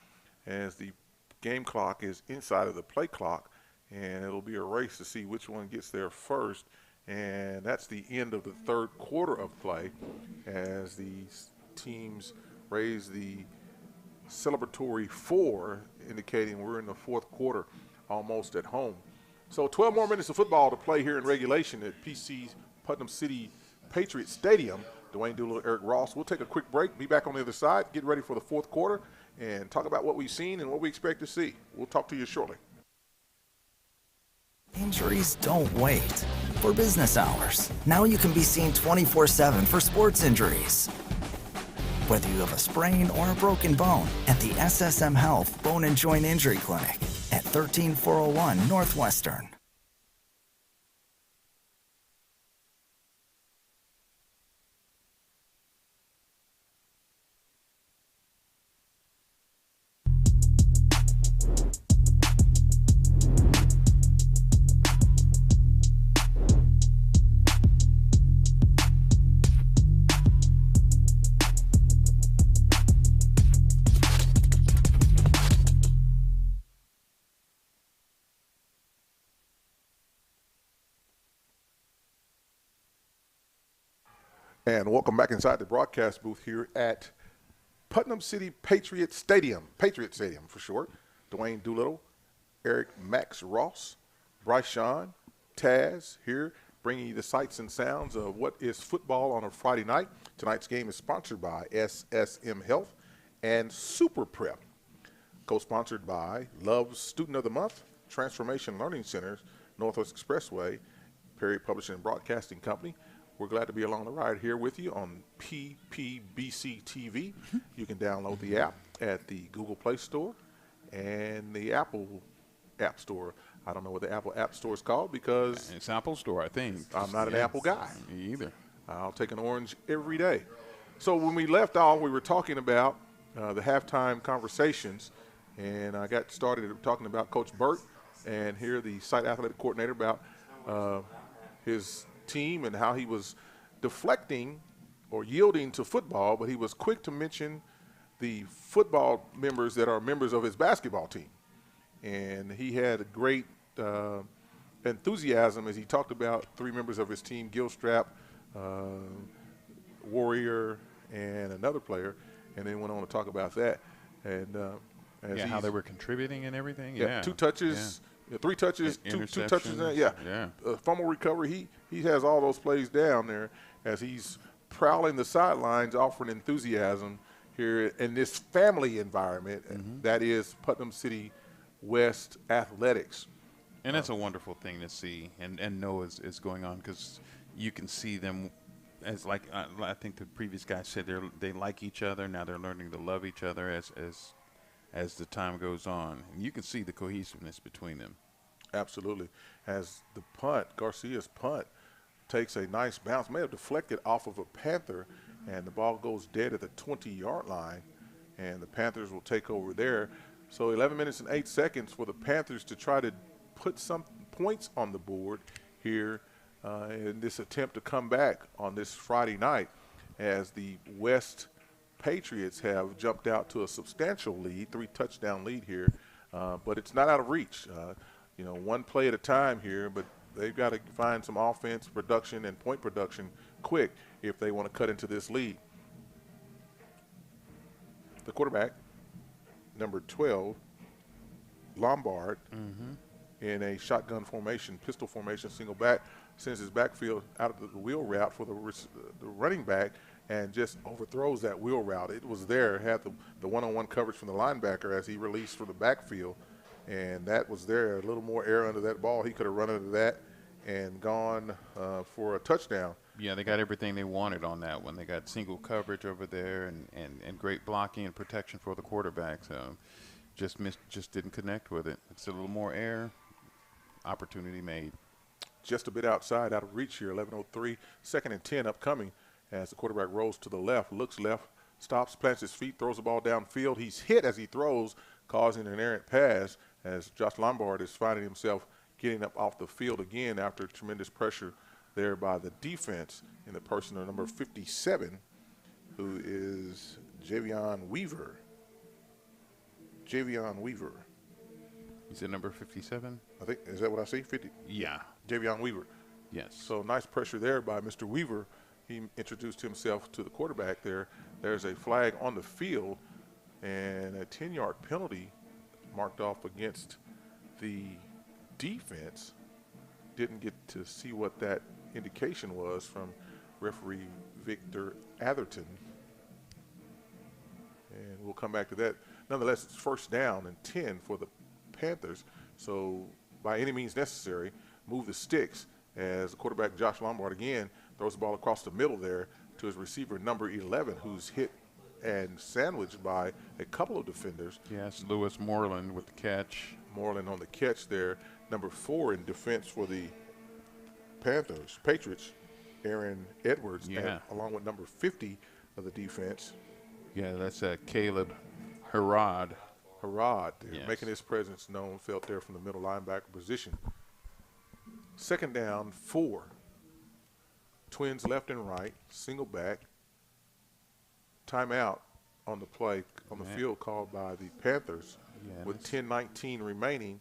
as the game clock is inside of the play clock. and it'll be a race to see which one gets there first. And that's the end of the third quarter of play as these teams raise the celebratory 4, indicating we're in the fourth quarter, almost at home. So 12 more minutes of football to play here in regulation at Putnam City Patriots Stadium. Dwayne Doolittle, Eric Ross. We'll take a quick break, be back on the other side, get ready for the fourth quarter, and talk about what we've seen and what we expect to see. We'll talk to you shortly. Injuries don't wait. For business hours, now you can be seen 24/7 for sports injuries. Whether you have a sprain or a broken bone, at the SSM Health Bone and Joint Injury Clinic at 13401 Northwestern. And welcome back inside the broadcast booth here at Putnam City Patriot Stadium for short. Dwayne Doolittle, Eric Max Ross, Bryce Shawn, Taz here, bringing you the sights and sounds of what is football on a Friday night. Tonight's game is sponsored by SSM Health and Super Prep, co-sponsored by Love's Student of the Month, Transformation Learning Centers, Northwest Expressway, Perry Publishing and Broadcasting Company. We're glad to be along the ride here with you on PPBC TV. You can download the app at the Google Play Store and the Apple App Store. I don't know what the Apple App Store is called because It's Apple Store, I think. I'm not an Apple guy. Me either. I'll take an orange every day. So when we left off, we were talking about the halftime conversations, and I got started talking about Coach Burt and here the site athletic coordinator about his team and how he was deflecting or yielding to football, but he was quick to mention the football members that are members of his basketball team. And he had a great enthusiasm as he talked about 3 members of his team, Gilstrap, Warrior, and another player, and then went on to talk about that. And How they were contributing and everything. Yeah, 2 touches. Yeah. 3 touches, two touches. Fumble recovery. He has all those plays down there as he's prowling the sidelines, offering enthusiasm here in this family environment that is Putnam City West Athletics. And that's a wonderful thing to see and know is going on, because you can see them as, like I think the previous guy said, they like each other. Now they're learning to love each other as the time goes on. And you can see the cohesiveness between them. Absolutely. As the Garcia's punt, takes a nice bounce, may have deflected off of a Panther, and the ball goes dead at the 20-yard line, and the Panthers will take over there. So 11 minutes and 8 seconds for the Panthers to try to put some points on the board here in this attempt to come back on this Friday night, as the West Patriots have jumped out to a substantial lead, 3-touchdown lead here, but it's not out of reach. One play at a time here, but they've got to find some offense production and point production quick if they want to cut into this lead. The quarterback, number 12, Lombard, in a shotgun formation, pistol formation, single back, sends his backfield out of the wheel route for the running back and just overthrows that wheel route. It was there, had the one-on-one coverage from the linebacker as he released from the backfield, and that was there. A little more air under that ball. He could have run under that and gone for a touchdown. Yeah, they got everything they wanted on that one. They got single coverage over there and great blocking and protection for the quarterback. So just didn't connect with it. It's a little more air. Opportunity made. Just a bit outside, out of reach here. 11:03, 2nd and 10 upcoming as the quarterback rolls to the left, looks left, stops, plants his feet, throws the ball downfield. He's hit as he throws, causing an errant pass as Josh Lombard is finding himself getting up off the field again after tremendous pressure there by the defense in the person of number 57, who is Javion Weaver. Is it number 57? I think, is that what I see? 50. Yeah. Javion Weaver. Yes. So nice pressure there by Mr. Weaver. He introduced himself to the quarterback there. There's a flag on the field and a 10-yard penalty marked off against the defense. Didn't get to see what that indication was from referee Victor Atherton. And we'll come back to that. Nonetheless, it's first down and 10 for the Panthers. So by any means necessary, move the sticks as the quarterback Josh Lombard again throws the ball across the middle there to his receiver number 11, who's hit and sandwiched by a couple of defenders. Yes, Lewis Moreland with the catch. Moreland on the catch there. Number 4 in defense for the Patriots, Aaron Edwards, Yeah. along with number 50 of the defense, Yeah, that's Caleb Harrod. Harrod there, Yes. making his presence known, felt there from the middle linebacker position. Second down, 4. Twins left and right, single back. Timeout on the play, on the field called by the Panthers with 10:19 remaining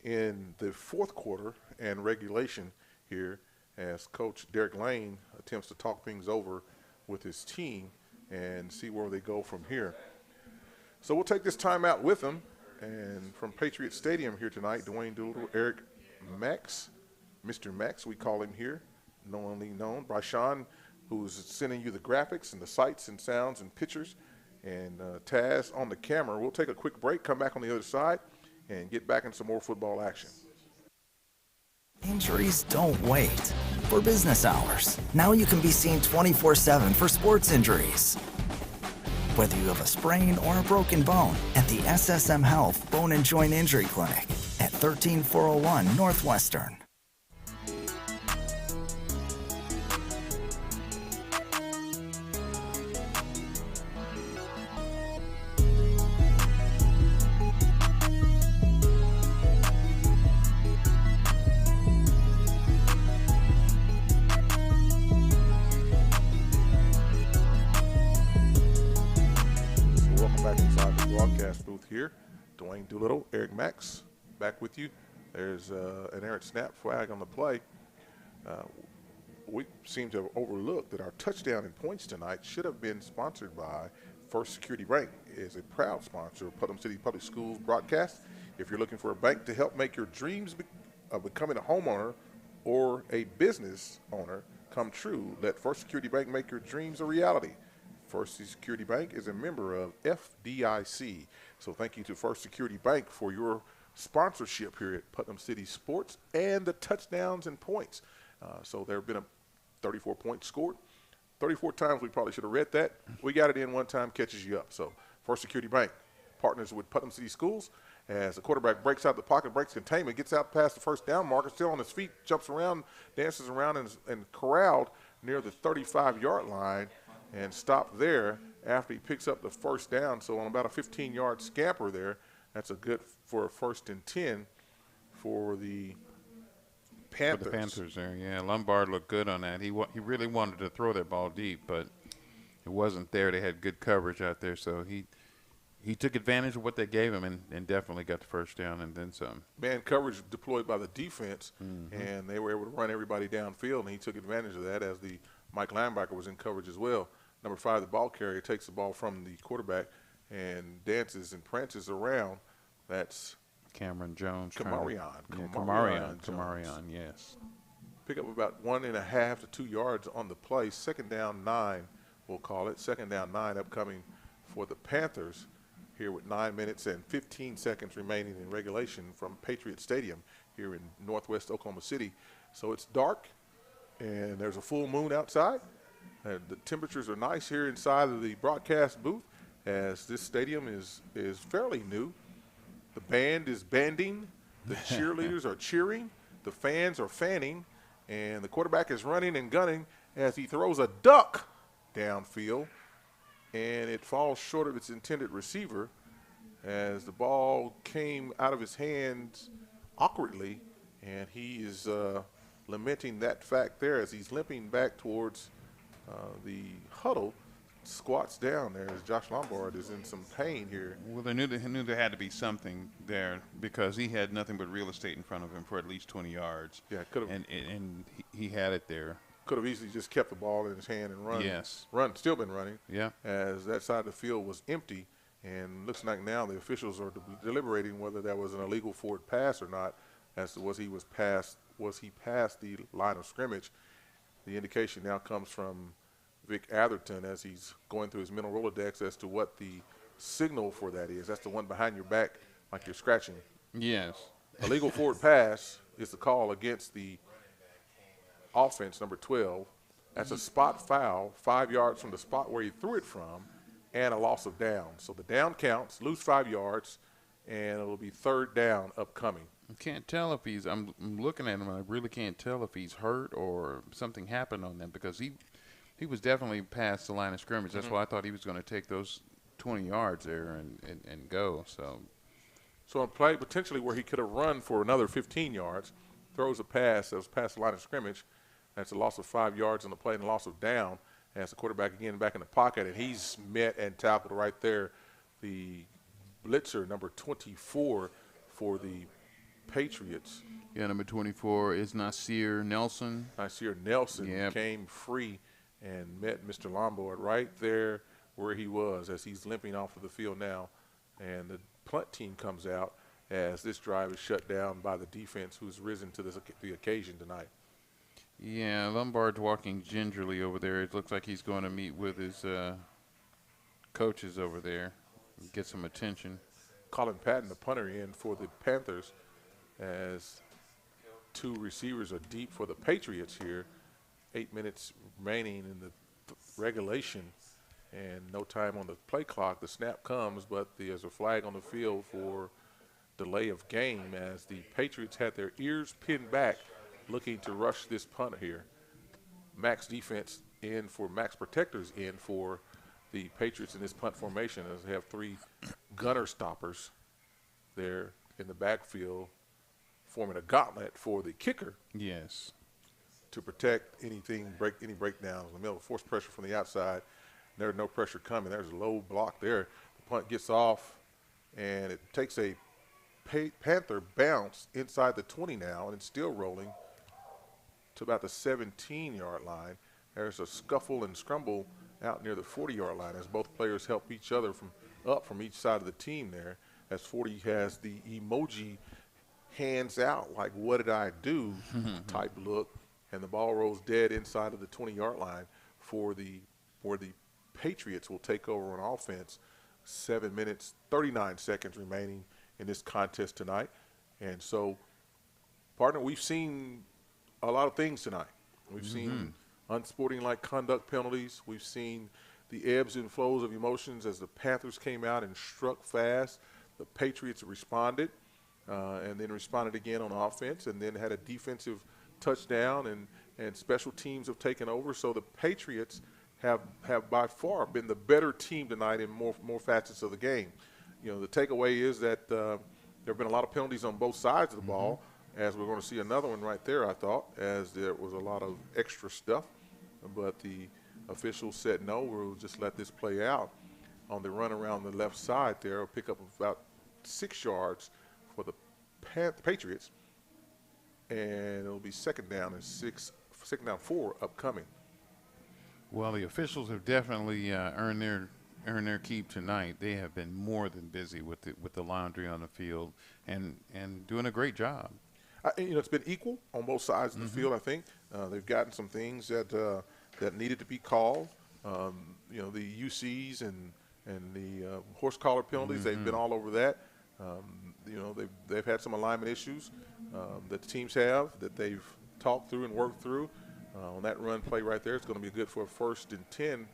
in the fourth quarter and regulation here as Coach Derek Lane attempts to talk things over with his team and see where they go from here. So we'll take this timeout with them. And from Patriot Stadium here tonight, Dwayne Doolittle, Eric Max, Mr. Max, we call him here, knowingly known. Bryshawn, who's sending you the graphics and the sights and sounds and pictures, and Taz on the camera. We'll take a quick break, come back on the other side, and get back in some more football action. Injuries don't wait. For business hours, now you can be seen 24/7 for sports injuries. Whether you have a sprain or a broken bone, at the SSM Health Bone and Joint Injury Clinic at 13401 Northwestern. Here, Dwayne Doolittle, Eric Max, back with you. There's an errant snap flag on the play. We seem to have overlooked that our touchdown and points tonight should have been sponsored by First Security Bank. It is a proud sponsor of Putnam City Public Schools broadcast. If you're looking for a bank to help make your dreams of becoming a homeowner or a business owner come true, let First Security Bank make your dreams a reality. First Security Bank is a member of FDIC. So thank you to First Security Bank for your sponsorship here at Putnam City Sports and the touchdowns and points. So there have been a 34 points scored. 34 times we probably should have read that. We got it in one time, catches you up. So First Security Bank partners with Putnam City Schools as the quarterback breaks out the pocket, breaks containment, gets out past the first down marker, still on his feet, jumps around, dances around, and corralled near the 35-yard line and stopped there after he picks up the first down. So on about a 15-yard scamper there, that's a good for a 1st and 10 for the Panthers. For the Panthers there, yeah. Lombard looked good on that. He really wanted to throw that ball deep, but it wasn't there. They had good coverage out there, so he took advantage of what they gave him and definitely got the first down and then some. Man coverage deployed by the defense, and they were able to run everybody downfield, and he took advantage of that as the Mike linebacker was in coverage as well. Number 5, the ball carrier, takes the ball from the quarterback and dances and prances around. That's Cameron Jones. Kamarion, yes. Pick up about 1.5 to 2 yards on the play. Second down 9, we'll call it. Second down 9 upcoming for the Panthers here with 9 minutes and 15 seconds remaining in regulation from Patriot Stadium here in northwest Oklahoma City. So it's dark, and there's a full moon outside. The temperatures are nice here inside of the broadcast booth as this stadium is fairly new. The band is banding, the cheerleaders are cheering, the fans are fanning, and the quarterback is running and gunning as he throws a duck downfield, and it falls short of its intended receiver as the ball came out of his hands awkwardly, and he is lamenting that fact there as he's limping back towards the huddle squats down there as Josh Lombard is in some pain here. Well, they knew there had to be something there because he had nothing but real estate in front of him for at least 20 yards. Yeah, could have. And he had it there. Could have easily just kept the ball in his hand and run. Yes. Still been running. Yeah. As that side of the field was empty, and looks like now the officials are deliberating whether that was an illegal forward pass or not. As to was he past the line of scrimmage? The indication now comes from Vic Atherton as he's going through his mental Rolodex as to what the signal for that is. That's the one behind your back, like you're scratching. Yes. Illegal forward pass is the call against the offense, number 12. That's a spot foul, 5 yards from the spot where he threw it from, and a loss of down. So the down counts, lose 5 yards, and it'll be third down upcoming. I can't tell if I'm looking at him, and I really can't tell if he's hurt or something happened on them because he was definitely past the line of scrimmage. That's why I thought he was going to take those 20 yards there and go. So a play potentially where he could have run for another 15 yards, throws a pass that was past the line of scrimmage. That's a loss of 5 yards on the play and a loss of down. As the quarterback again back in the pocket, and he's met and tackled right there the blitzer, number 24 for the Patriots. Yeah, number 24 is Nasir Nelson. Nasir Nelson came free and met Mr. Lombard right there where he was as he's limping off of the field now. And the punt team comes out as this drive is shut down by the defense who's risen to the occasion tonight. Yeah, Lombard's walking gingerly over there. It looks like he's going to meet with his coaches over there and get some attention. Colin Patton, the punter, in for the Panthers as 2 receivers are deep for the Patriots here. 8 minutes remaining in the regulation and no time on the play clock. The snap comes, but there's a flag on the field for delay of game as the Patriots had their ears pinned back looking to rush this punt here. Max defense in for Max protectors in for the Patriots in this punt formation as they have 3 gunner stoppers there in the backfield forming a gauntlet for the kicker. Yes. To protect any breakdowns in the middle. Force pressure from the outside. There's no pressure coming. There's a low block there. The punt gets off, and it takes a Panther bounce inside the 20 now, and it's still rolling to about the 17-yard line. There's a scuffle and scramble out near the 40-yard line as both players help each other from each side of the team there. As 40 has the emoji hands out, like what did I do type look, and the ball rolls dead inside of the 20-yard line where the Patriots will take over on offense. 7 minutes, 39 seconds remaining in this contest tonight. And so, partner, we've seen a lot of things tonight. We've seen unsporting-like conduct penalties. We've seen the ebbs and flows of emotions as the Panthers came out and struck fast. The Patriots responded and then responded again on offense and then had a defensive touchdown and special teams have taken over. So the Patriots have by far been the better team tonight in more facets of the game. You know, the takeaway is that there have been a lot of penalties on both sides of the ball, as we're going to see another one right there, I thought, as there was a lot of extra stuff. But the officials said, no, we'll just let this play out. On the run around the left side there, a pick up of about 6 yards for the Patriots. And it'll be second down 4 upcoming. Well, the officials have definitely earned their keep tonight. They have been more than busy with the laundry on the field and doing a great job. It's been equal on both sides of the field, I think. They've gotten some things that needed to be called. The UCs and the horse collar penalties, they've been all over that. They've had some alignment issues that the teams have that they've talked through and worked through. On that run play right there, it's going to be good for a 1st and 10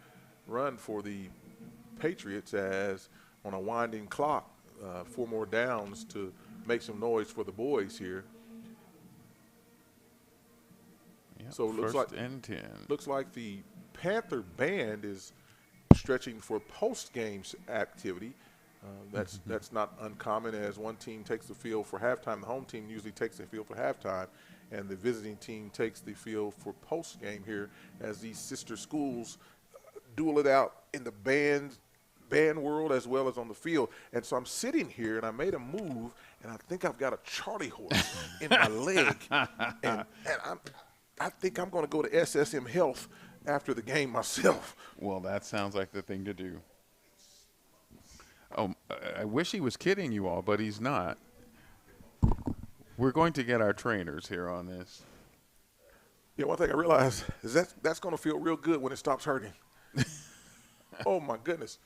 run for the Patriots as on a winding clock, 4 more downs to make some noise for the boys here. Yep, So it looks like 1st and 10. Looks like the Panther band is stretching for post-game activity. That's not uncommon as one team takes the field for halftime. The home team usually takes the field for halftime, and the visiting team takes the field for post-game here as these sister schools duel it out in the band world as well as on the field. And so I'm sitting here, and I made a move, and I think I've got a Charlie horse in my leg. And I think I'm going to go to SSM Health after the game myself. Well, that sounds like the thing to do. Oh, I wish he was kidding you all, but he's not. We're going to get our trainers here on this. Yeah, one thing I realized is that's going to feel real good when it stops hurting. Oh my goodness,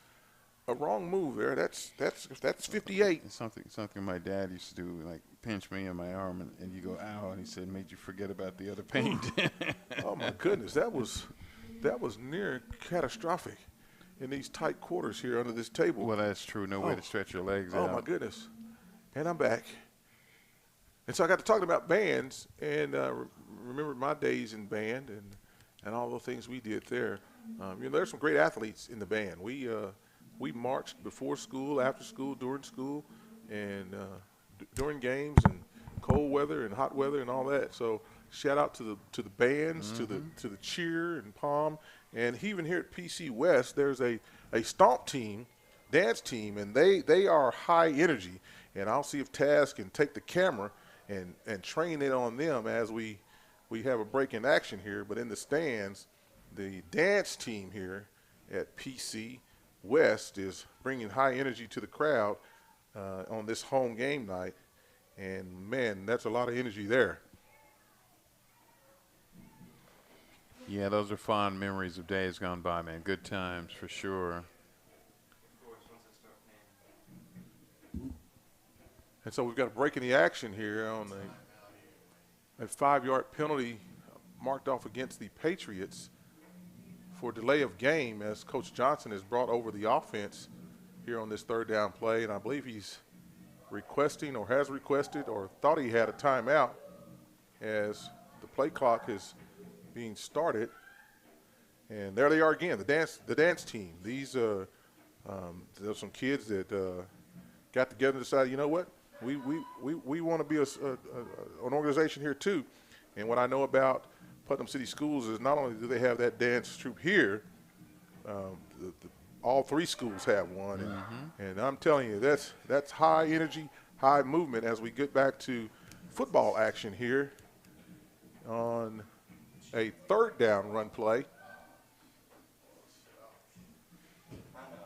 a wrong move there. That's 58. It's something my dad used to do, like pinch me in my arm, and you go, ow, and he said, made you forget about the other pain. Oh my goodness, that was near catastrophic in these tight quarters here under this table. Well, that's true. No way to stretch your legs out. Oh my goodness, and I'm back. And so I got to talking about bands and remember my days in band and all the things we did there. There's some great athletes in the band. We marched before school, after school, during school, and during games and cold weather and hot weather and all that. So shout out to the bands, to the cheer and pom, and even here at PC West, there's a stomp team, dance team, and they are high energy. And I'll see if Taz can take the camera and train it on them as we have a break in action here. But in the stands, the dance team here at PC West is bringing high energy to the crowd on this home game night. And, man, that's a lot of energy there. Yeah, those are fond memories of days gone by, man. Good times for sure. And so we've got a break in the action here on a 5-yard penalty marked off against the Patriots for delay of game as Coach Johnson has brought over the offense here on this third down play. And I believe he's requesting or has requested or thought he had a timeout as the play clock is being started. And there they are again, the dance team. These there's some kids that got together and decided, you know what? We want to be an organization here too. And what I know about Putnam City Schools is not only do they have that dance troupe here, all 3 schools have one. And I'm telling you, that's high energy, high movement as we get back to football action here on a third down run play.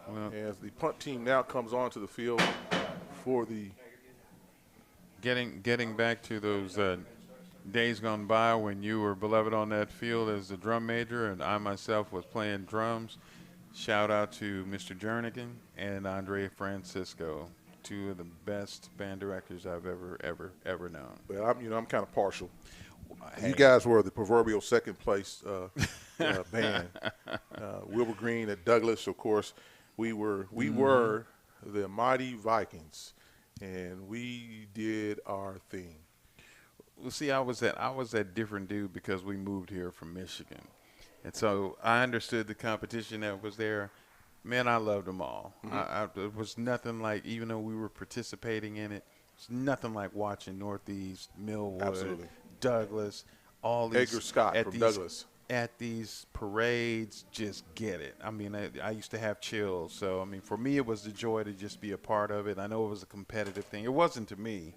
Well, as the punt team now comes onto the field for the getting back to those days gone by when you were beloved on that field as the drum major and I myself was playing drums. Shout out to Mr. Jernigan and Andre Francisco, 2 of the best band directors I've ever known. Well, I'm kind of partial. Hey. You guys were the proverbial second place band. Wilbur Green at Douglas, of course. We were the Mighty Vikings, and we did our thing. Well, see, I was that different dude because we moved here from Michigan, and so I understood the competition that was there. Man, I loved them all. It was nothing like, even though we were participating in it, it's nothing like watching Northeast, Millwood, Absolutely. Douglas, all these Edgar Scott from Douglas. At these parades, just get it. I mean, I used to have chills. So, I mean, for me, it was the joy to just be a part of it. I know it was a competitive thing. It wasn't to me.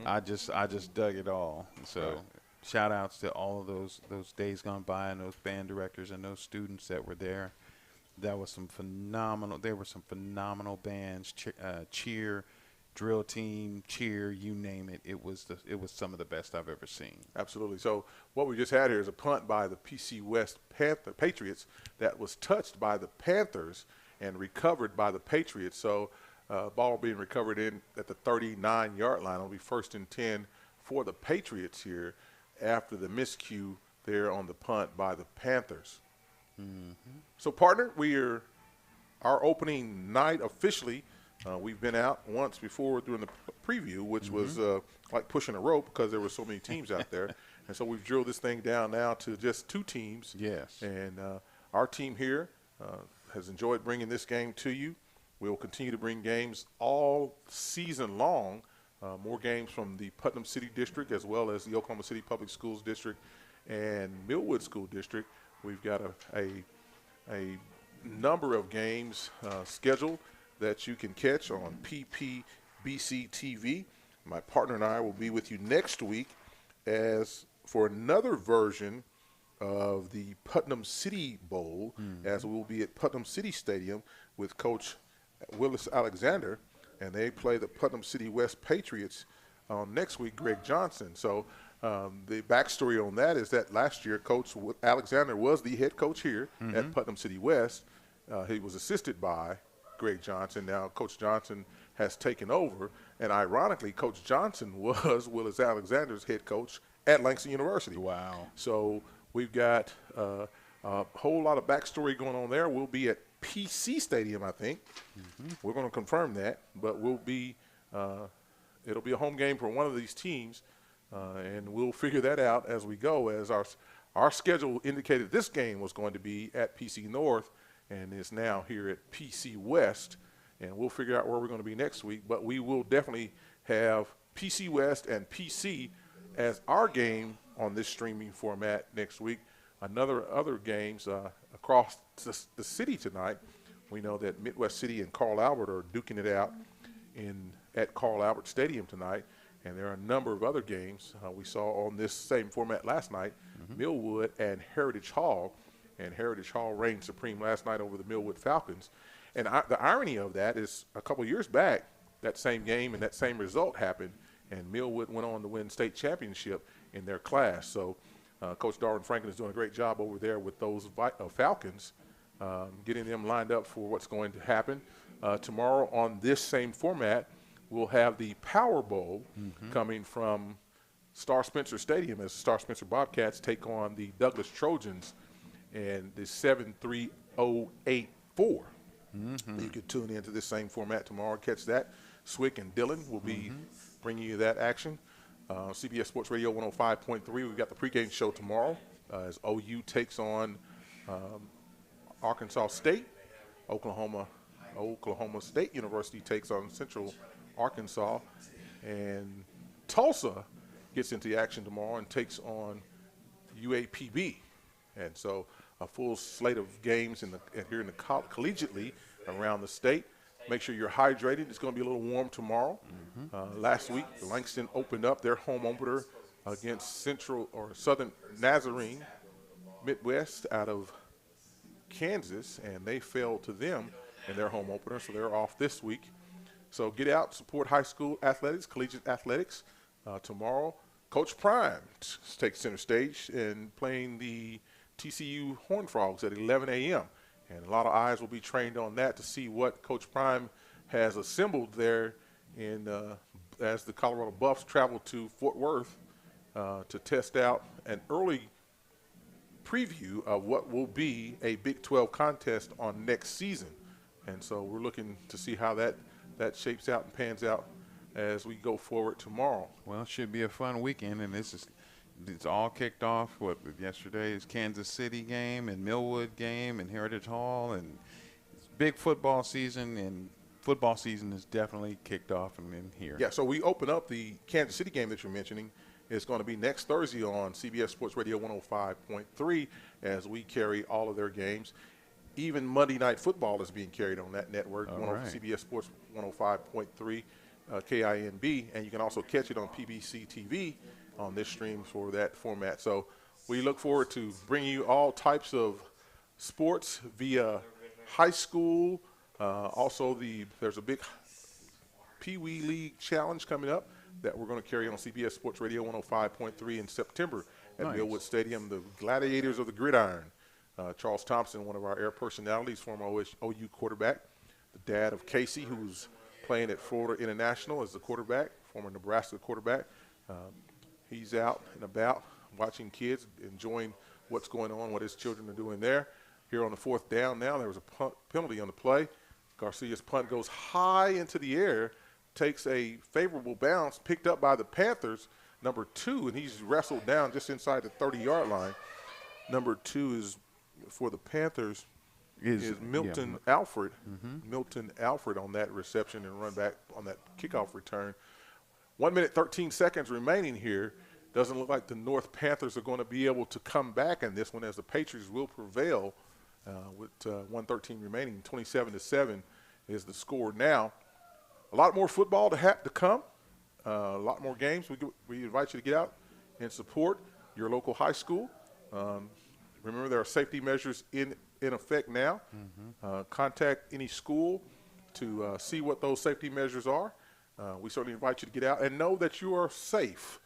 I just dug it all. So, shout outs to all of those days gone by and those band directors and those students that were there. There were some phenomenal bands, cheer, drill team, cheer, you name it. It was some of the best I've ever seen. Absolutely. So what we just had here is a punt by the PC West Patriots that was touched by the Panthers and recovered by the Patriots. So ball being recovered in at the 39-yard line. It'll be 1st and 10 for the Patriots here after the miscue there on the punt by the Panthers. So, partner, our opening night officially. We've been out once before during the preview, which was like pushing a rope because there were so many teams out there. And so we've drilled this thing down now to just 2 teams. Yes. And our team here has enjoyed bringing this game to you. We will continue to bring games all season long, more games from the Putnam City District as well as the Oklahoma City Public Schools District and Millwood School District. We've got a number of games scheduled that you can catch on PPBC TV. My partner and I will be with you next week as for another version of the Putnam City Bowl, as we will be at Putnam City Stadium with Coach Willis Alexander, and they play the Putnam City West Patriots next week, Greg Johnson. So the backstory on that is that last year, Coach Alexander was the head coach here at Putnam City West. He was assisted by Greg Johnson. Now Coach Johnson has taken over, and ironically, Coach Johnson was Willis Alexander's head coach at Langston University. Wow. So we've got a whole lot of backstory going on there. We'll be at PC Stadium, I think. We're going to confirm that, but we'll be it'll be a home game for one of these teams, and we'll figure that out as we go. As our schedule indicated, this game was going to be at PC North, and is now here at PC West, and we'll figure out where we're going to be next week. But we will definitely have PC West and PC as our game on this streaming format next week. Other games across the city tonight. We know that Midwest City and Carl Albert are duking it out at Carl Albert Stadium tonight, and there are a number of other games we saw on this same format last night. Millwood and Heritage Hall, and Heritage Hall reigned supreme last night over the Millwood Falcons. And the irony of that is a couple years back, that same game and that same result happened, and Millwood went on to win state championship in their class. So Coach Darwin Franklin is doing a great job over there with those Falcons, getting them lined up for what's going to happen. Tomorrow on this same format, we'll have the Power Bowl coming from Star Spencer Stadium as the Star Spencer Bobcats take on the Douglas Trojans, and the 73084. You can tune into this same format tomorrow, catch that. Swick and Dylan will be bringing you that action. CBS Sports Radio 105.3. We've got the pregame show tomorrow as OU takes on Arkansas State. Oklahoma State University takes on Central Arkansas. And Tulsa gets into the action tomorrow and takes on UAPB. And so a full slate of games here in the collegiately around the state. Make sure you're hydrated. It's going to be a little warm tomorrow. Last week, Langston opened up their home opener against Southern Nazarene Midwest out of Kansas, and they fell to them in their home opener, so they're off this week. So get out, support high school athletics, collegiate athletics. Tomorrow, Coach Prime takes center stage and playing the TCU Horned Frogs at 11 a.m. And a lot of eyes will be trained on that to see what Coach Prime has assembled there as the Colorado Buffs travel to Fort Worth to test out an early preview of what will be a Big 12 contest on next season. And so we're looking to see how that shapes out and pans out as we go forward tomorrow. Well, it should be a fun weekend, and it's all kicked off with yesterday's Kansas City game and Millwood game and Heritage Hall, and it's big football season, and football season is definitely kicked off in here. Yeah, so we open up the Kansas City game that you're mentioning. It's going to be next Thursday on CBS Sports Radio 105.3 as we carry all of their games. Even Monday Night Football is being carried on that network, CBS Sports 105.3 KINB, and you can also catch it on PPBC TV on this stream for that format. So we look forward to bringing you all types of sports via high school. Also, there's a big Pee Wee League challenge coming up that we're going to carry on CBS Sports Radio 105.3 in September at Millwood Stadium. The Gladiators of the Gridiron. Charles Thompson, one of our air personalities, former OU quarterback, the dad of Casey, who's playing at Florida International as the quarterback, former Nebraska quarterback. He's out and about watching kids, enjoying what's going on, what his children are doing there. Here on the fourth down now, there was a penalty on the play. Garcia's punt goes high into the air, takes a favorable bounce, picked up by the Panthers, number 2, and he's wrestled down just inside the 30-yard line. Number 2 is for the Panthers is Milton Alfred. Milton Alfred on that reception and run back on that kickoff return. 1 minute, 13 seconds remaining here. Doesn't look like the North Panthers are going to be able to come back in this one, as the Patriots will prevail with 1:13 remaining. 27-7 is the score now. A lot more football to come. A lot more games. We invite you to get out and support your local high school. Remember, there are safety measures in effect now. Contact any school to see what those safety measures are. We certainly invite you to get out and know that you are safe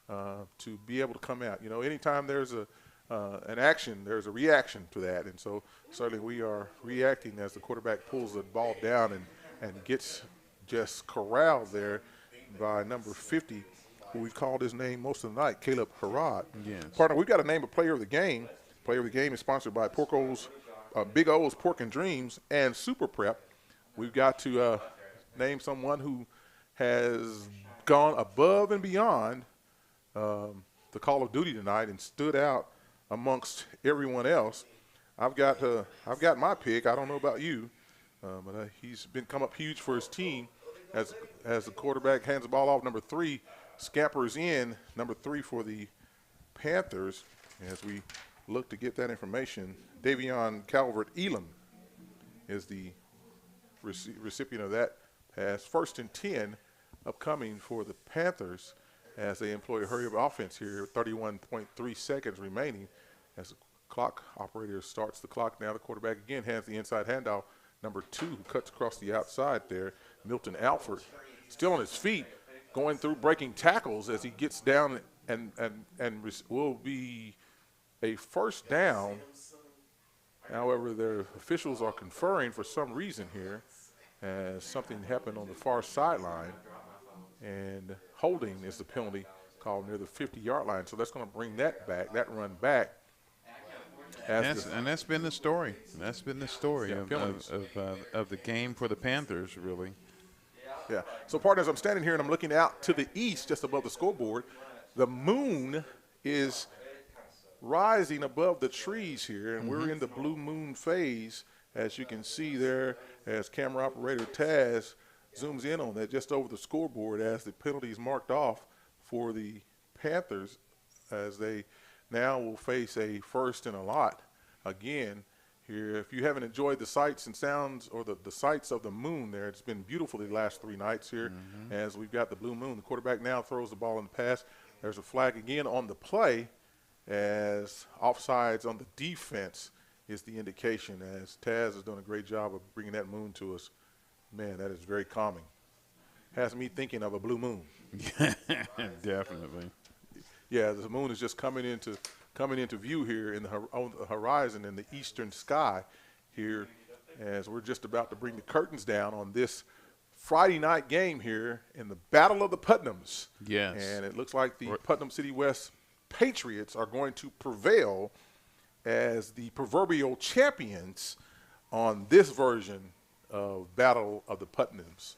to be able to come out. You know, anytime there's an action, there's a reaction to that. And so certainly we are reacting as the quarterback pulls the ball down and gets just corralled there by number 50, who we've called his name most of the night, Caleb Harrod. Yes. Partner, we've got to name a player of the game. Player of the game is sponsored by Big O's Pork and Dreams and Super Prep. We've got to name someone who has gone above and beyond the call of duty tonight and stood out amongst everyone else. I've got my pick. I don't know about you, but he's come up huge for his team as the quarterback hands the ball off. Number 3 scampers in. Number 3 for the Panthers. As we look to get that information, Davion Calvert-Elam is the recipient of that pass. 1st and 10 upcoming for the Panthers as they employ a hurry-up offense here. 31.3 seconds remaining as the clock operator starts the clock. Now the quarterback again has the inside handoff. Number 2 who cuts across the outside there, Milton Alford, still on his feet, going through breaking tackles as he gets down and will be a first down. However, their officials are conferring for some reason here as something happened on the far sideline, and holding is the penalty called near the 50-yard line. So that's going to bring that run back. And that's been the story. That's been the story of the game for the Panthers, really. Yeah. So, partners, I'm standing here and I'm looking out to the east, just above the scoreboard. The moon is rising above the trees here, and we're in the blue moon phase, as you can see there, as camera operator Taz zooms in on that just over the scoreboard as the penalty is marked off for the Panthers, as they now will face a 1st and a lot again here. If you haven't enjoyed the sights and sounds or the sights of the moon there, it's been beautiful the last 3 nights here as we've got the blue moon. The quarterback now throws the ball in the pass. There's a flag again on the play as offsides on the defense is the indication, as Taz has done a great job of bringing that moon to us. Man, that is very calming. Has me thinking of a blue moon. Definitely. Yeah, the moon is just coming into view here on the horizon in the eastern sky here, as we're just about to bring the curtains down on this Friday night game here in the Battle of the Putnams. Yes. And it looks like the Putnam City West Patriots are going to prevail as the proverbial champions on this version of Battle of the Putnams.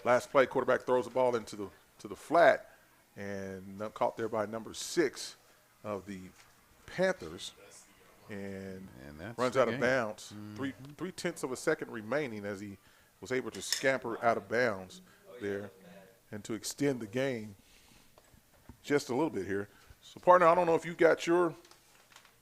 Last play, quarterback throws the ball into the flat, and caught there by number 6 of the Panthers, and runs out of bounds. 3/10 of a second remaining as he was able to scamper out of bounds there and to extend the game just a little bit here. So, partner, I don't know if you got your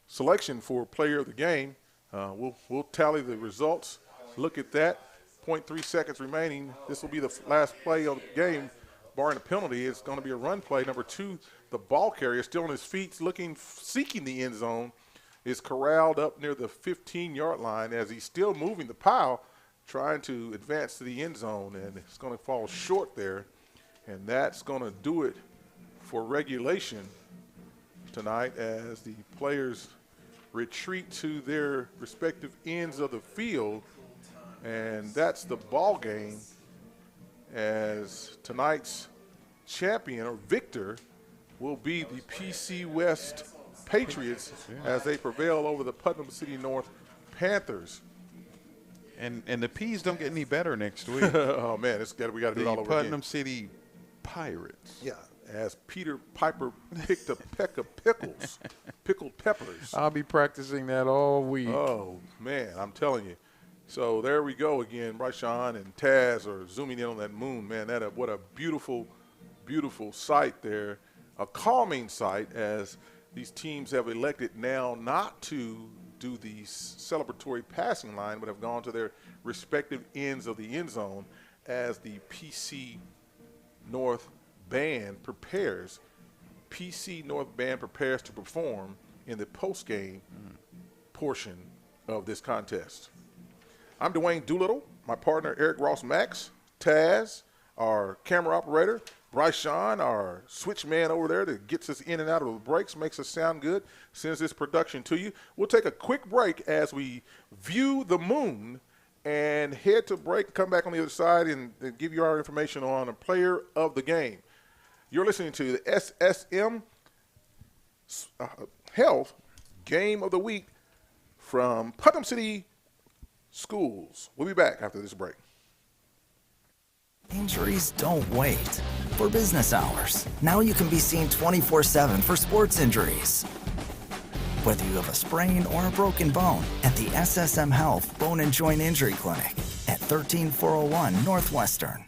selection for player of the game. We'll tally the results. Look at that. 0.3 seconds remaining. This will be the last play of the game, barring a penalty. It's going to be a run play. Number 2, the ball carrier, still on his feet, seeking the end zone, is corralled up near the 15-yard line as he's still moving the pile, trying to advance to the end zone, and it's going to fall short there. And that's going to do it for regulation tonight as the players retreat to their respective ends of the field. And that's the ball game, as tonight's champion or victor will be the PC West Patriots as they prevail over the Putnam City North Panthers. And the P's don't get any better next week. Oh, man, we got to do it all over again. The Putnam City Pirates. Yeah, as Peter Piper picked a peck of pickles, pickled peppers. I'll be practicing that all week. Oh, man, I'm telling you. So there we go again. Bryshawn and Taz are zooming in on that moon. Man, what a beautiful, beautiful sight there. A calming sight, as these teams have elected now not to do the celebratory passing line, but have gone to their respective ends of the end zone as the PC North Band prepares. PC North Band prepares to perform in the post-game portion of this contest. I'm Dwayne Doolittle, my partner Eric Ross Max, Taz, our camera operator, Bryce Shawn, our switch man over there that gets us in and out of the breaks, makes us sound good, sends this production to you. We'll take a quick break as we view the moon and head to break, come back on the other side and give you our information on a player of the game. You're listening to the SSM Health Game of the Week from Putnam City Schools. We'll be back after this break. Injuries don't wait. For business hours, now you can be seen 24/7 for sports injuries. Whether you have a sprain or a broken bone, at the SSM Health Bone and Joint Injury Clinic at 13401 Northwestern.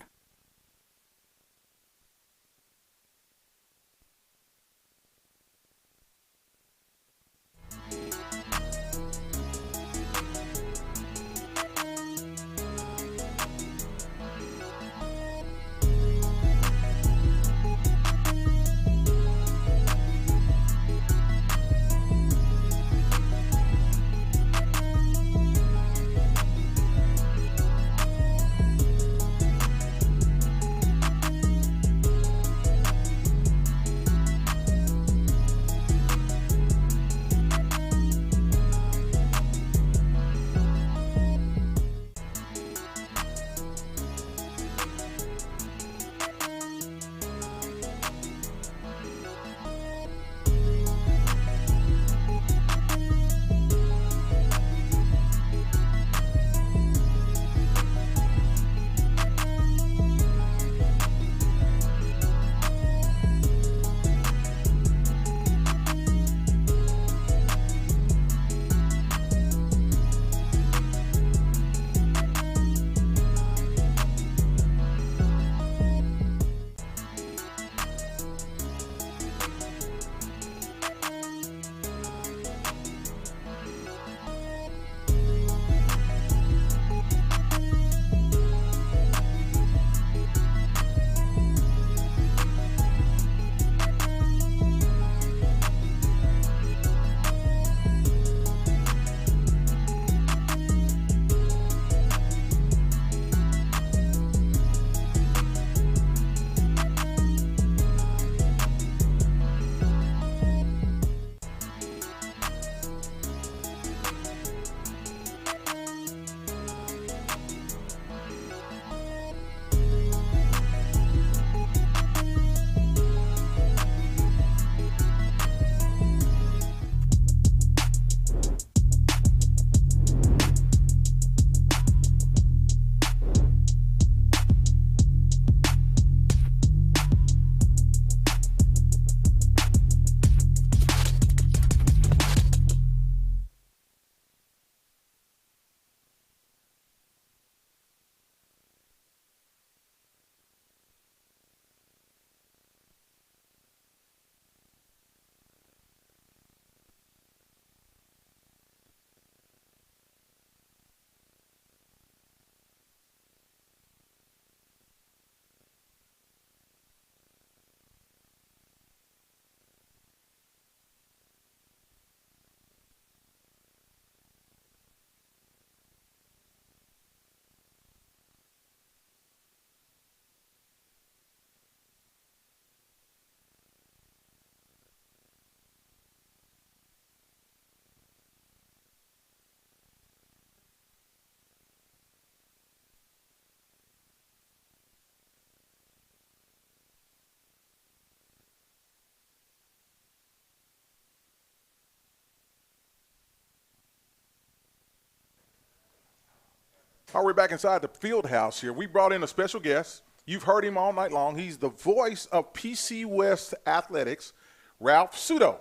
All right, we're back inside the field house here. We brought in a special guest. You've heard him all night long. He's the voice of PC West Athletics, Ralph Sudo.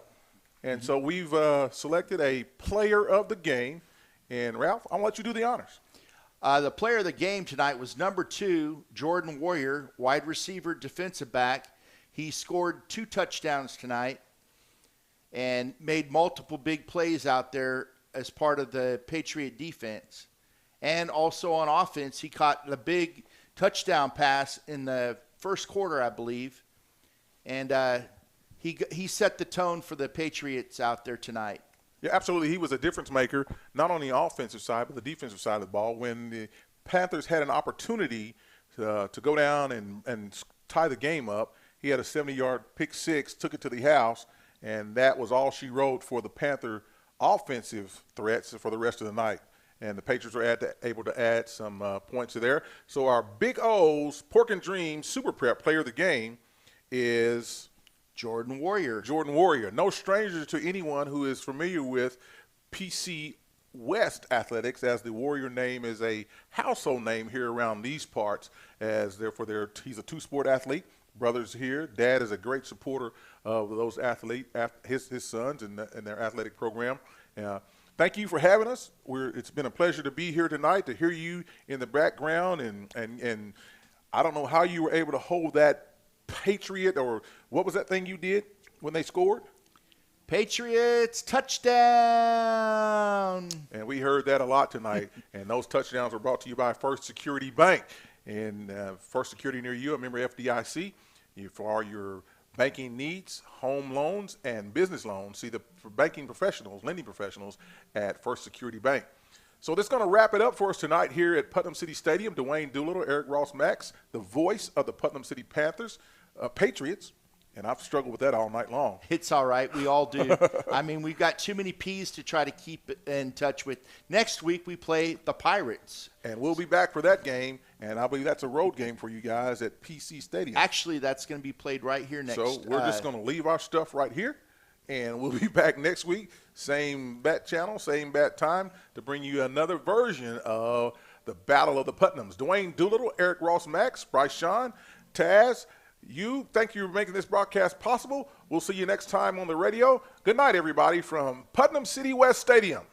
And so we've selected a player of the game. And, Ralph, I'm going to let you do the honors. The player of the game tonight was number 2, Jordan Warrior, wide receiver, defensive back. He scored 2 touchdowns tonight and made multiple big plays out there as part of the Patriot defense. And also on offense, he caught the big touchdown pass in the first quarter, I believe. And he set the tone for the Patriots out there tonight. Yeah, absolutely. He was a difference maker, not on the offensive side, but the defensive side of the ball. When the Panthers had an opportunity to go down and tie the game up, he had a 70-yard pick six, took it to the house, and that was all she wrote for the Panther offensive threats for the rest of the night. And the Patriots were able to add some points to there. So our Big O's Pork and Dream Super Prep player of the game is Jordan Warrior. Jordan Warrior. No stranger to anyone who is familiar with PC West Athletics, as the Warrior name is a household name here around these parts, as therefore he's a two-sport athlete. Brothers here. Dad is a great supporter of those athletes, his sons and their athletic program. Thank you for having us. It's been a pleasure to be here tonight, to hear you in the background, and I don't know how you were able to hold that Patriot, or what was that thing you did when they scored? Patriots touchdown. And we heard that a lot tonight, and those touchdowns were brought to you by First Security Bank. And First Security near you, a member of FDIC, for all your banking needs, home loans, and business loans. See the banking professionals, lending professionals at First Security Bank. So that's going to wrap it up for us tonight here at Putnam City Stadium. Dwayne Doolittle, Eric Ross-Max, the voice of the Putnam City Patriots. And I've struggled with that all night long. It's all right. We all do. I mean, we've got too many P's to try to keep in touch with. Next week, we play the Pirates. And we'll be back for that game. And I believe that's a road game for you guys at PC Stadium. Actually, that's going to be played right here next. So we're just going to leave our stuff right here. And we'll be back next week, same bat channel, same bat time, to bring you another version of the Battle of the Putnams. Dwayne Doolittle, Eric Ross-Max, Bryce Sean, Taz, thank you for making this broadcast possible. We'll see you next time on the radio. Good night, everybody, from Putnam City West Stadium.